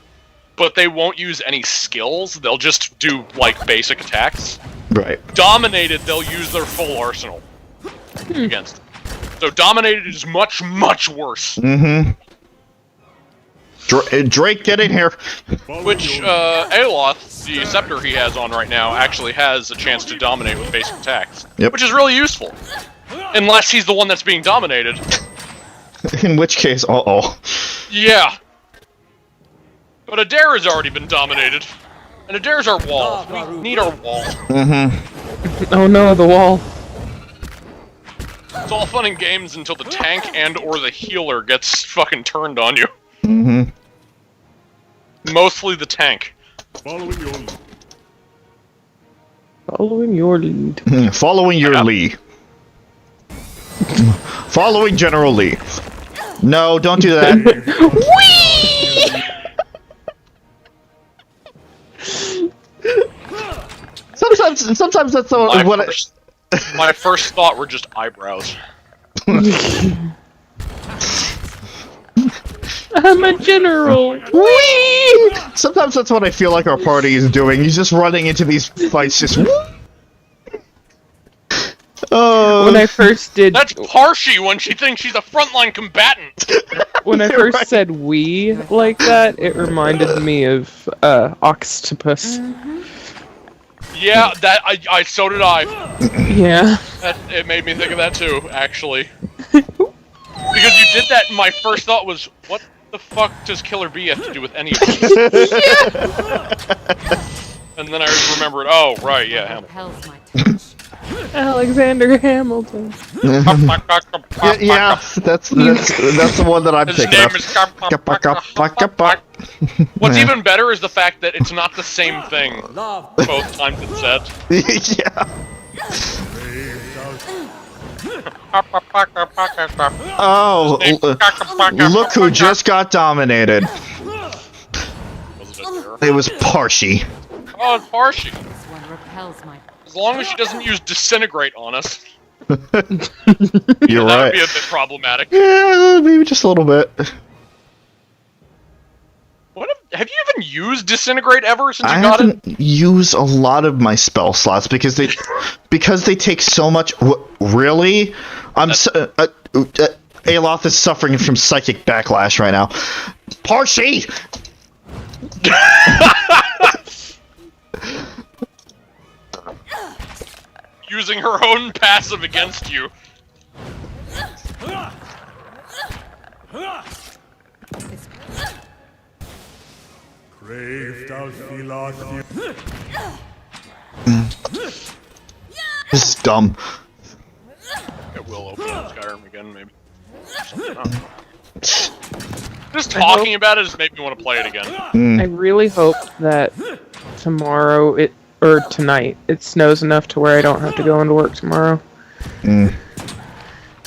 but they won't use any skills. They'll just do like basic attacks. Right. Dominated, they'll use their full arsenal against them. So dominated is much, much worse. Mm-hmm. Drake, get in here. Which, Aloth, the scepter he has on right now, actually has a chance to dominate with basic attacks. Yep. Which is really useful. Unless he's the one that's being dominated. In which case, uh-oh. Yeah. But Adair has already been dominated. And Adair's our wall. We need our wall. Mm-hmm. Oh no, the wall. It's all fun and games until the tank and or the healer gets fucking turned on you. Mm-hmm. Mostly the tank. Following your lead. Following your lead. Following your Yep. Lee. Following General Lee. No, don't do that. Sometimes that's what My first thought were just eyebrows. I'm a general. Whee! Sometimes that's what I feel like our party is doing. He's just running into these fights, just. Oh. When I first did, That's Parshi when she thinks she's a frontline combatant! when I first Right. said "we" like that, it reminded me of Octopus. Yeah, so did I. Yeah. It made me think of that too, actually. Because you did that, and my first thought was, what the fuck does Killer Bee have to do with any of this? And then I remembered, oh, right, yeah, Hamilton. Repels my touch. Alexander Hamilton. Yeah, that's the one that I'm His thinking name of. is... What's even better is the fact that it's not the same thing both times it's said. Yeah. Oh, look who just got dominated. Was it Adair? It was Parshi. Oh, it's Parshi. This one repels my. As long as she doesn't use disintegrate on us, You're that would right. be a bit problematic. Yeah, maybe just a little bit. What have you even used disintegrate ever since I you got it? haven't used a lot of my spell slots because they take so much. Really, Aloth is suffering from psychic backlash right now. Parshi. Using her own passive against you. Crave thou Philadelphia. This is dumb. It will open up Skyrim again, maybe. Something, I don't know. Just talking about it has made me want to play it again. I really hope that tomorrow or tonight it snows enough to where I don't have to go into work tomorrow.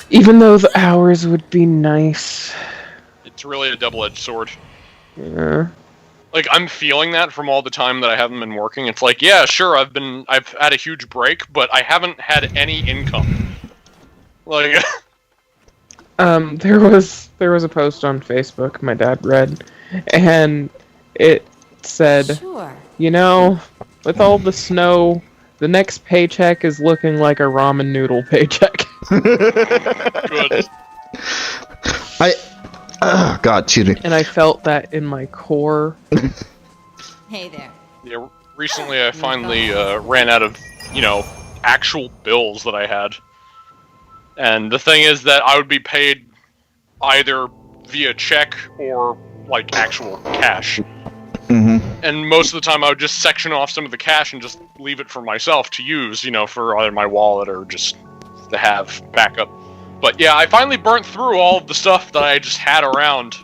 Even though the hours would be nice. It's really a double-edged sword. Yeah. Like, I'm feeling that from all the time that I haven't been working. It's like, yeah, sure, I've had a huge break, but I haven't had any income. Like, There was a post on Facebook my dad read, and it said, Sure. you know, with all the snow, the next paycheck is looking like a ramen noodle paycheck. good. God, excuse me. And I felt that in my core. Hey there. Yeah, recently I finally ran out of, actual bills that I had. And the thing is that I would be paid either via check or, like, actual cash. And most of the time I would just section off some of the cash and just leave it for myself to use, for either my wallet or just to have backup. But yeah, I finally burnt through all of the stuff that I just had around.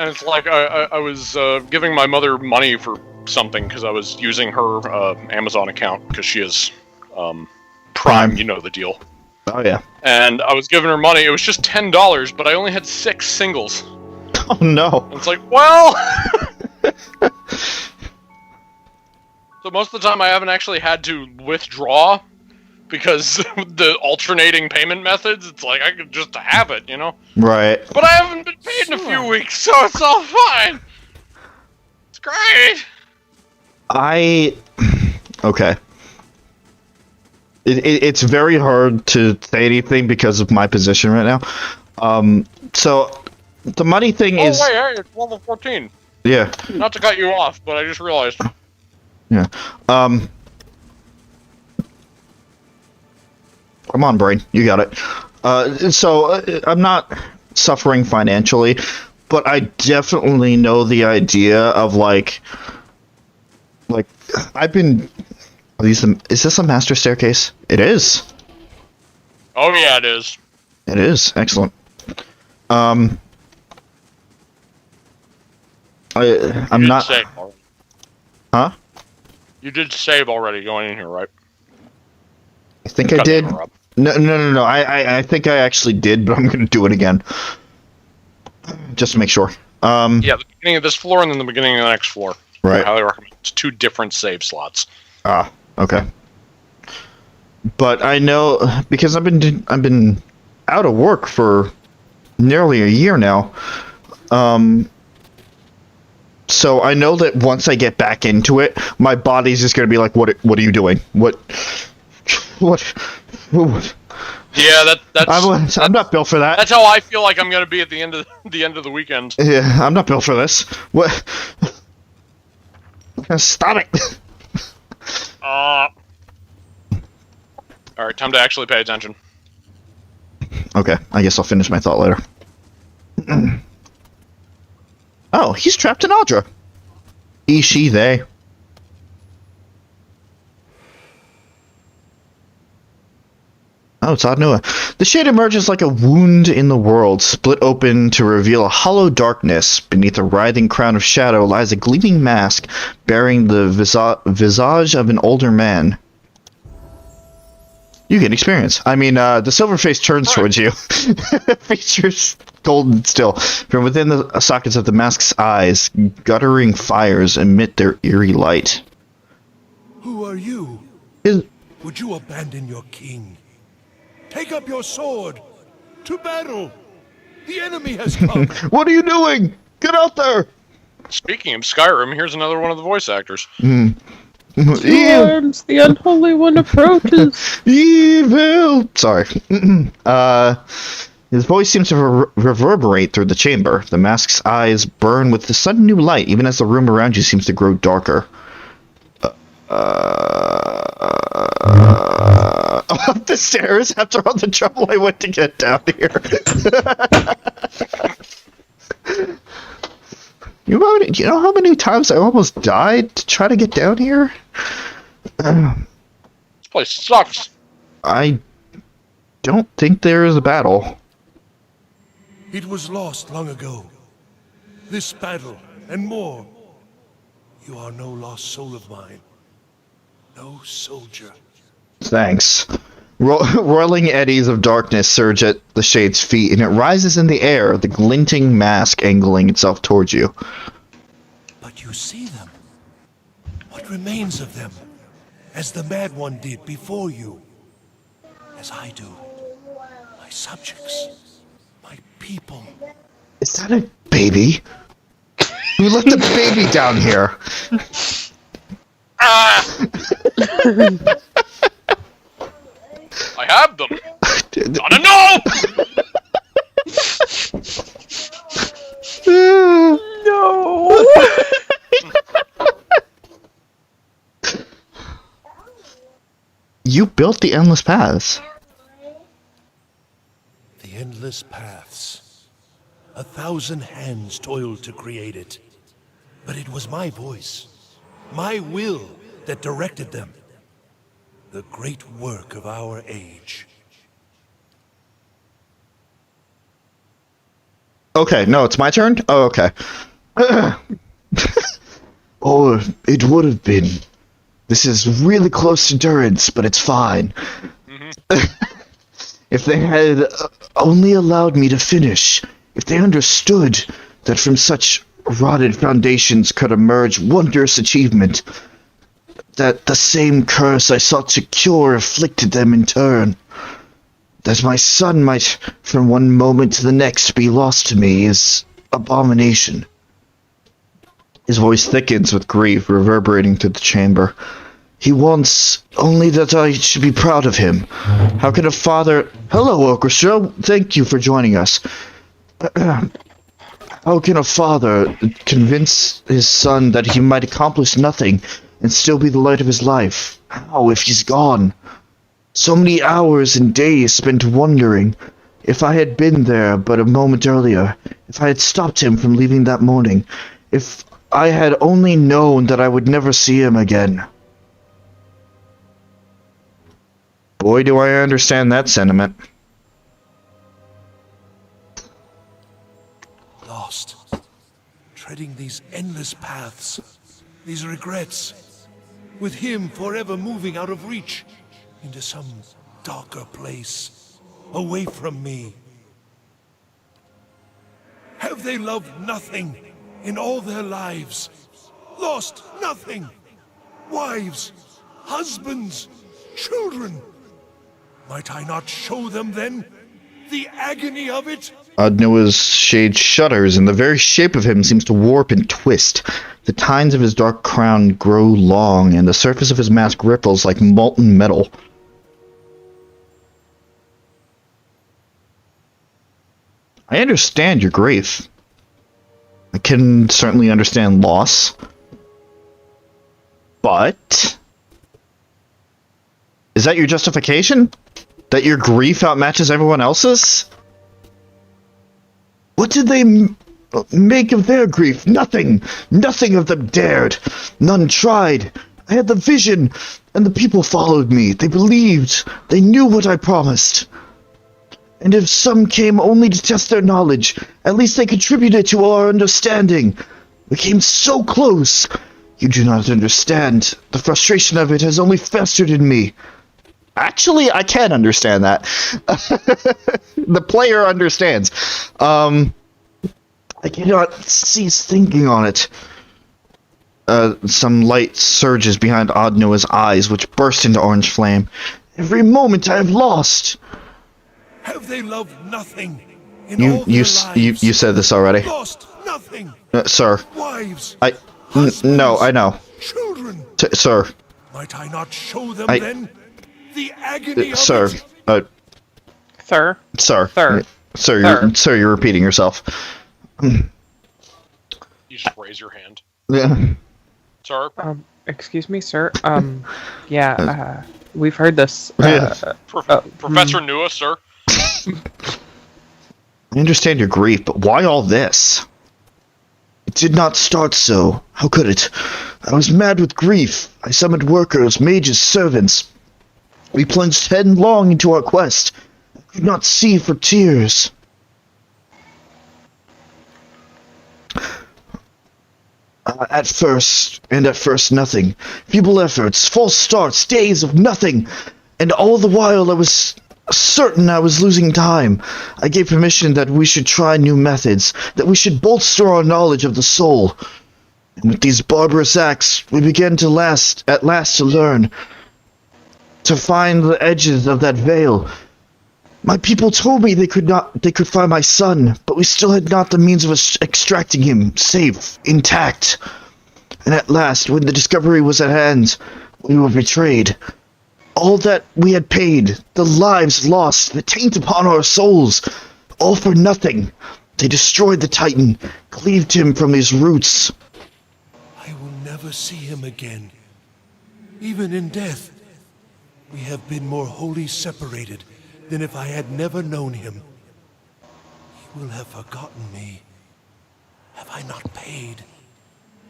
And it's like I was giving my mother money for something because I was using her Amazon account because she is Prime, you know the deal. Oh yeah. And I was giving her money. It was just $10, but I only had 6 singles. Oh no. And it's like, well. So most of the time I haven't actually had to withdraw because the alternating payment methods. It's like I could just have it, you know. Right. But I haven't been paid in a few weeks, so it's all fine. It's great. Okay. It's very hard to say anything because of my position right now. So the money thing is. Oh wait, hey, it's level 14. Yeah. Not to cut you off, but I just realized. Yeah. Come on, brain. You got it. I'm not suffering financially, but I definitely know the idea of like I've been. Is this a master staircase? It is. Oh yeah, it is. It is. Excellent. I'm not. Save already. Huh? You did save already going in here, right? I think I did. No. I think I actually did, but I'm gonna do it again. Just to make sure. Yeah, the beginning of this floor and then the beginning of the next floor. Right. I highly recommend. It's 2 different save slots. Ah, okay. But I know because I've been out of work for nearly a year now. So I know that once I get back into it, my body's just gonna be like, "What are you doing? What?" Yeah, I'm not built for that. That's how I feel like I'm gonna be at the end of the weekend. Yeah, I'm not built for this. What? Stop it! Alright, time to actually pay attention. Okay, I guess I'll finish my thought later. Oh, he's trapped in Audra. He, she, they. Oh, it's Adnua. The shade emerges like a wound in the world, split open to reveal a hollow darkness. Beneath a writhing crown of shadow lies a gleaming mask, bearing the visage of an older man. You get experience. I mean, the silver face turns towards you. Features golden still. From within the sockets of the mask's eyes, guttering fires emit their eerie light. Who are you? Would you abandon your king? Take up your sword! To battle! The enemy has come! What are you doing? Get out there! Speaking of Skyrim, here's another one of the voice actors. Two arms, the unholy one approaches. Evil! Sorry. His voice seems to reverberate through the chamber. The mask's eyes burn with the sudden new light, even as the room around you seems to grow darker. Up the stairs after all the trouble I went to get down here. You know how many times I almost died to try to get down here? This place sucks. I don't think there is a battle. It was lost long ago. This battle, and more. You are no lost soul of mine. No soldier. Thanks. Roiling eddies of darkness surge at the shade's feet, and it rises in the air, the glinting mask angling itself towards you. But you see them. What remains of them? As the Mad One did before you. As I do. My subjects. My people. Is that a baby? Who left a baby down here? I have them. Gotta know. No. You built the endless paths. The endless paths. 1,000 hands toiled to create it. But it was my voice, my will, that directed them. The great work of our age. Okay, no, it's my turn? Oh, okay. Or it would have been. This is really close to Durance, but it's fine. If they had only allowed me to finish, if they understood that from such rotted foundations could emerge wondrous achievement, that the same curse I sought to cure afflicted them in turn, that my son might, from one moment to the next, be lost to me is abomination. His voice thickens with grief, reverberating through the chamber. He wants only that I should be proud of him. How can a father... Hello, Orchestra. Thank you for joining us. How can a father convince his son that he might accomplish nothing and still be the light of his life? How, if he's gone? So many hours and days spent wondering if I had been there but a moment earlier, if I had stopped him from leaving that morning, if I had only known that I would never see him again. Boy, do I understand that sentiment. Lost. Treading these endless paths. These regrets. With him forever moving out of reach. Into some darker place. Away from me. Have they loved nothing in all their lives? Lost nothing. Wives. Husbands. Children. Might I not show them, then, the agony of it? Noah's shade shudders, and the very shape of him seems to warp and twist. The tines of his dark crown grow long, and the surface of his mask ripples like molten metal. I understand your grief. I can certainly understand loss. But... is that your justification? That your grief outmatches everyone else's? What did they make of their grief? Nothing! Nothing of them dared! None tried! I had the vision, and the people followed me. They believed. They knew what I promised. And if some came only to test their knowledge, at least they contributed to our understanding. We came so close! You do not understand. The frustration of it has only festered in me. Actually, I can understand that. The player understands. I cannot cease thinking on it. Some light surges behind Odd Noah's eyes, which burst into orange flame. Every moment I have lost. Have they loved nothing in all their You lives? said this already. Lost nothing. Sir. Wives. No, I know. Children. Sir. Might I not show them then the agony of Sir. it? Sir? Sir. Sir, you're repeating yourself. You just raise your hand. Yeah. Sir? Excuse me, sir? Yeah, we've heard this. Professor Nua, sir? I understand your grief, but why all this? It did not start so. How could it? I was mad with grief. I summoned workers, mages, servants. We plunged headlong into our quest. I could not see for tears. At first nothing. Feeble efforts, false starts, days of nothing. And all the while I was certain I was losing time. I gave permission that we should try new methods, that we should bolster our knowledge of the soul. And with these barbarous acts, we began at last to learn, to find the edges of that veil. My people told me they could find my son, but we still had not the means of extracting him, safe, intact. And at last, when the discovery was at hand, we were betrayed. All that we had paid, the lives lost, the taint upon our souls, all for nothing. They destroyed the Titan, cleaved him from his roots. I will never see him again. Even in death, we have been more wholly separated than if I had never known him. He will have forgotten me. Have I not paid?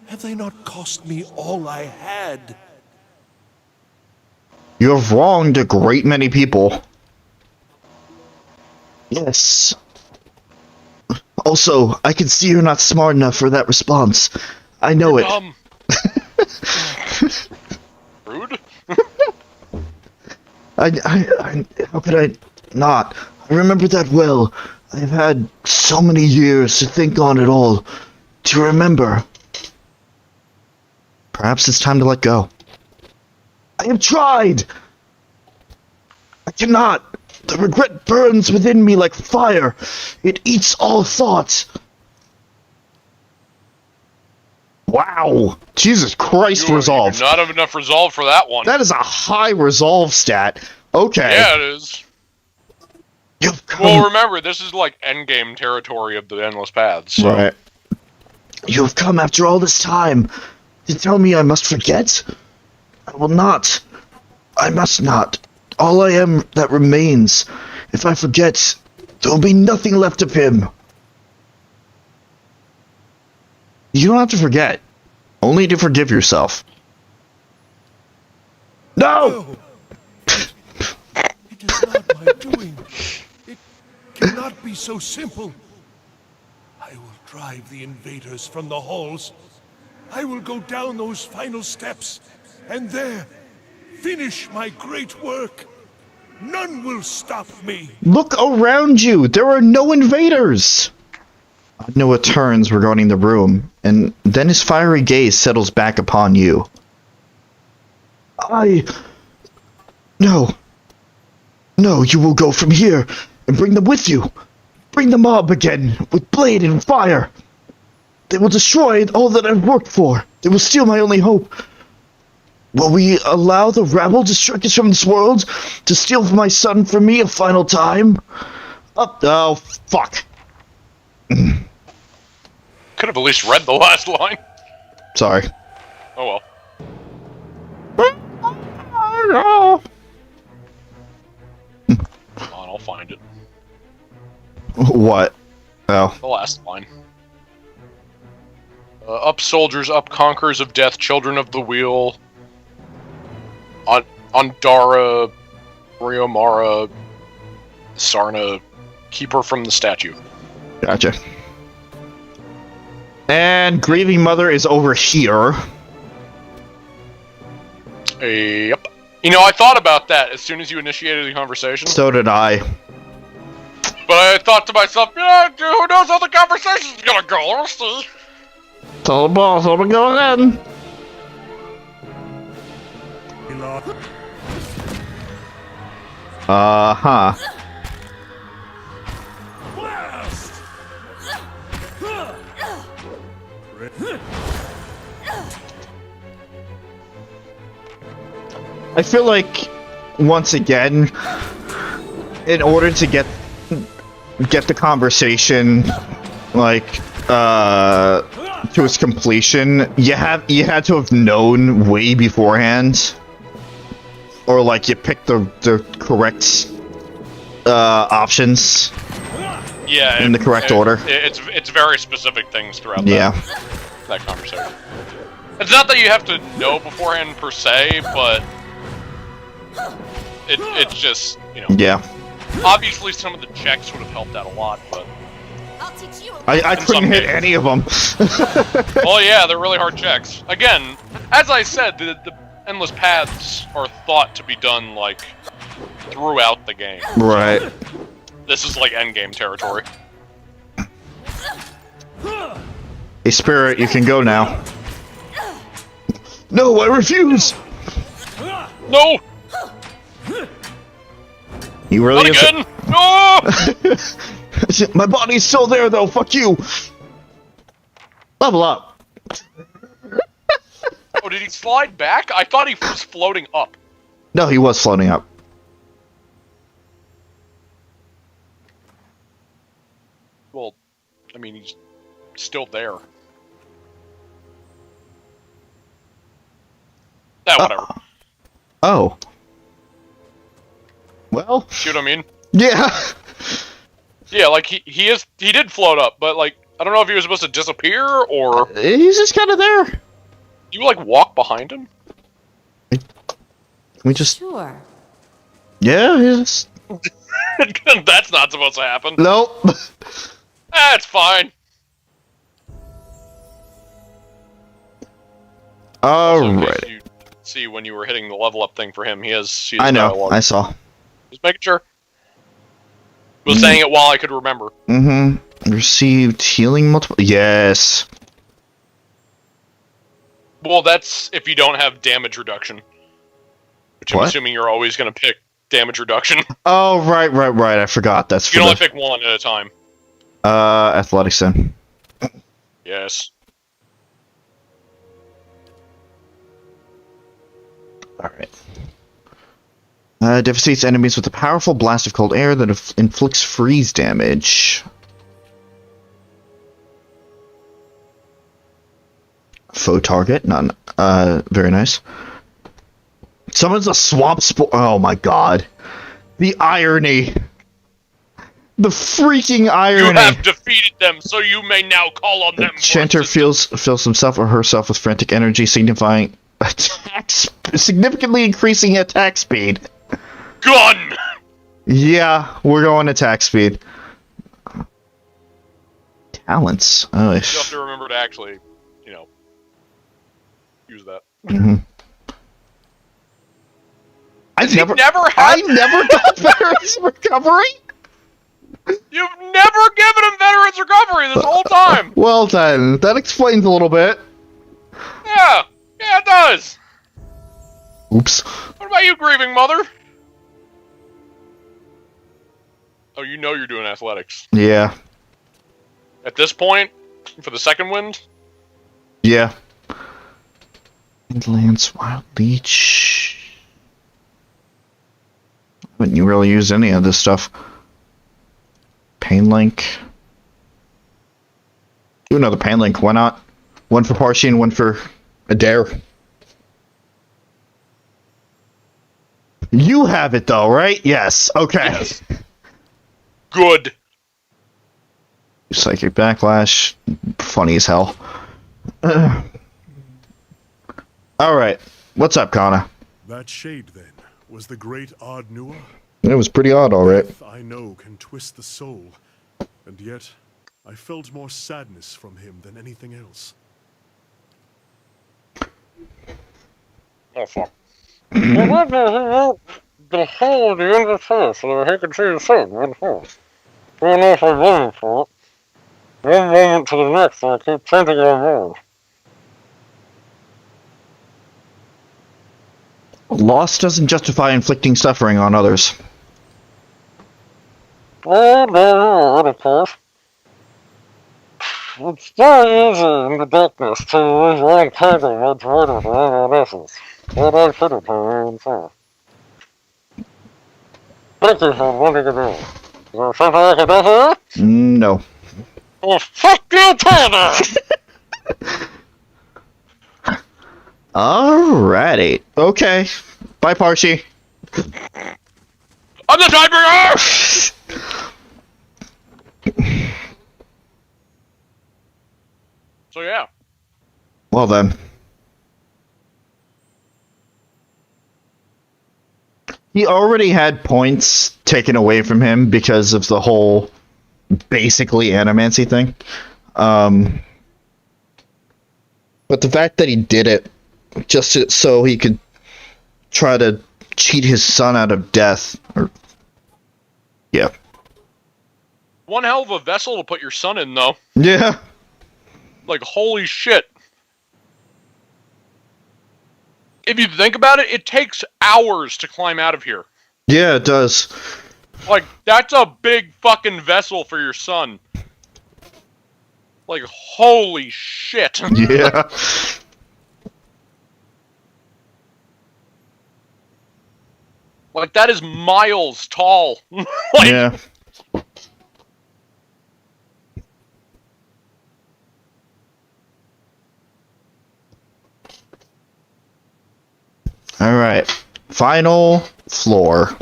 Have they not cost me all I had? You have wronged a great many people. Yes. Also, I can see you're not smart enough for that response. I know it. Rude? How could I not? I remember that well. I've had so many years to think on it all. To remember. Perhaps it's time to let go. I have tried! I cannot! The regret burns within me like fire. It eats all thoughts. Wow! Jesus Christ, resolve. You do not have enough resolve for that one. That is a high resolve stat. Okay. Yeah, it is. You've come... Well, remember, this is like endgame territory of the Endless Paths. So. Right. You have come after all this time to tell me I must forget? I will not. I must not. All I am that remains. If I forget, there will be nothing left of him. You don't have to forget. Only to forgive yourself. No! It is not my doing. It cannot be so simple. I will drive the invaders from the halls. I will go down those final steps, and there, finish my great work. None will stop me. Look around you. There are no invaders. Noah turns regarding the room, and then his fiery gaze settles back upon you. No. No, you will go from here, and bring them with you. Bring the mob again, with blade and fire. They will destroy all that I've worked for. They will steal my only hope. Will we allow the rabble to strike us from this world, to steal my son from me a final time? Oh, fuck. Could have at least read the last line. Sorry. Oh well. Come on, I'll find it. What? Oh. The last line. Up soldiers, up conquerors of death, children of the wheel. Andara, Ryomara, Sarna, keeper from the statue. Gotcha. And grieving mother is over here. Yep. You know, I thought about that as soon as you initiated the conversation. So did I. But I thought to myself, yeah, who knows how the conversation's gonna go? We'll see. Tell the boss, let me go again. Uh-huh. I feel like, once again, in order to get the conversation, like, to its completion, you had to have known way beforehand, or like you picked the correct options. Yeah, in the correct order. It's very specific things throughout that conversation. It's not that you have to know beforehand per se, but it's just, you know. Yeah. Obviously, some of the checks would have helped out a lot, but I couldn't hit any of them. Well, yeah, they're really hard checks. Again, as I said, the endless paths are thought to be done like throughout the game. Right. This is like endgame territory. Hey, Spirit, you can go now. No, I refuse! No! You really Not again! No! My body's still there, though. Fuck you. Level up. Oh, did he slide back? I thought he was floating up. No, he was floating up. Well, I mean, he's still there. Whatever. Oh. Well. See what I mean? Yeah. Yeah, like he did float up, but like I don't know if he was supposed to disappear or he's just kind of there. You like walk behind him? Can we just? Sure. Yeah, he's. That's not supposed to happen. Nope. That's fine. Also, in case Alright. you see when you were hitting the level up thing for him, he has I know, dialogue. I saw. Just making sure. Was saying it while I could remember. Mm-hmm. Received healing multiple. Yes. Well, that's if you don't have damage reduction. Which I'm What? assuming you're always going to pick damage reduction. Oh, right. I forgot. That's You for can only the... pick one at a time. Athletics then. Yes. Alright. Devastates enemies with a powerful blast of cold air that inflicts freeze damage. Faux target, none. Very nice. Summons a swamp spore. Oh my god. The irony. The freaking irony. You have defeated them, so you may now call on them. Chanter fills himself or herself with frantic energy, signifying attack significantly increasing attack speed. Gun! Yeah, we're going attack speed. Talents. Oh, You have to remember to actually, use that. Mm-hmm. I've never had... got veterans recovery. You've never given him veterans recovery this whole time. Well then, that explains a little bit. Yeah, it does. Oops. What about you, grieving mother? Oh, you know you're doing athletics. Yeah. At this point, for the second wind? Yeah. And Lance Wild Leech. Wouldn't you really use any of this stuff? Pain Link. Do another Pain Link, why not? One for Parshi and one for Adair. You have it though, right? Yes. Okay. Yes. Good. Psychic Backlash. Funny as hell. Alright. What's up, Kana? That shade, then, was the great Odd Nua? It was pretty odd, alright. Death, I know, can twist the soul, and yet I felt more sadness from him than anything else. Oh, fuck. Behold the end of the so he could see the sun when fall. Don't know if I'm waiting for it. One moment to the next, I keep thinking I'm wrong. Loss doesn't justify inflicting suffering on others. Oh, no, of course. It's very easy in the darkness to lose one candle much harder than anyone else's. What I should have told himself. Thank you for wanting to do. Is there something I can do for you? No. Well, fuck you, Tanner! Alrighty. Okay. Bye, Parshi. I'm the tiebreaker! So yeah. Well then. He already had points taken away from him because of the whole basically animancy thing. But the fact that he did it just so he could try to cheat his son out of death, yeah. One hell of a vessel to put your son in, though. Yeah. Like, holy shit. If you think about it, it takes hours to climb out of here. Yeah, it does. Like, that's a big fucking vessel for your son. Like, holy shit. Yeah. Like, that is miles tall. Like, yeah. Alright. Final floor.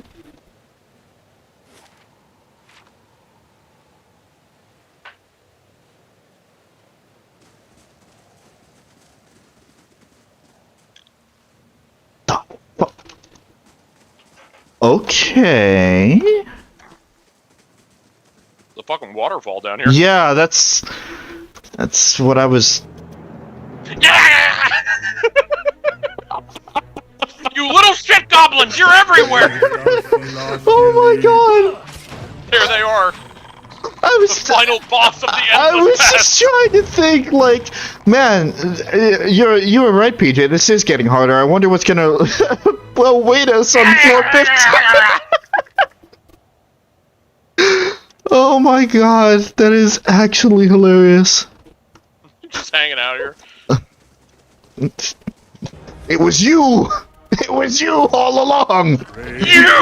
Okay. the fucking waterfall down here. Yeah, that's what I was. Yeah! You little shit goblins, you're everywhere! Oh my god! There they are. I was The final boss of the I endless was path. just trying to think, like, man, you were right, PJ. This is getting harder. I wonder what's gonna well wait us on floor 15. Oh my god, that is actually hilarious. Just hanging out here. It was you! It was you all along! You!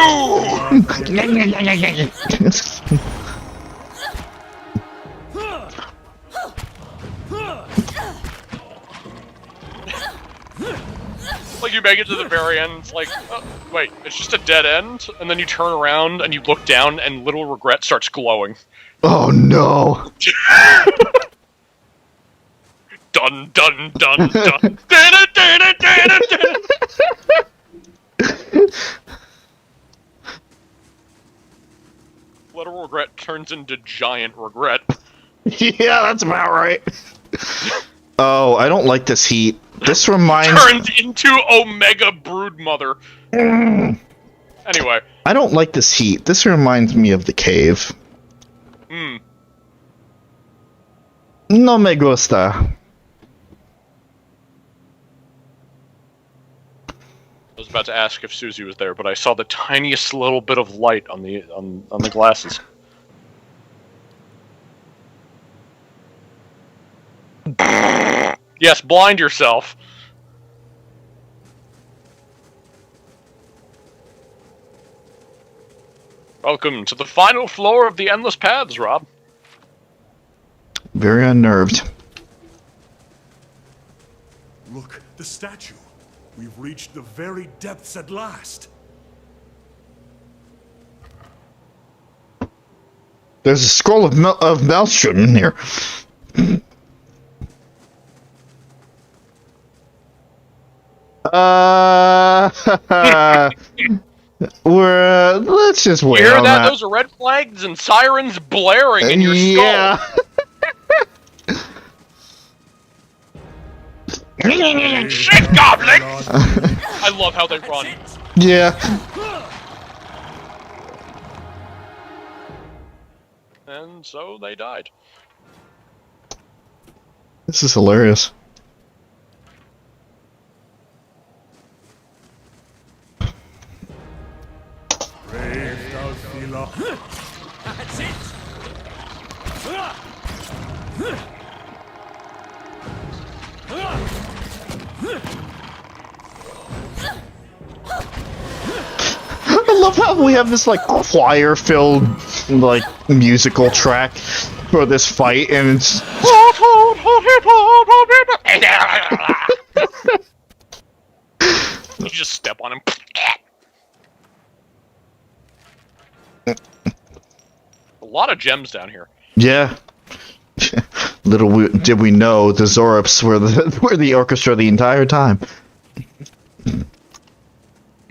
Like you make it to the very end, it's like, oh, wait, it's just a dead end, and then you turn around and you look down, and Little Regret starts glowing. Oh no! Dun dun dun dun. Dun, dun, dun, dun, dun. Little Regret turns into Giant Regret. Yeah, that's about right. Oh, I don't like this heat. This reminds. Turns into Omega Broodmother. Anyway. I don't like this heat. This reminds me of the cave. Hmm. No me gusta. I was about to ask if Suzie was there, but I saw the tiniest little bit of light on the glasses. Yes, blind yourself. Welcome to the final floor of the Endless Paths, Rob. Very unnerved. Look, the statue. We've reached the very depths at last. There's a scroll of Maelstrom in here. Let's just wait You hear on that? Those are red flags and sirens blaring in your yeah. skull. Shit, goblin! I love how they run. Yeah. And so they died. This is hilarious. That's it! I love how we have this like choir-filled like musical track for this fight, and it's You just step on him. A lot of gems down here. yeah. Little did we know the Zorops were the orchestra the entire time.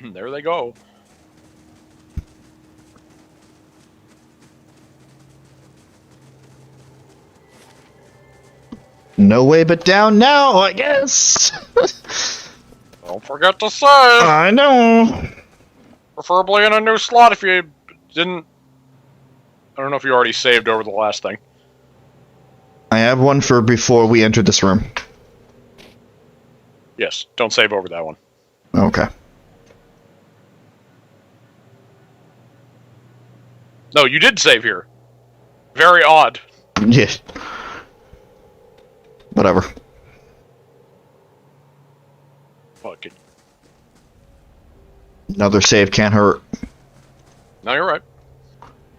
There they go. No way but down now, I guess. Don't forget to save. I know. Preferably in a new slot if you didn't. I don't know if you already saved over the last thing. I have one for before we enter this room. Yes, don't save over that one. Okay. No, you did save here. Very odd. Yeah. Whatever. Fucking. Another save can't hurt. No, you're right.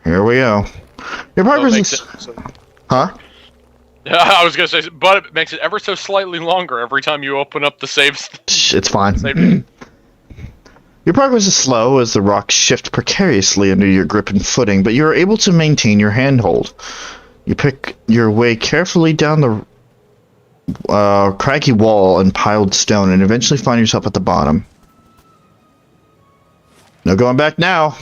Here we go. Your progress makes is... it so- Huh? I was gonna say, but it makes it ever so slightly longer every time you open up the saves. Shh, it's fine. Save. Your progress is slow as the rocks shift precariously under your grip and footing, but you are able to maintain your handhold. You pick your way carefully down the craggy wall and piled stone, and eventually find yourself at the bottom. No going back now.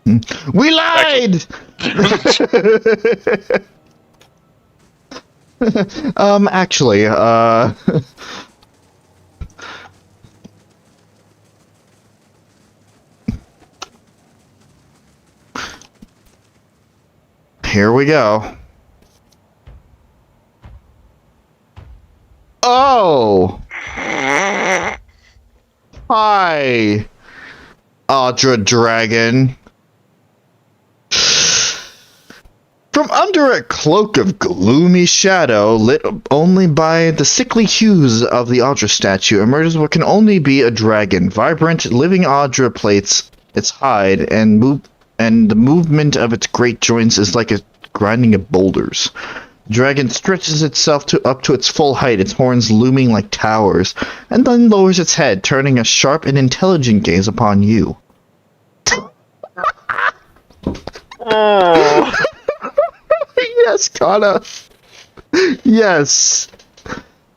We lied! Actually, here we go. Oh! Hi, Audra Dragon. From under a cloak of gloomy shadow, lit only by the sickly hues of the Audra statue, emerges what can only be a dragon. Vibrant, living Audra plates its hide, and the movement of its great joints is like a grinding of boulders. The dragon stretches itself up to its full height, its horns looming like towers, and then lowers its head, turning a sharp and intelligent gaze upon you. Oh. Yes, Kana. Yes.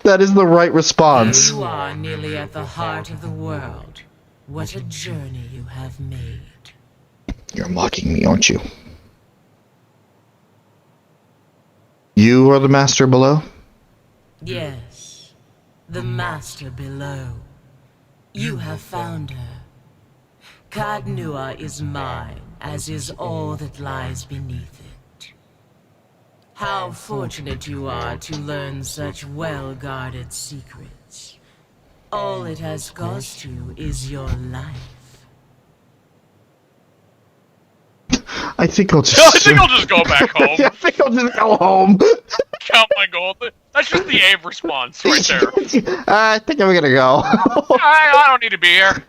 That is the right response. Here you are, nearly at the heart of the world. What a journey you have made. You're mocking me, aren't you? You are the master below? Yes, the master below. You have found her. Kadnua is mine, as is all that lies beneath it. How fortunate you are to learn such well-guarded secrets. All it has cost you is your life. I think I'll just... I think I'll just go back home. I think I'll just go home. Count my gold. That's just the Abe response right there. I think I'm gonna go. I don't need to be here.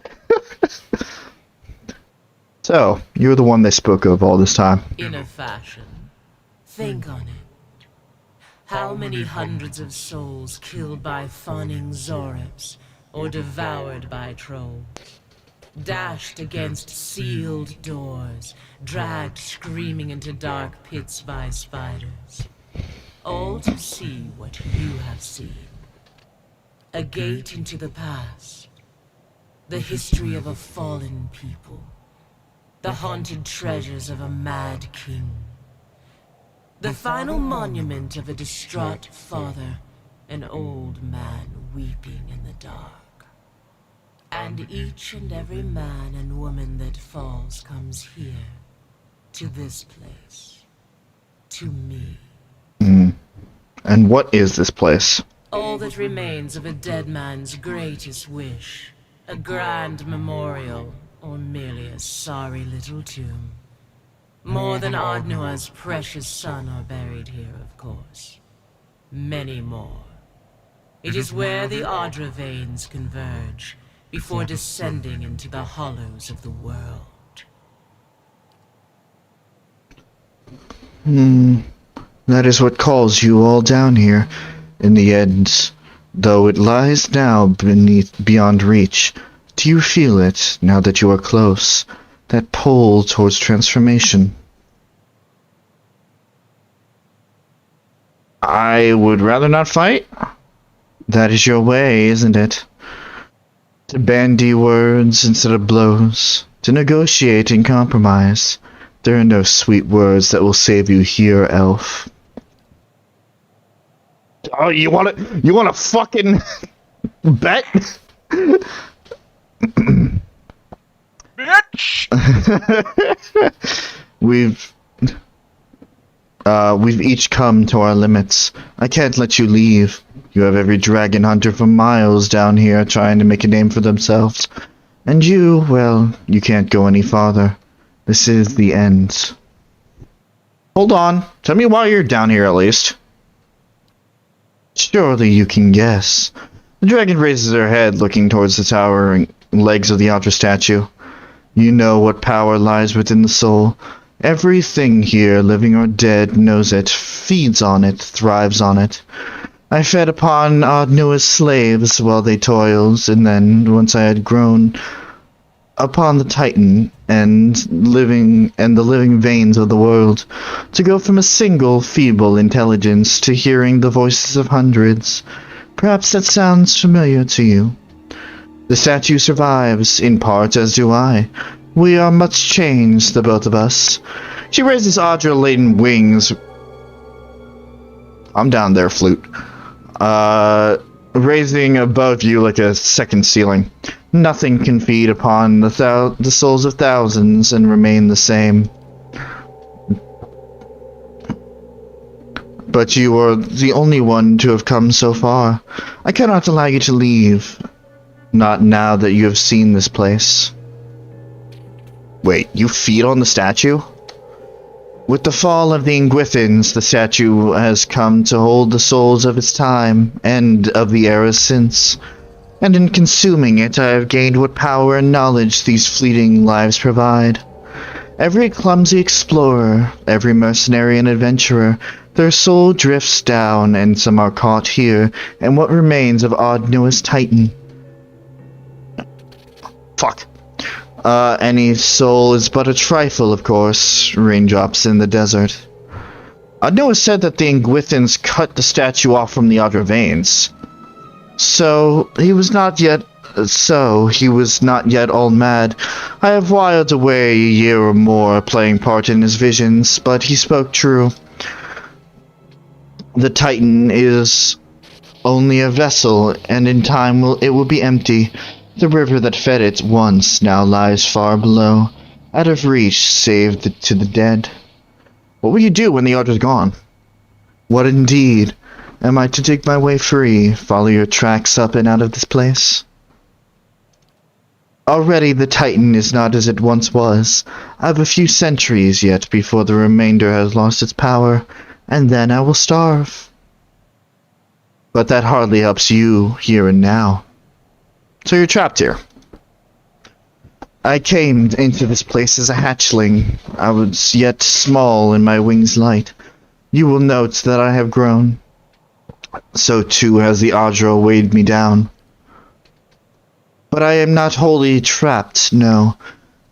So, you're the one they spoke of all this time. In a fashion. Think on it. How many hundreds of souls killed by fawning Zorips, or devoured by trolls, dashed against sealed doors, dragged screaming into dark pits by spiders, all to see what you have seen. A gate into the past, the history of a fallen people, the haunted treasures of a mad king, the final monument of a distraught father, an old man weeping in the dark. And each and every man and woman that falls comes here, to this place, to me. And what is this place? All that remains of a dead man's greatest wish, a grand memorial, or merely a sorry little tomb. More than Ardnua's precious son are buried here, of course. Many more. It is where the Audra veins converge, before descending into the hollows of the world. That is what calls you all down here. In the end, though it lies now beyond reach, do you feel it, now that you are close? That pull towards transformation? I would rather not fight. That is your way, isn't it? To bandy words instead of blows. To negotiate and compromise. There are no sweet words that will save you here, elf. Oh, you wanna fucking bet? Bitch! We've each come to our limits. I can't let you leave. You have every dragon hunter for miles down here trying to make a name for themselves. And you, well, you can't go any farther. This is the end. Hold on. Tell me why you're down here at least. Surely you can guess. The dragon raises her head, looking towards the towering legs of the Audra statue. You know what power lies within the soul. Everything here, living or dead, knows it, feeds on it, thrives on it. I fed upon Ardnua's slaves while they toiled, and then, once I had grown, upon the Titan and the living veins of the world, to go from a single feeble intelligence to hearing the voices of hundreds. Perhaps that sounds familiar to you. The statue survives, in part, as do I. We are much changed, the both of us. She raises Audra-laden wings. I'm down there, flute. Raising above you like a second ceiling. Nothing can feed upon the souls of thousands and remain the same. But you are the only one to have come so far. I cannot allow you to leave. Not now that you have seen this place. Wait, you feed on the statue? With the fall of the Ingwithins, the statue has come to hold the souls of its time, and of the eras since. And in consuming it, I have gained what power and knowledge these fleeting lives provide. Every clumsy explorer, every mercenary and adventurer, their soul drifts down, and some are caught here, and what remains of Ardnua's Titan. Fuck. Any soul is but a trifle, of course. Raindrops in the desert. Ardnua said that the Ingwithins cut the statue off from the Audra veins. So, he was not yet all mad. I have whiled away a year or more playing part in his visions, but he spoke true. The Titan is only a vessel, and in time it will be empty. The river that fed it once now lies far below, out of reach save to the dead. What will you do when the Audra's gone? What indeed? Am I to dig my way free, follow your tracks up and out of this place? Already the Titan is not as it once was. I have a few centuries yet before the remainder has lost its power, and then I will starve. But that hardly helps you here and now. So you're trapped here. I came into this place as a hatchling. I was yet small in my wings' light. You will note that I have grown. So too has the Audra weighed me down. But I am not wholly trapped, no.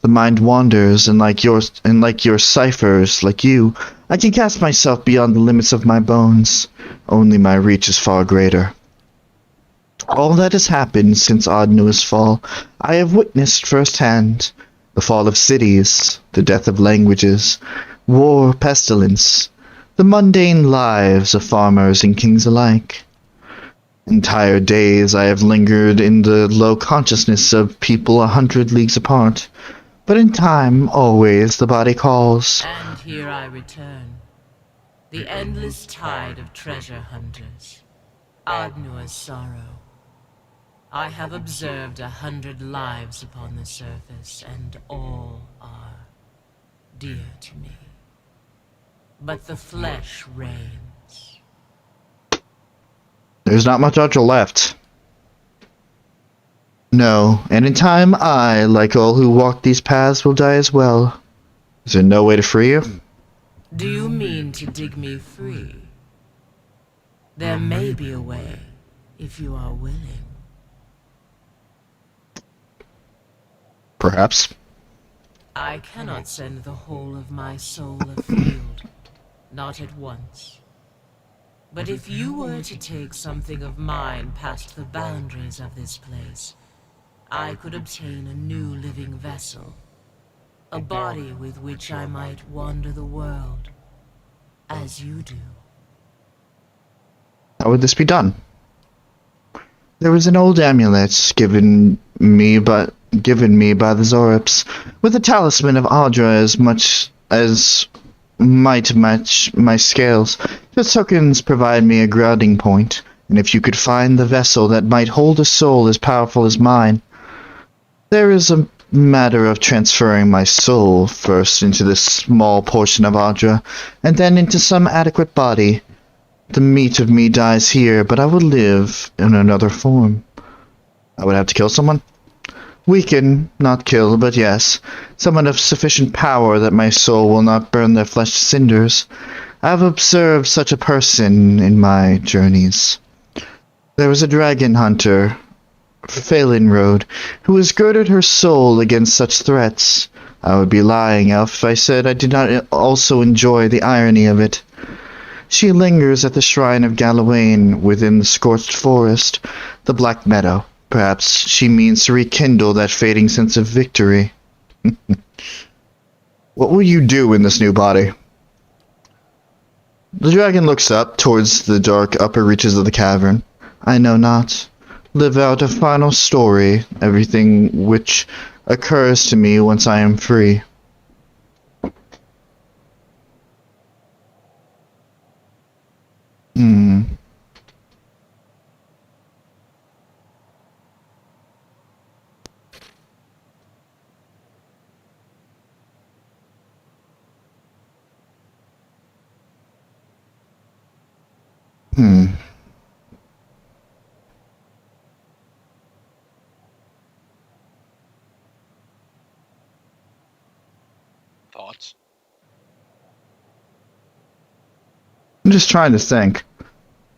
The mind wanders, and like your ciphers, like you, I can cast myself beyond the limits of my bones. Only my reach is far greater. All that has happened since Ardnua's fall, I have witnessed firsthand. The fall of cities, the death of languages, war, pestilence, the mundane lives of farmers and kings alike. Entire days I have lingered in the low consciousness of people 100 leagues apart, but in time, always, the body calls. And here I return. The endless tide of treasure hunters. Ardnua's sorrow. I have observed 100 lives upon the surface, and all are dear to me. But the flesh reigns. There's not much Audra left. No, and in time I, like all who walk these paths, will die as well. Is there no way to free you? Do you mean to dig me free? There may be a way, if you are willing. Perhaps. I cannot send the whole of my soul afield, not at once. But if you were to take something of mine past the boundaries of this place, I could obtain a new living vessel, a body with which I might wander the world, as you do. How would this be done? There was an old amulet given me by the Zorips, with a talisman of Audra as much as might match my scales. The tokens provide me a grounding point, and if you could find the vessel that might hold a soul as powerful as mine, there is a matter of transferring my soul first into this small portion of Audra, and then into some adequate body. The meat of me dies here, but I will live in another form. I would have to kill someone? Weaken, not kill, but yes, someone of sufficient power that my soul will not burn their flesh to cinders. I have observed such a person in my journeys. There was a dragon hunter, Phelan Road, who has girded her soul against such threats. I would be lying if I said I did not also enjoy the irony of it. She lingers at the shrine of Galawain within the scorched forest, the Black Meadow. Perhaps she means to rekindle that fading sense of victory. What will you do in this new body? The dragon looks up towards the dark upper reaches of the cavern. I know not. Live out a final story, everything which occurs to me once I am free. Hmm. Hmm. Thoughts? I'm just trying to think.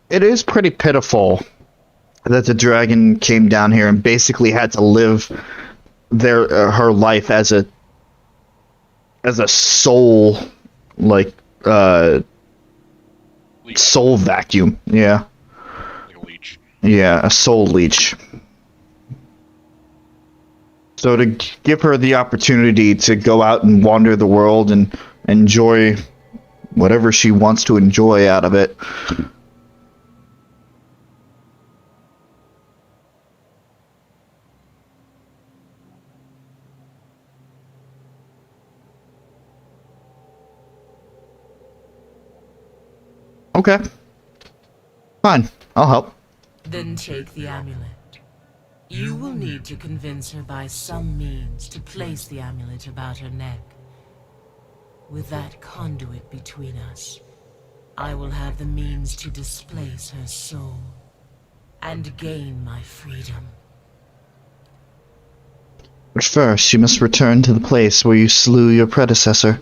It is pretty pitiful that the dragon came down here and basically had to live her life as a soul, like Leech. soul vacuum. Yeah. Like a leech. Yeah, a soul leech. So to give her the opportunity to go out and wander the world and enjoy whatever she wants to enjoy out of it. Okay. Fine. I'll help. Then take the amulet. You will need to convince her by some means to place the amulet about her neck. With that conduit between us, I will have the means to displace her soul and gain my freedom. But first, you must return to the place where you slew your predecessor.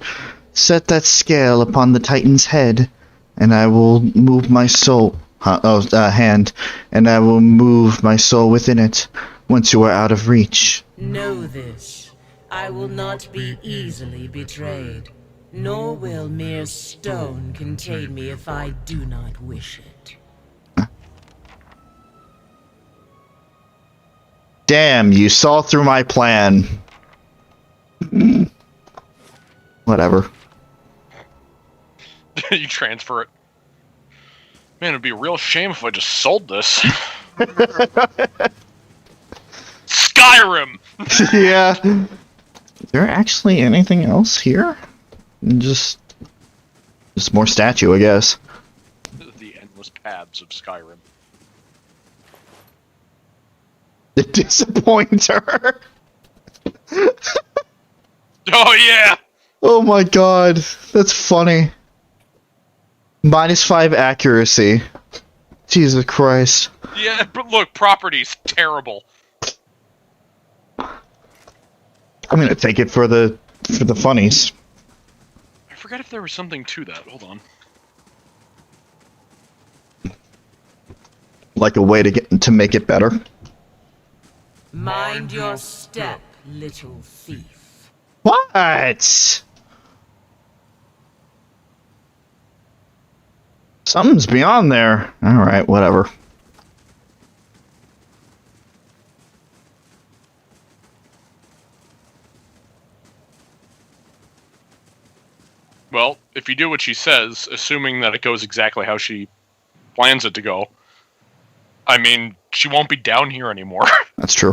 Set that scale upon the Titan's head, and I will move my soul... hand, and I will move my soul within it, once you are out of reach. Know this. I will not be easily betrayed, nor will mere stone contain me if I do not wish it. Damn, you saw through my plan. Whatever. You transfer it. Man, it'd be a real shame if I just sold this. Skyrim! Yeah. Is there actually anything else here? Just more statue, I guess. The endless paths of Skyrim. The disappointer. Oh yeah! Oh my god, that's funny. -5 accuracy. Jesus Christ. Yeah, but look, property's terrible. I'm gonna take it for the funnies. I forgot if there was something to that. Hold on. Like a way to make it better. Mind your step, little thief. What? Something's beyond there. Alright, whatever. Well, if you do what she says, assuming that it goes exactly how she plans it to go, I mean, she won't be down here anymore. That's true.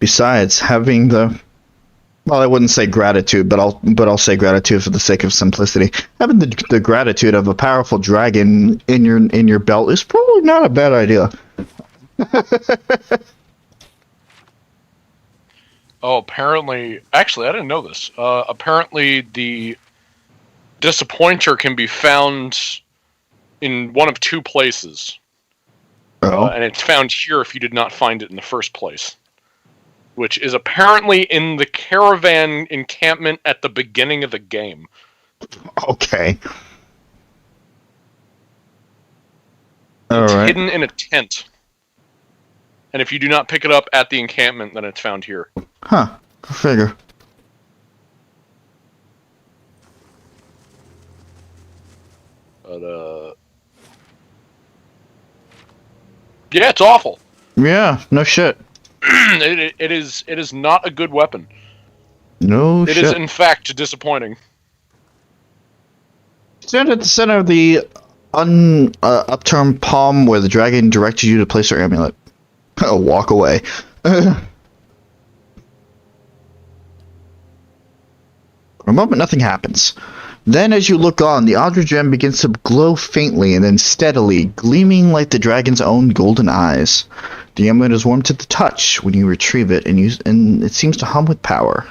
Besides, having the... Well, I wouldn't say gratitude, but I'll say gratitude for the sake of simplicity. Having the gratitude of a powerful dragon in your belt is probably not a bad idea. Oh, apparently... Actually, I didn't know this. Apparently, the Disappointer can be found in one of two places. Oh. And it's found here if you did not find it in the first place. which is apparently in the caravan encampment at the beginning of the game. Okay. It's Alright. hidden in a tent. And if you do not pick it up at the encampment, then it's found here. Huh. Go figure. But, yeah, it's awful. Yeah, no shit. It is not a good weapon. No It shit. is, in fact, disappointing. Stand at the center of the upturned palm where the dragon directed you to place your amulet. Walk away. For a moment, nothing happens. Then, as you look on, the Audra gem begins to glow faintly and then steadily, gleaming like the dragon's own golden eyes. The amulet is warm to the touch when you retrieve it, and it seems to hum with power.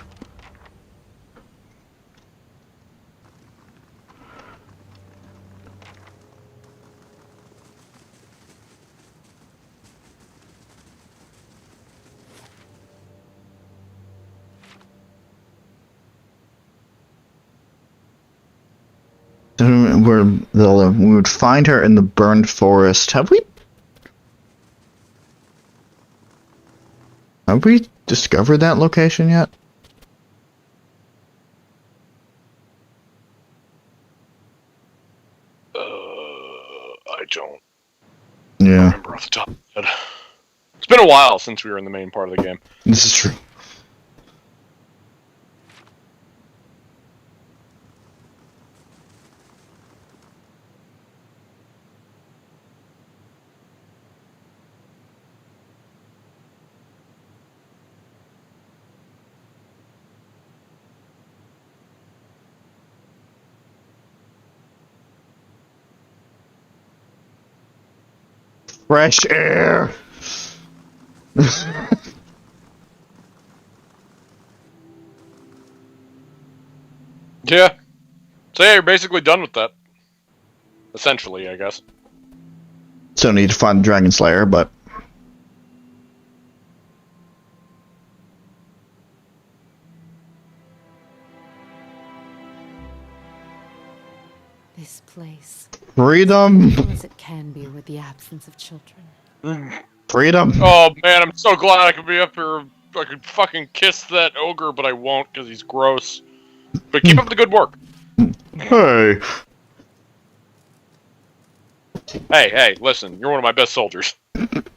We would find her in the burned forest. Have we discovered that location yet? I don't Yeah, remember off the top of my head. It's been a while since we were in the main part of the game. this is true. Fresh air. Yeah. So yeah, you're basically done with that. Essentially, I guess. Still need to find the Dragon Slayer, but This place, freedom. as it can be with the absence of children. Freedom. Oh man, I'm so glad I could be up here. I could fucking kiss that ogre, but I won't because he's gross. But keep up the good work. Hey. Hey, listen, you're one of my best soldiers.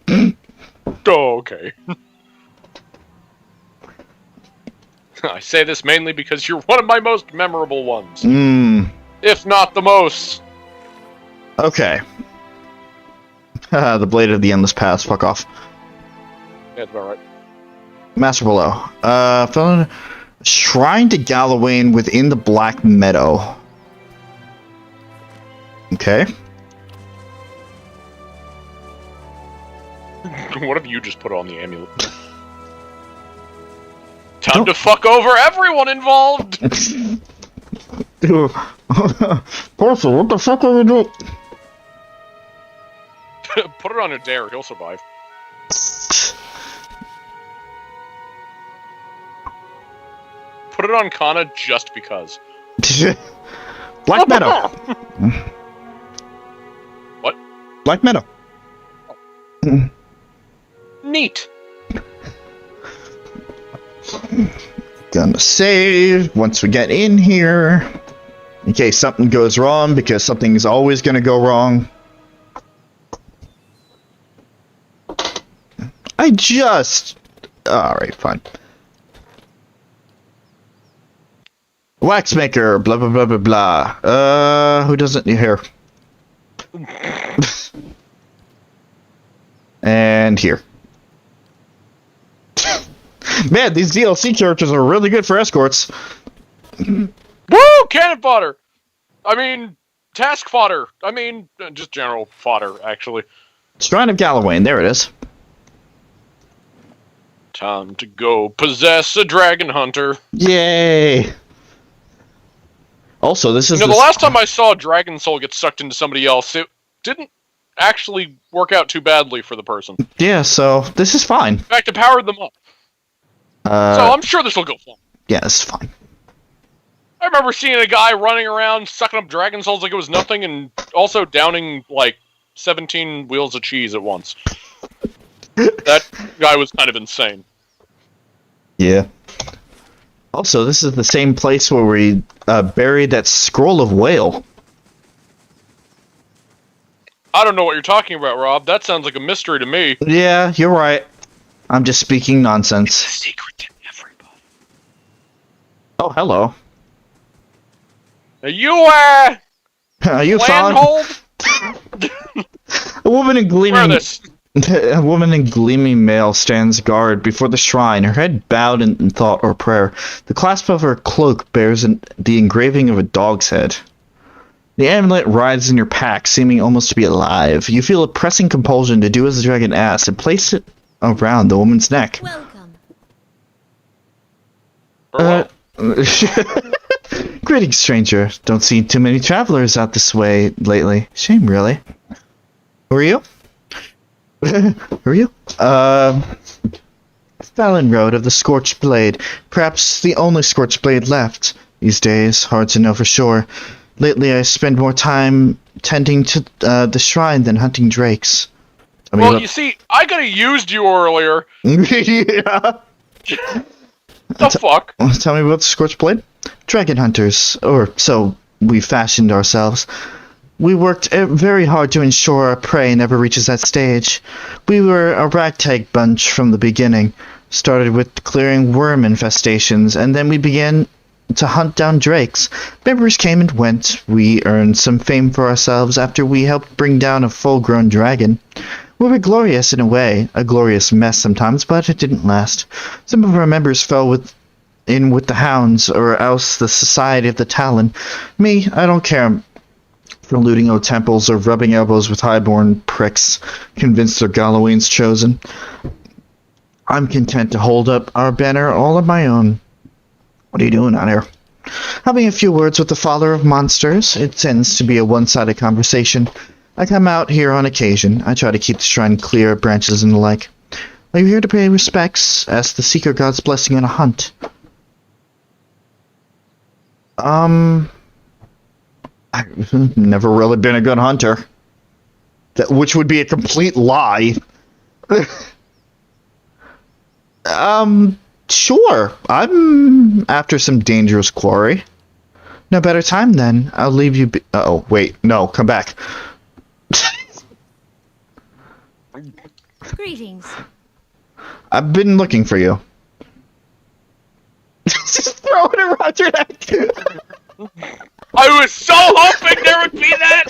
Oh, okay. I say this mainly because you're one of my most memorable ones. If not the most. Okay. The Blade of the Endless Past. Fuck off. Yeah, that's about right. Master Below. Found Shrine to Galawain within the Black Meadow. Okay. What if you just put on the amulet? Time to fuck over everyone involved! Dude. Parcel, what the fuck are we doing? Put it on a dare, he'll survive. Put it on Kana just because. Black Meadow. What? Black Meadow. Neat. Gonna save once we get in here. In case something goes wrong, because something is always gonna go wrong. I just... Alright, fine. Waxmaker, blah blah blah blah blah. Who doesn't need hair? And here. Man, these DLC characters are really good for escorts. Woo! Cannon fodder! I mean, task fodder. I mean, just general fodder, actually. Shrine of Galawain, there it is. Time to go possess a dragon hunter. Yay! Also, this is the last time I saw a dragon soul get sucked into somebody else, it didn't actually work out too badly for the person. Yeah, so this is fine. In fact, it powered them up. So I'm sure this will go fine. Yeah, it's fine. I remember seeing a guy running around sucking up dragon souls like it was nothing, and also downing like 17 wheels of cheese at once. That guy was kind of insane. Yeah. Also, this is the same place where we buried that scroll of whale. I don't know what you're talking about, Rob. That sounds like a mystery to me. Yeah, you're right. I'm just speaking nonsense. It's a secret to everybody. Oh, hello. Are you, Are you found? landhold? A woman in Where gleaming this? A woman in gleaming mail stands guard before the shrine, her head bowed in thought or prayer. The clasp of her cloak bears the engraving of a dog's head. The amulet rides in your pack, seeming almost to be alive. You feel a pressing compulsion to do as the dragon asks and place it around the woman's neck. Welcome. Greetings, stranger. Don't see too many travelers out this way lately. Shame, really. Who are you? Who are you? Fallon Road of the Scorched Blade. Perhaps the only Scorched Blade left. These days, hard to know for sure. Lately, I spend more time tending to the shrine than hunting drakes. Well, you see, I could have used you earlier. Yeah. The fuck? Tell me about the Scorched Blade? Dragon hunters, or so we fashioned ourselves. We worked very hard to ensure our prey never reaches that stage. We were a ragtag bunch from the beginning. Started with clearing worm infestations, and then we began to hunt down drakes. Members came and went. We earned some fame for ourselves after we helped bring down a full-grown dragon. We were glorious in a way, a glorious mess sometimes, but it didn't last. Some of our members fell in with the hounds, or else the Society of the Talon. Me, I don't care for looting old temples or rubbing elbows with highborn pricks, convinced they're Galloway's chosen. I'm content to hold up our banner all on my own. What are you doing out here? Having a few words with the father of monsters. It tends to be a one-sided conversation. I come out here on occasion. I try to keep the shrine clear of branches and the like. Are you here to pay respects? Ask the Seeker God's blessing on a hunt. I've never really been a good hunter. Which would be a complete lie. Sure. I'm after some dangerous quarry. No better time then. I'll leave you be- Uh-oh, wait. No, come back. Greetings. I've been looking for you. Just throw it around your neck. I was so hoping there would be that!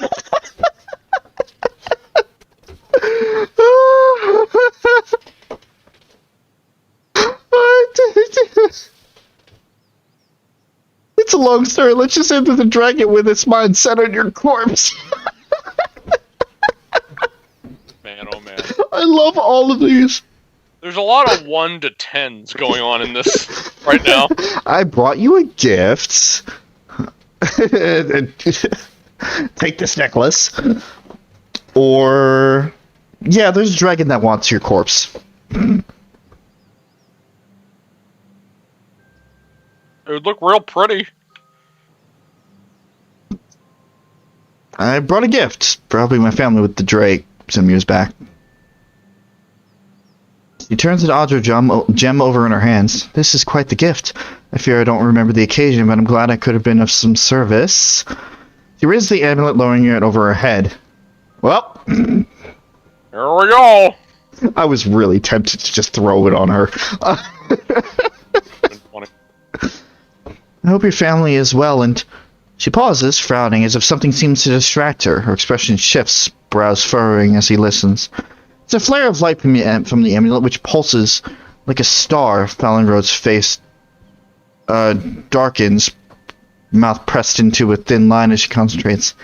It's a long story. Let's just enter the dragon with its mind set on your corpse. Man, oh man. I love all of these. There's a lot of 1 to 10s going on in this right now. I brought you a gift. Take this necklace. Or... yeah, there's a dragon that wants your corpse. It would look real pretty. I brought a gift. Probably my family with the Drake some years back. She turns an Audra gem over in her hands. This is quite the gift. I fear I don't remember the occasion, but I'm glad I could have been of some service. She raises the amulet, lowering it over her head. Well, here we go. I was really tempted to just throw it on her. I hope your family is well, and... She pauses, frowning, as if something seems to distract her. Her expression shifts, brows furrowing as he listens. It's a flare of light from the amulet, which pulses like a star. Fallon Road's face darkens, mouth pressed into a thin line as she concentrates.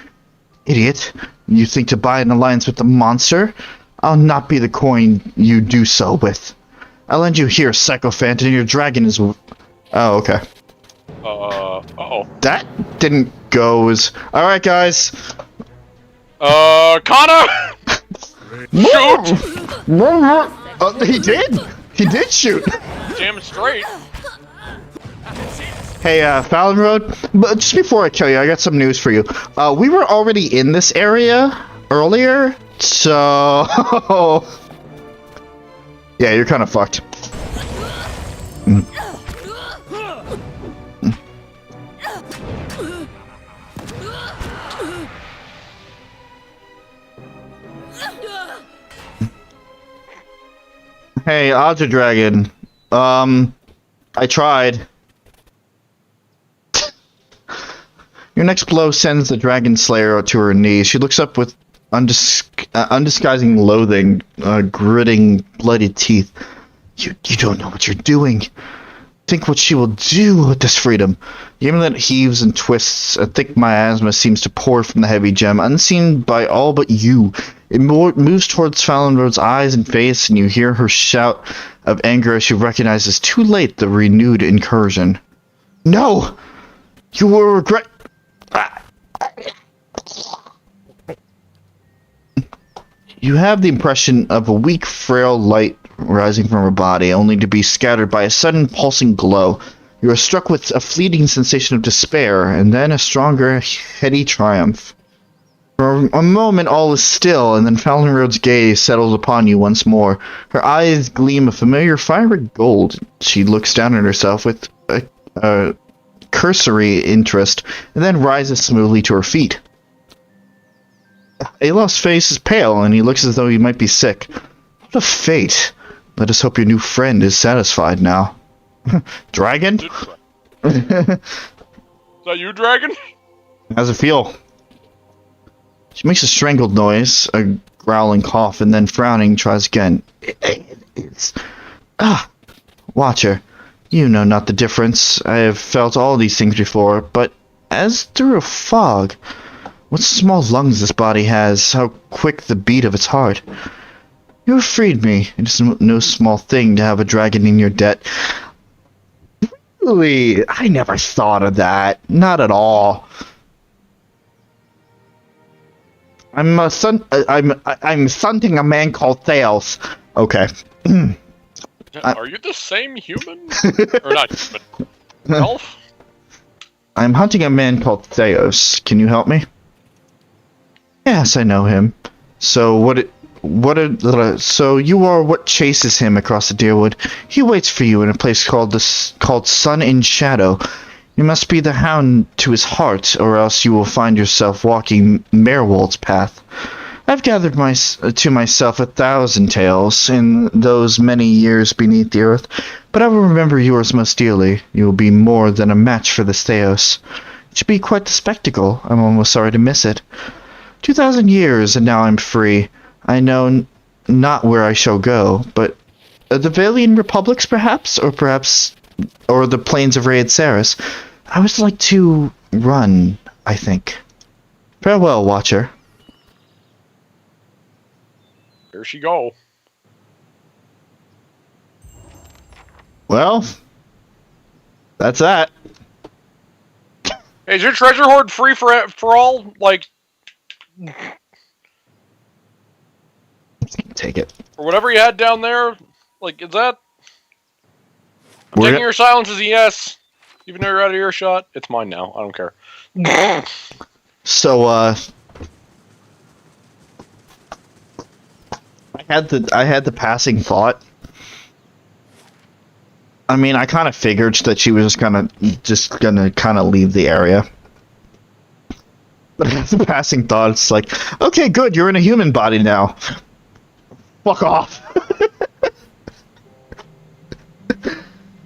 Idiot. You think to buy an alliance with the monster? I'll not be the coin you do so with. I'll lend you here, sycophant, and your dragon is... Oh, okay. Uh-oh. That didn't go as... Alright, guys. Connor! Shoot! Oh, he did! He did shoot! damn straight. Hey, Fallon Road, but just before I kill you, I got some news for you. We were already in this area earlier, so... yeah, you're kind of fucked. Hey, Odds Dragon. I tried. Your next blow sends the Dragon Slayer to her knees. She looks up with undisguising loathing, gritting bloody teeth. You don't know what you're doing. Think what she will do with this freedom. The amulet heaves and twists. A thick miasma seems to pour from the heavy gem, unseen by all but you. It moves towards Fallon Road's eyes and face, and you hear her shout of anger as she recognizes too late the renewed incursion. No! You will regret... You have the impression of a weak, frail light rising from her body, only to be scattered by a sudden pulsing glow. You are struck with a fleeting sensation of despair, and then a stronger, heady triumph. For a moment all is still, and then Fallon Road's gaze settles upon you once more. Her eyes gleam a familiar fiery gold. She looks down at herself with a cursory interest, and then rises smoothly to her feet. Alof's face is pale, and he looks as though he might be sick. What a fate. Let us hope your new friend is satisfied now. Dragon? Is that you, Dragon? How's it feel? She makes a strangled noise, a growling cough, and then frowning tries again. Watcher, you know not the difference. I have felt all these things before, but as through a fog. What small lungs this body has, how quick the beat of its heart. You have freed me. It is no small thing to have a dragon in your debt. Really? I never thought of that. Not at all. I'm hunting a man called Theos. Okay. Are you the same human? Or not human? Elf? I'm hunting a man called Theos. Can you help me? Yes, I know him. So so you are what chases him across the Deerwood. He waits for you in a place called Sun in Shadow. You must be the hound to his heart, or else you will find yourself walking Merwold's path. I've gathered to myself 1,000 tales in those many years beneath the earth, but I will remember yours most dearly. You will be more than a match for this Theos. It should be quite the spectacle. I'm almost sorry to miss it. 2,000 years, and now I'm free. I know not where I shall go, but the Valian Republics, perhaps, or the plains of Raid Saris. I would like to run, I think. Farewell, Watcher. Here she go. Well, that's that. Hey, is your treasure hoard free for all? Like, take it. Or whatever you had down there? Like, is that... I'm taking your silence as a yes. Even though you're out of earshot, it's mine now. I don't care. So, I had the passing thought. I mean, I kind of figured that she was just gonna kind of leave the area. But as a passing thought, it's like, okay, good, you're in a human body now. Fuck off.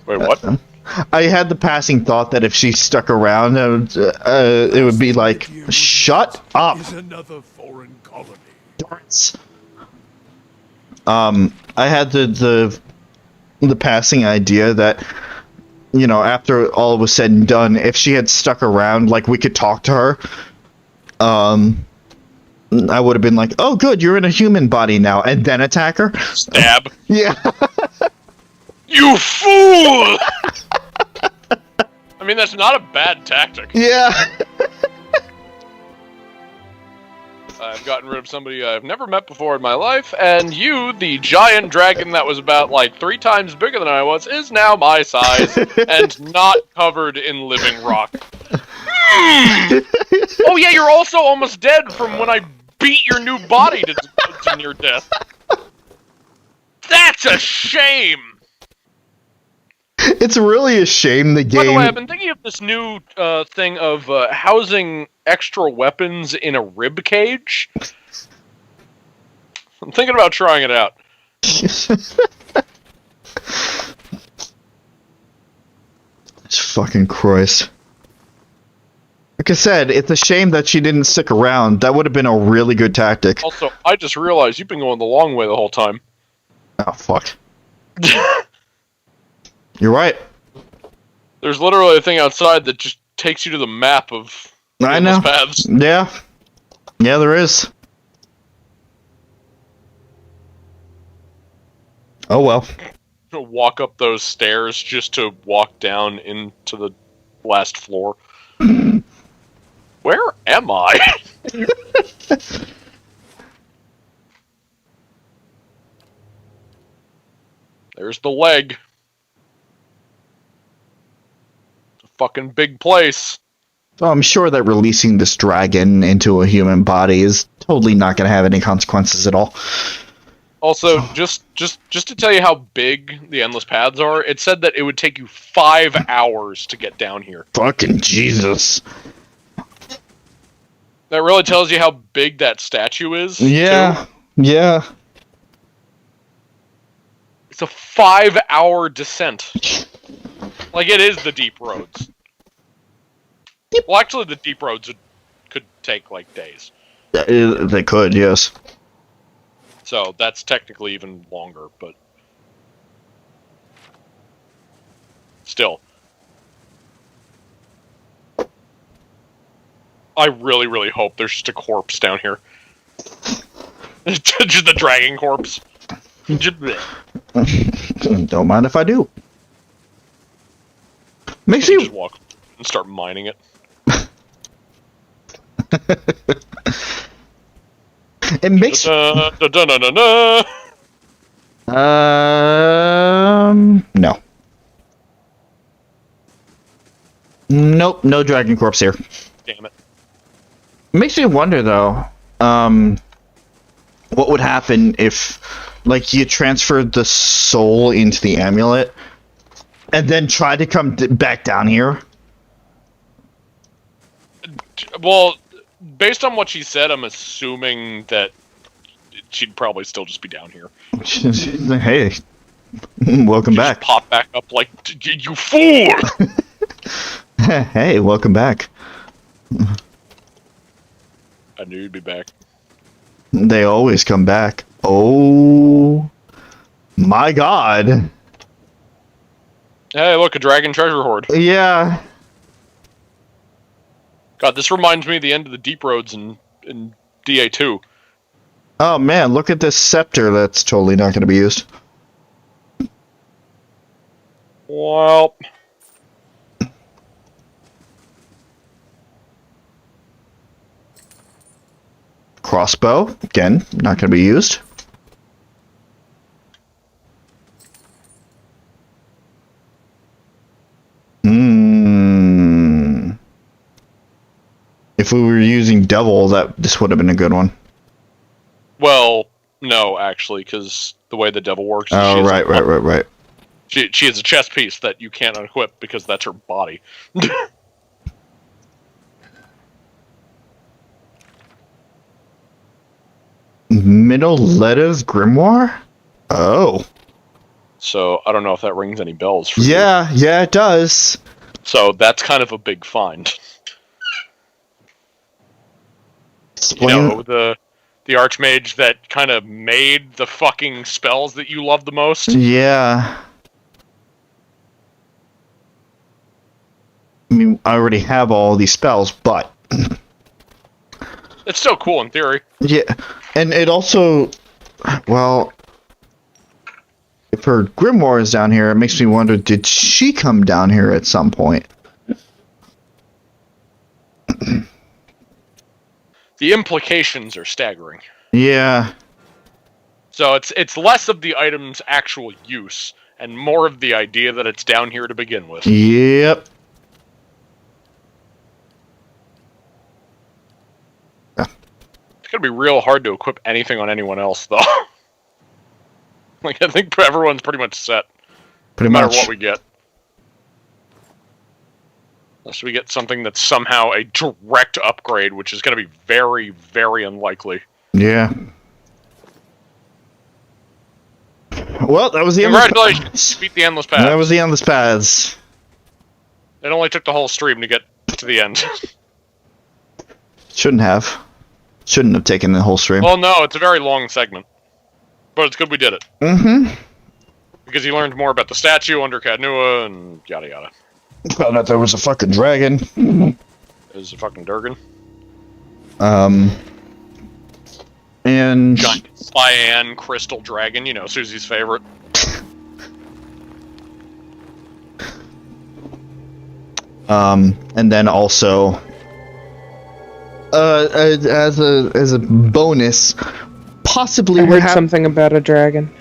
Wait, what? I had the passing thought that if she stuck around, it would be like, shut up. Is another foreign colony. Darts. I had the passing idea that, you know, after all was said and done, if she had stuck around, like, we could talk to her, I would have been like, oh, good, you're in a human body now, and then attack her. Stab. Yeah. You fool! I mean, that's not a bad tactic. Yeah. I've gotten rid of somebody I've never met before in my life, and you, the giant dragon that was about, like, 3 times bigger than I was, is now my size, and not covered in living rock. Oh yeah, you're also almost dead from when I beat your new body to near death. That's a shame! It's really a shame the game... By the way, I've been thinking of this new thing of housing extra weapons in a rib cage. I'm thinking about trying it out. It's fucking Christ. Like I said, it's a shame that she didn't stick around. That would have been a really good tactic. Also, I just realized you've been going the long way the whole time. Oh, fuck. You're right. There's literally a thing outside that just takes you to the map of I know. paths. Yeah. Yeah, there is. Oh, well. Walk up those stairs just to walk down into the last floor. Where am I? There's the leg. It's a fucking big place. So I'm sure that releasing this dragon into a human body is totally not going to have any consequences at all. Also, just to tell you how big the endless paths are, it said that it would take you 5 hours to get down here. Fucking Jesus. That really tells you how big that statue is. Yeah. Too. Yeah. It's a 5-hour descent. Like, it is the deep roads. Well, actually, the deep roads could take, like, days. They could, yes. So, that's technically even longer, but... Still. I really, really hope there's just a corpse down here. Just a dragon corpse. Don't mind if I do. Makes you just walk and start mining it. It makes No. Nope, no dragon corpse here. Damn it. It makes me wonder though, what would happen if, like, you transferred the soul into the amulet and then tried to come back down here? Well, based on what she said, I'm assuming that she'd probably still just be down here. Hey, welcome She'd back. Just pop back up like, you fool! Hey, welcome back. I knew you'd be back. They always come back. Oh my god. Hey, look, a dragon treasure hoard. Yeah. God, this reminds me of the end of the deep roads in DA2. Oh man, look at this scepter that's totally not going to be used. Well... Crossbow, again, not going to be used. If we were using devil, this would have been a good one. Well, no, actually, because the way the devil works... is Oh, right. She has a chest piece that you can't unequip because that's her body. Middle Letta's Grimoire? Oh. So, I don't know if that rings any bells for you. Yeah, it does. So, that's kind of a big find. You know, the Archmage that kind of made the fucking spells that you love the most? Yeah. I mean, I already have all these spells, but... It's still cool in theory. Yeah, and it also... Well... If her Grimoire is down here, it makes me wonder, did she come down here at some point? the implications are staggering. Yeah. So it's less of the item's actual use and more of the idea that it's down here to begin with. Yep. It's gonna be real hard to equip anything on anyone else, though. Like, I think everyone's pretty much set. Pretty no matter much. what we get. Unless we get something that's somehow a direct upgrade, which is going to be very, very unlikely. Yeah. Well, that was the Congratulations! Beat the Endless Paths. That was the Endless Paths. It only took the whole stream to get to the end. Shouldn't have. Shouldn't have taken the whole stream. Well, no, it's a very long segment. But it's good we did it. Mm-hmm. Because you learned more about the statue under Kadnua and yada yada. Found out there was a fucking dragon. There's a fucking Durgan. And... Giant cyan crystal dragon, you know, Susie's favorite. And then also... as a bonus... Possibly I heard something about a dragon.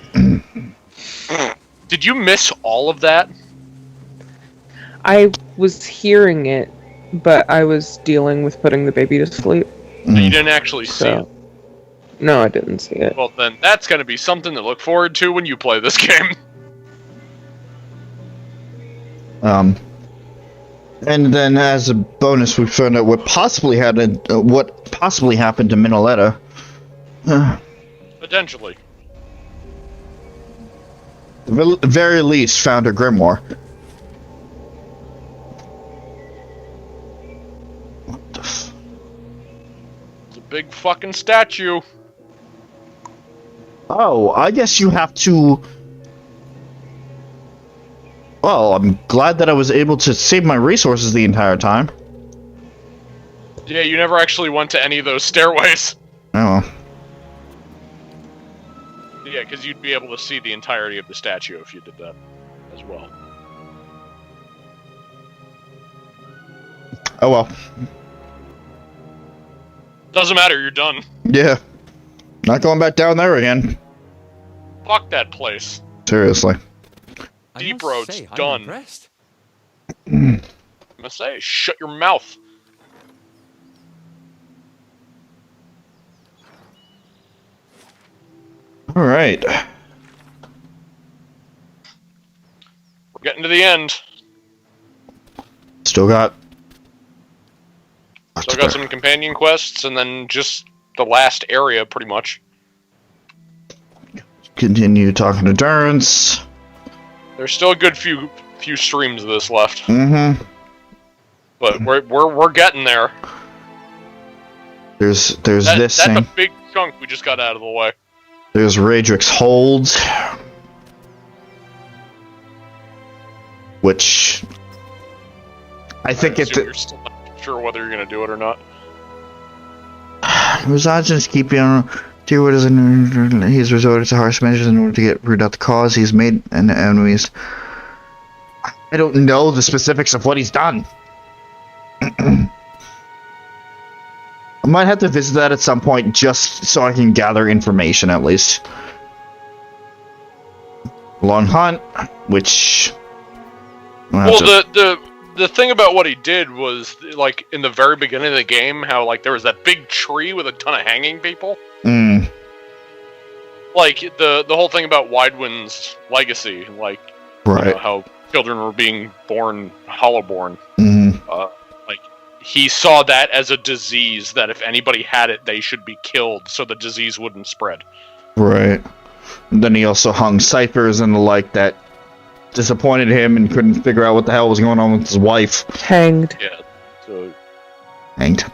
Did you miss all of that? I was hearing it, but I was dealing with putting the baby to sleep. So you didn't actually see it? No, I didn't see it. Well, then that's going to be something to look forward to when you play this game. And then as a bonus, we found out what possibly happened to Minoletta. Potentially. At the very least, found her grimoire. What the f... It's a big fucking statue. Oh, I guess you have to... Well, I'm glad that I was able to save my resources the entire time. Yeah, you never actually went to any of those stairways. Oh. Yeah, because you'd be able to see the entirety of the statue if you did that as well. Oh well. Doesn't matter, you're done. Yeah. Not going back down there again. Fuck that place. Seriously. Deep Road's I'm done. impressed. I'm gonna say, shut your mouth. Alright. We're getting to the end. Still got... Still got some companion quests, and then just the last area, pretty much. Continue talking to Durance. There's still a good few streams of this left. Mm-hmm. But we're getting there. There's this That's thing. a big chunk we just got out of the way. There's Radric's Hold. Which... I think You're still not sure whether you're gonna do it or not. Misogynist keep on do what is he's resorted to harsh measures in order to get root out the cause. He's made enemies. I don't know the specifics of what he's done. I might have to visit that at some point just so I can gather information at least. Long Hunt, which... Well, the thing about what he did was, like, in the very beginning of the game, how, like, there was that big tree with a ton of hanging people. Mm. Like, the whole thing about Widewind's legacy, like, Right. you know, how children were being born hollow-born. Mm. Like, he saw that as a disease, that if anybody had it, they should be killed, so the disease wouldn't spread. Right. And then he also hung ciphers and the like that disappointed him and couldn't figure out what the hell was going on with his wife. Hanged. Yeah, so... Hanged.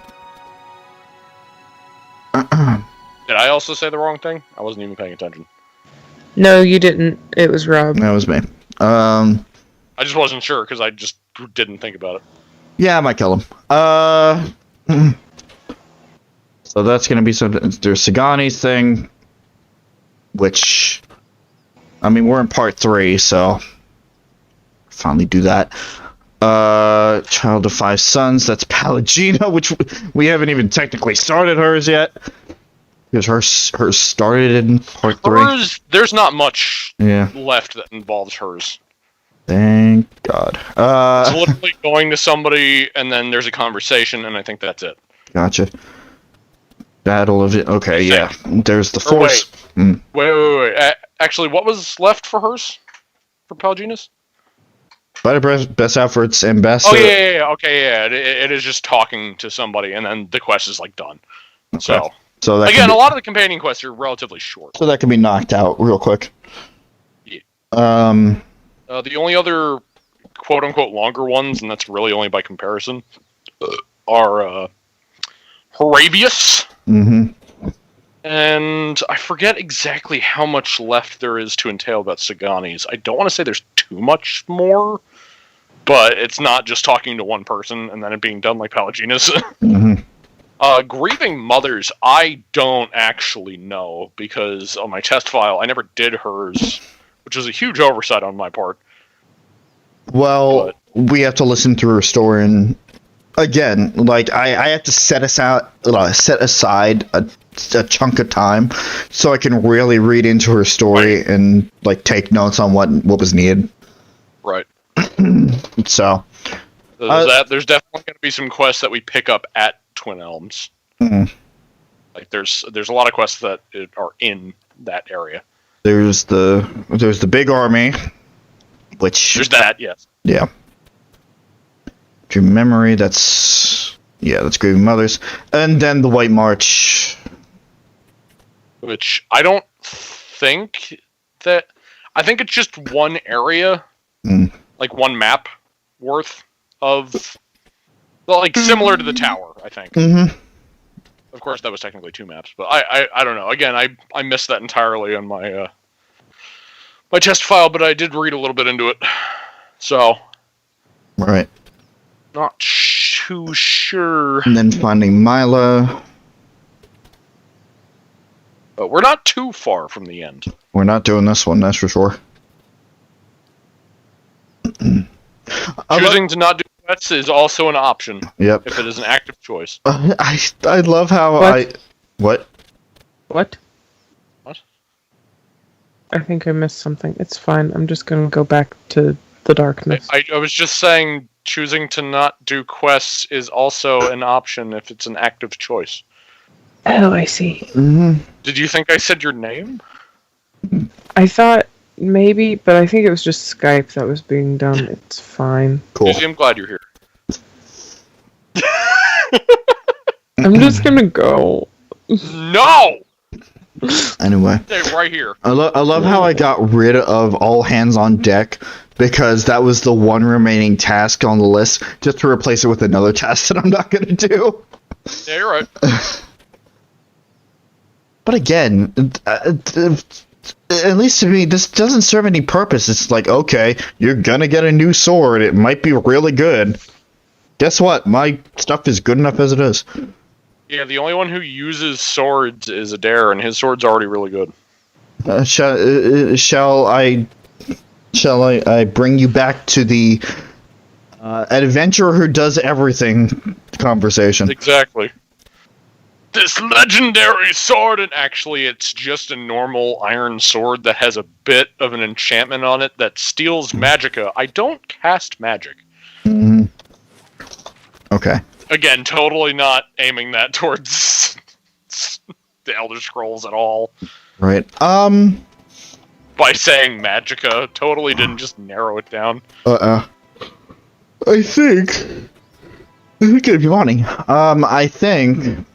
Did I also say the wrong thing? I wasn't even paying attention. No, you didn't. It was Rob. That was me. I just wasn't sure, because I just didn't think about it. Yeah, I might kill him. So that's gonna be something. There's Sagani's thing, which, I mean, we're in part 3, so finally do that. Child of Five Sons, that's Pallegina, which we haven't even technically started hers yet. Because hers started in part 3. Hers, there's not much Yeah. left that involves hers. Thank God. It's literally going to somebody, and then there's a conversation, and I think that's it. Gotcha. Battle of it. Okay, yeah. There's the Force. Wait. Actually, what was left for hers? For Pallegina's? Better best efforts and best. Oh, yeah. Okay, yeah. It is just talking to somebody, and then the quest is, like, done. Okay. So that again, a lot of the companion quests are relatively short. So that can be knocked out real quick. Yeah. The only other quote-unquote longer ones, and that's really only by comparison, are Horavius. Mm-hmm. And I forget exactly how much left there is to entail about Sagani's. I don't want to say there's too much more, but it's not just talking to one person and then it being done like Pallegina's. Mm-hmm. Grieving Mothers, I don't actually know, because on my test file, I never did hers, which was a huge oversight on my part. Well, we have to listen through her story, and again, like, I have to set aside a chunk of time so I can really read into her story and, like, take notes on what was needed. Right. So. There's definitely going to be some quests that we pick up at Twin Elms. Mm-hmm. Like there's a lot of quests that are in that area. There's the big army, which there's that, yes. Yeah. Dream Memory, that's Grieving Mothers, and then the White March, which I don't think that I think it's just one area, like one map worth of. Well, like, similar to the tower, I think. Mm-hmm. Of course, that was technically 2 maps, but I don't know. Again, I missed that entirely on my my test file, but I did read a little bit into it. So. Right. Not too sure. And then finding Mila. But we're not too far from the end. We're not doing this one, that's for sure. Choosing to not do quests is also an option. Yep. If it is an active choice. I love how What? What? I think I missed something. It's fine. I'm just gonna go back to the darkness. I was just saying choosing to not do quests is also an option if it's an active choice. Oh, I see. Mm-hmm. Did you think I said your name? I thought maybe, but I think it was just Skype that was being done. It's fine. Cool. I'm glad you're here. I'm just gonna go. No! Anyway. Stay right here. I love how I got rid of all hands on deck, because that was the one remaining task on the list, just to replace it with another task that I'm not going to do. Yeah, you're right. But again, at least to me, this doesn't serve any purpose. It's like, okay, you're gonna get a new sword. It might be really good. Guess what? My stuff is good enough as it is. Yeah, the only one who uses swords is Adair, and his sword's already really good. Shall I bring you back to the adventurer who does everything conversation? Exactly. This legendary sword, and actually it's just a normal iron sword that has a bit of an enchantment on it that steals magicka. I don't cast magic. Mm-hmm. Okay. Again, totally not aiming that towards the Elder Scrolls at all. Right. By saying magicka, totally didn't just narrow it down. I think if you're wanting. I think.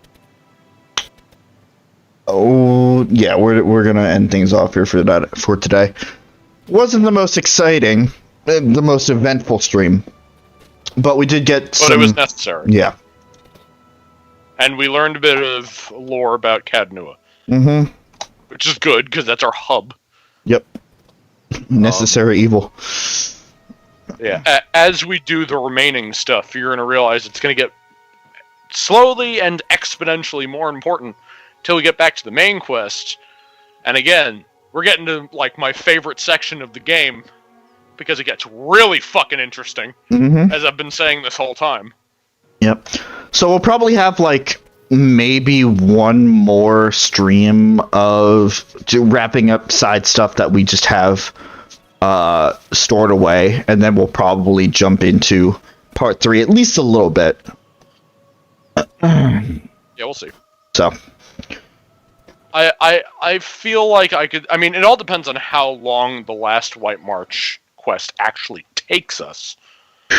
Oh yeah, we're gonna end things off here for today. Wasn't the most exciting, the most eventful stream, but we did get some. But it was necessary. Yeah. And we learned a bit of lore about Cadnua. Mm-hmm. Which is good, because that's our hub. Yep. Necessary evil. Yeah. As we do the remaining stuff, you're going to realize it's going to get slowly and exponentially more important until we get back to the main quest. And again, we're getting to, like, my favorite section of the game, because it gets really fucking interesting, as I've been saying this whole time. Yep. So we'll probably have, like, maybe one more stream of wrapping up side stuff that we just have stored away, and then we'll probably jump into part 3 at least a little bit. Yeah, we'll see. So I feel like I could. I mean, it all depends on how long the last White March quest actually takes us.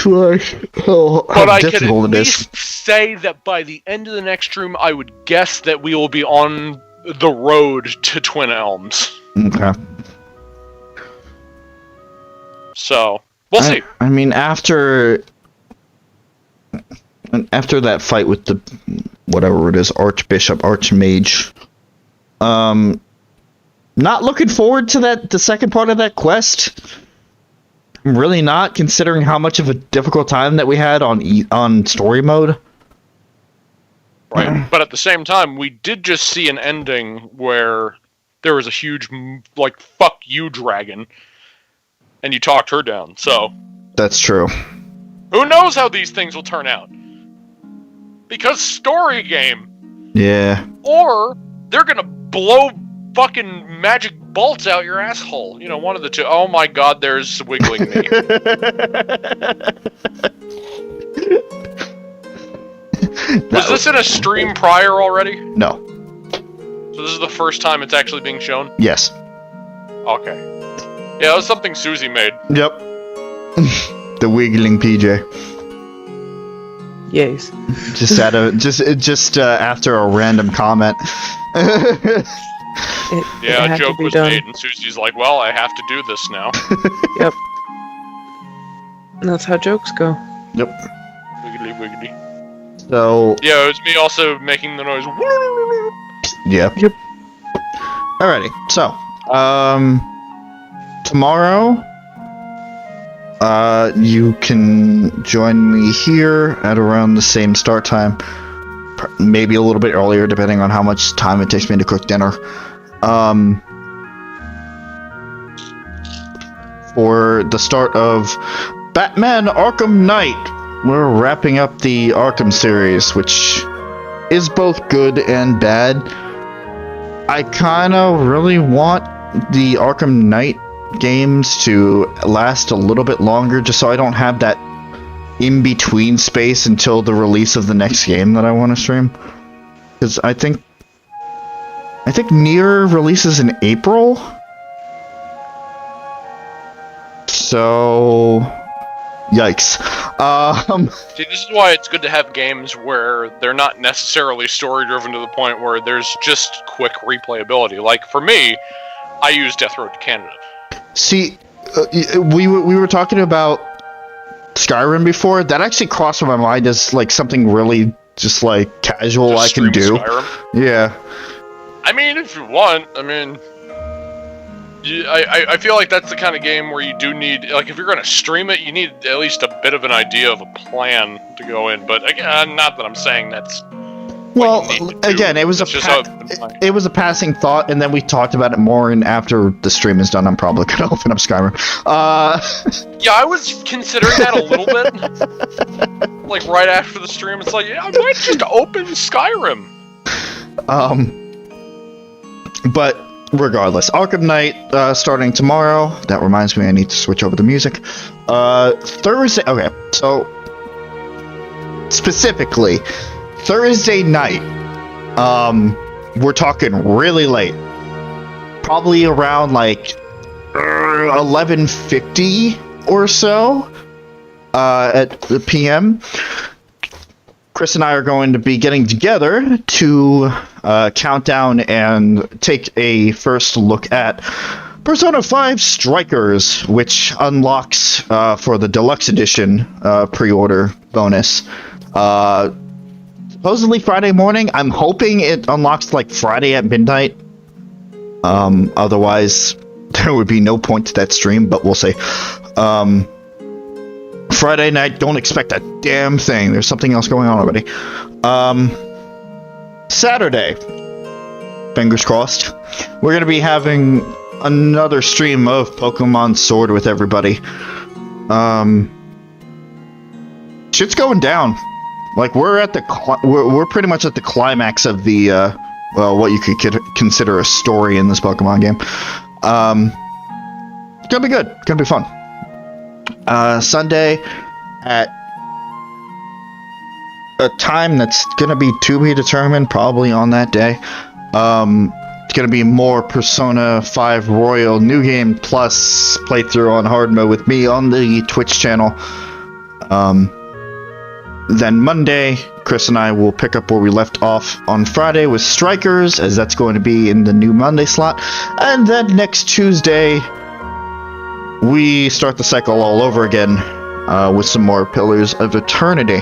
but I could at least say that by the end of the next stream, I would guess that we will be on the road to Twin Elms. Okay. So we'll see. I mean, after that fight with the whatever it is, Archmage, not looking forward to the second part of that quest. I'm really not, considering how much of a difficult time that we had on story mode. Right, but at the same time, we did just see an ending where there was a huge, like, fuck you dragon, and you talked her down, so... That's true. Who knows how these things will turn out? Because story game. Yeah. Or they're gonna blow fucking magic bolts out your asshole. You know, one of the two. Oh my god, there's wiggling me. Was this in a stream prior already? No. So this is the first time it's actually being shown? Yes. Okay. Yeah, it was something Suzie made. Yep. The wiggling PJ. Yes. Just after a random comment. Yeah, a joke was made, and Susie's like, well, I have to do this now. Yep. And that's how jokes go. Yep. Wiggly, wiggly. So... Yeah, it was me also making the noise. Yeah. Yep. Alrighty, so, tomorrow, you can join me here at around the same start time. Maybe a little bit earlier, depending on how much time it takes me to cook dinner. For the start of Batman Arkham Knight. We're wrapping up the Arkham series, which is both good and bad. I kind of really want the Arkham Knight games to last a little bit longer, just so I don't have that in-between space until the release of the next game that I want to stream. Because I think Nier releases in April. So... Yikes. See, this is why it's good to have games where they're not necessarily story-driven to the point where there's just quick replayability. Like, for me, I use Death Road to Canada. See, we were talking about Skyrim before. That actually crossed my mind as, like, something really just, like, casual Just I can do. Skyrim? Yeah. I mean, if you want, I mean... I feel like that's the kind of game where you do need, like, if you're going to stream it, you need at least a bit of an idea of a plan to go in. But again, not that I'm saying that's. Well, again, it was it was a passing thought, and then we talked about it more. And after the stream is done, I'm probably going to open up Skyrim. Yeah, I was considering that a little bit. Like right after the stream, it's like, yeah, I might just open Skyrim. But. Regardless, Arkham Knight starting tomorrow. That reminds me, I need to switch over the music. Thursday. Okay, so specifically Thursday night. We're talking really late, probably around like 11:50 or so at the PM. Chris and I are going to be getting together to count down and take a first look at Persona 5 Strikers, which unlocks for the deluxe edition pre-order bonus. Supposedly Friday morning. I'm hoping it unlocks like Friday at midnight. Otherwise, there would be no point to that stream, but we'll see. Friday night, don't expect a damn thing. There's something else going on already. Saturday, fingers crossed, we're going to be having another stream of Pokemon Sword with everybody. Shit's going down. Like, we're at the we're pretty much at the climax of the well, what you could consider a story in this Pokemon game. It's gonna be good. It's gonna be fun. Sunday at a time that's gonna be to be determined, probably on that day. It's gonna be more Persona 5 Royal New Game Plus playthrough on hard mode with me on the Twitch channel. Then Monday, Chris and I will pick up where we left off on Friday with Strikers, as that's going to be in the new Monday slot. And then next Tuesday, we start the cycle all over again with some more Pillars of Eternity.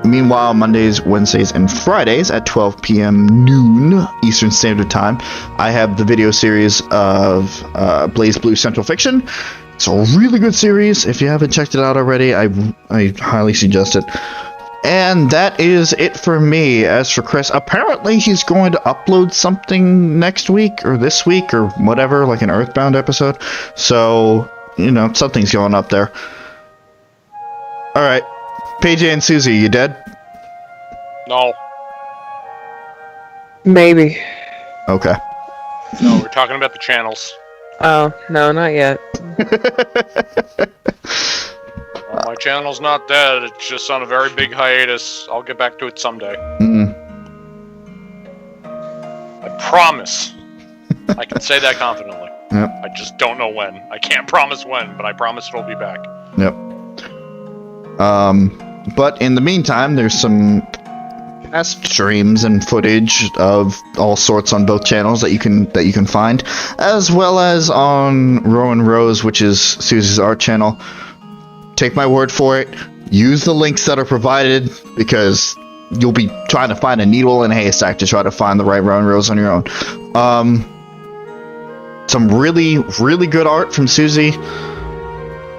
Meanwhile, Mondays, Wednesdays, and Fridays at 12 p.m. noon Eastern Standard Time, I have the video series of Blaze Blue Central Fiction. It's a really good series. If you haven't checked it out already, I highly suggest it. And that is it for me. As for Chris, apparently he's going to upload something next week or this week or whatever, like an Earthbound episode. So, you know, something's going up there. Alright. PJ and Suzie, you dead? No. Maybe. Okay. No, we're talking about the channels. Oh, no, not yet. Well, my channel's not dead, it's just on a very big hiatus. I'll get back to it someday. I promise. I can say that confidently. Yep. I just don't know when. I can't promise when, but I promise it'll be back. Yep. But in the meantime, there's some past streams and footage of all sorts on both channels that you can find, as well as on Rowan Rose, which is Susie's art channel. Take my word for it. Use the links that are provided, because you'll be trying to find a needle in a haystack to try to find the right Rowan Rose on your own. Some really, really good art from Suzie.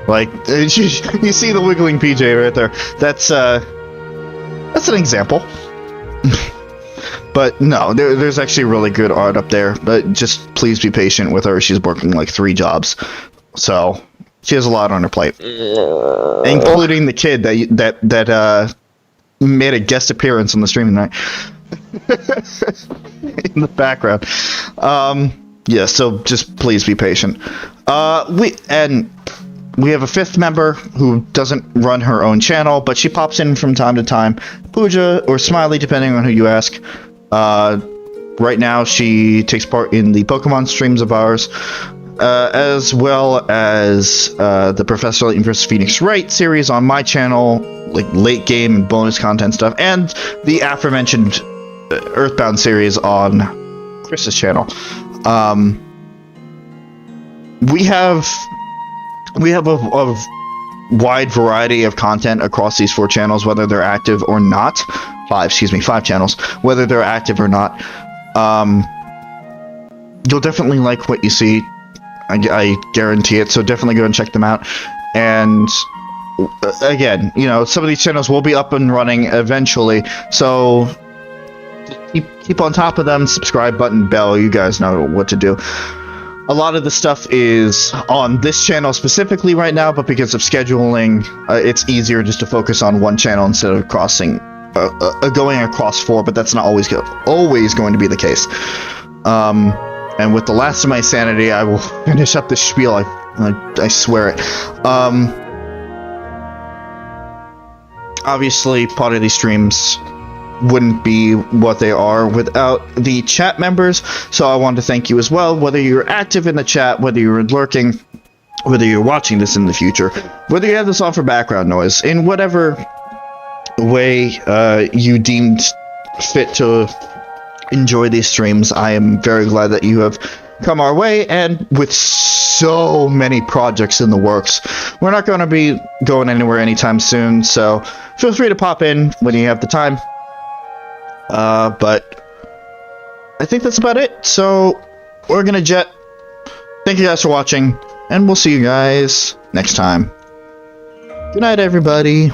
Like, you see the wiggling PJ right there. That's an example. But no, there's actually really good art up there. But just please be patient with her. She's working like 3 jobs, so she has a lot on her plate, including the kid that made a guest appearance on the stream tonight in the background. Yeah, so just please be patient. We have a 5th member who doesn't run her own channel, but she pops in from time to time. Pooja or Smiley, depending on who you ask. Right now, she takes part in the Pokemon streams of ours, as well as the Professor Layton vs. Phoenix Wright series on my channel, like late game and bonus content stuff, and the aforementioned Earthbound series on Chris's channel. We have a wide variety of content across these 4 channels, whether they're active or not. 5 channels, whether they're active or not. You'll definitely like what you see. I guarantee it. So definitely go and check them out. And again, you know, some of these channels will be up and running eventually. So keep on top of them. Subscribe button, bell. You guys know what to do. A lot of the stuff is on this channel specifically right now, but because of scheduling, it's easier just to focus on one channel instead of going across 4, but that's not always going to be the case. And with the last of my sanity, I will finish up the spiel. I swear it. Obviously, part of these streams wouldn't be what they are without the chat members, so I want to thank you as well, whether you're active in the chat, whether you're lurking, whether you're watching this in the future, whether you have this on for background noise, in whatever way you deemed fit to enjoy these streams. I am very glad that you have come our way, and with so many projects in the works, we're not going to be going anywhere anytime soon, so feel free to pop in when you have the time. But I think that's about it. So we're gonna jet. Thank you guys for watching, and we'll see you guys next time. Good night, everybody.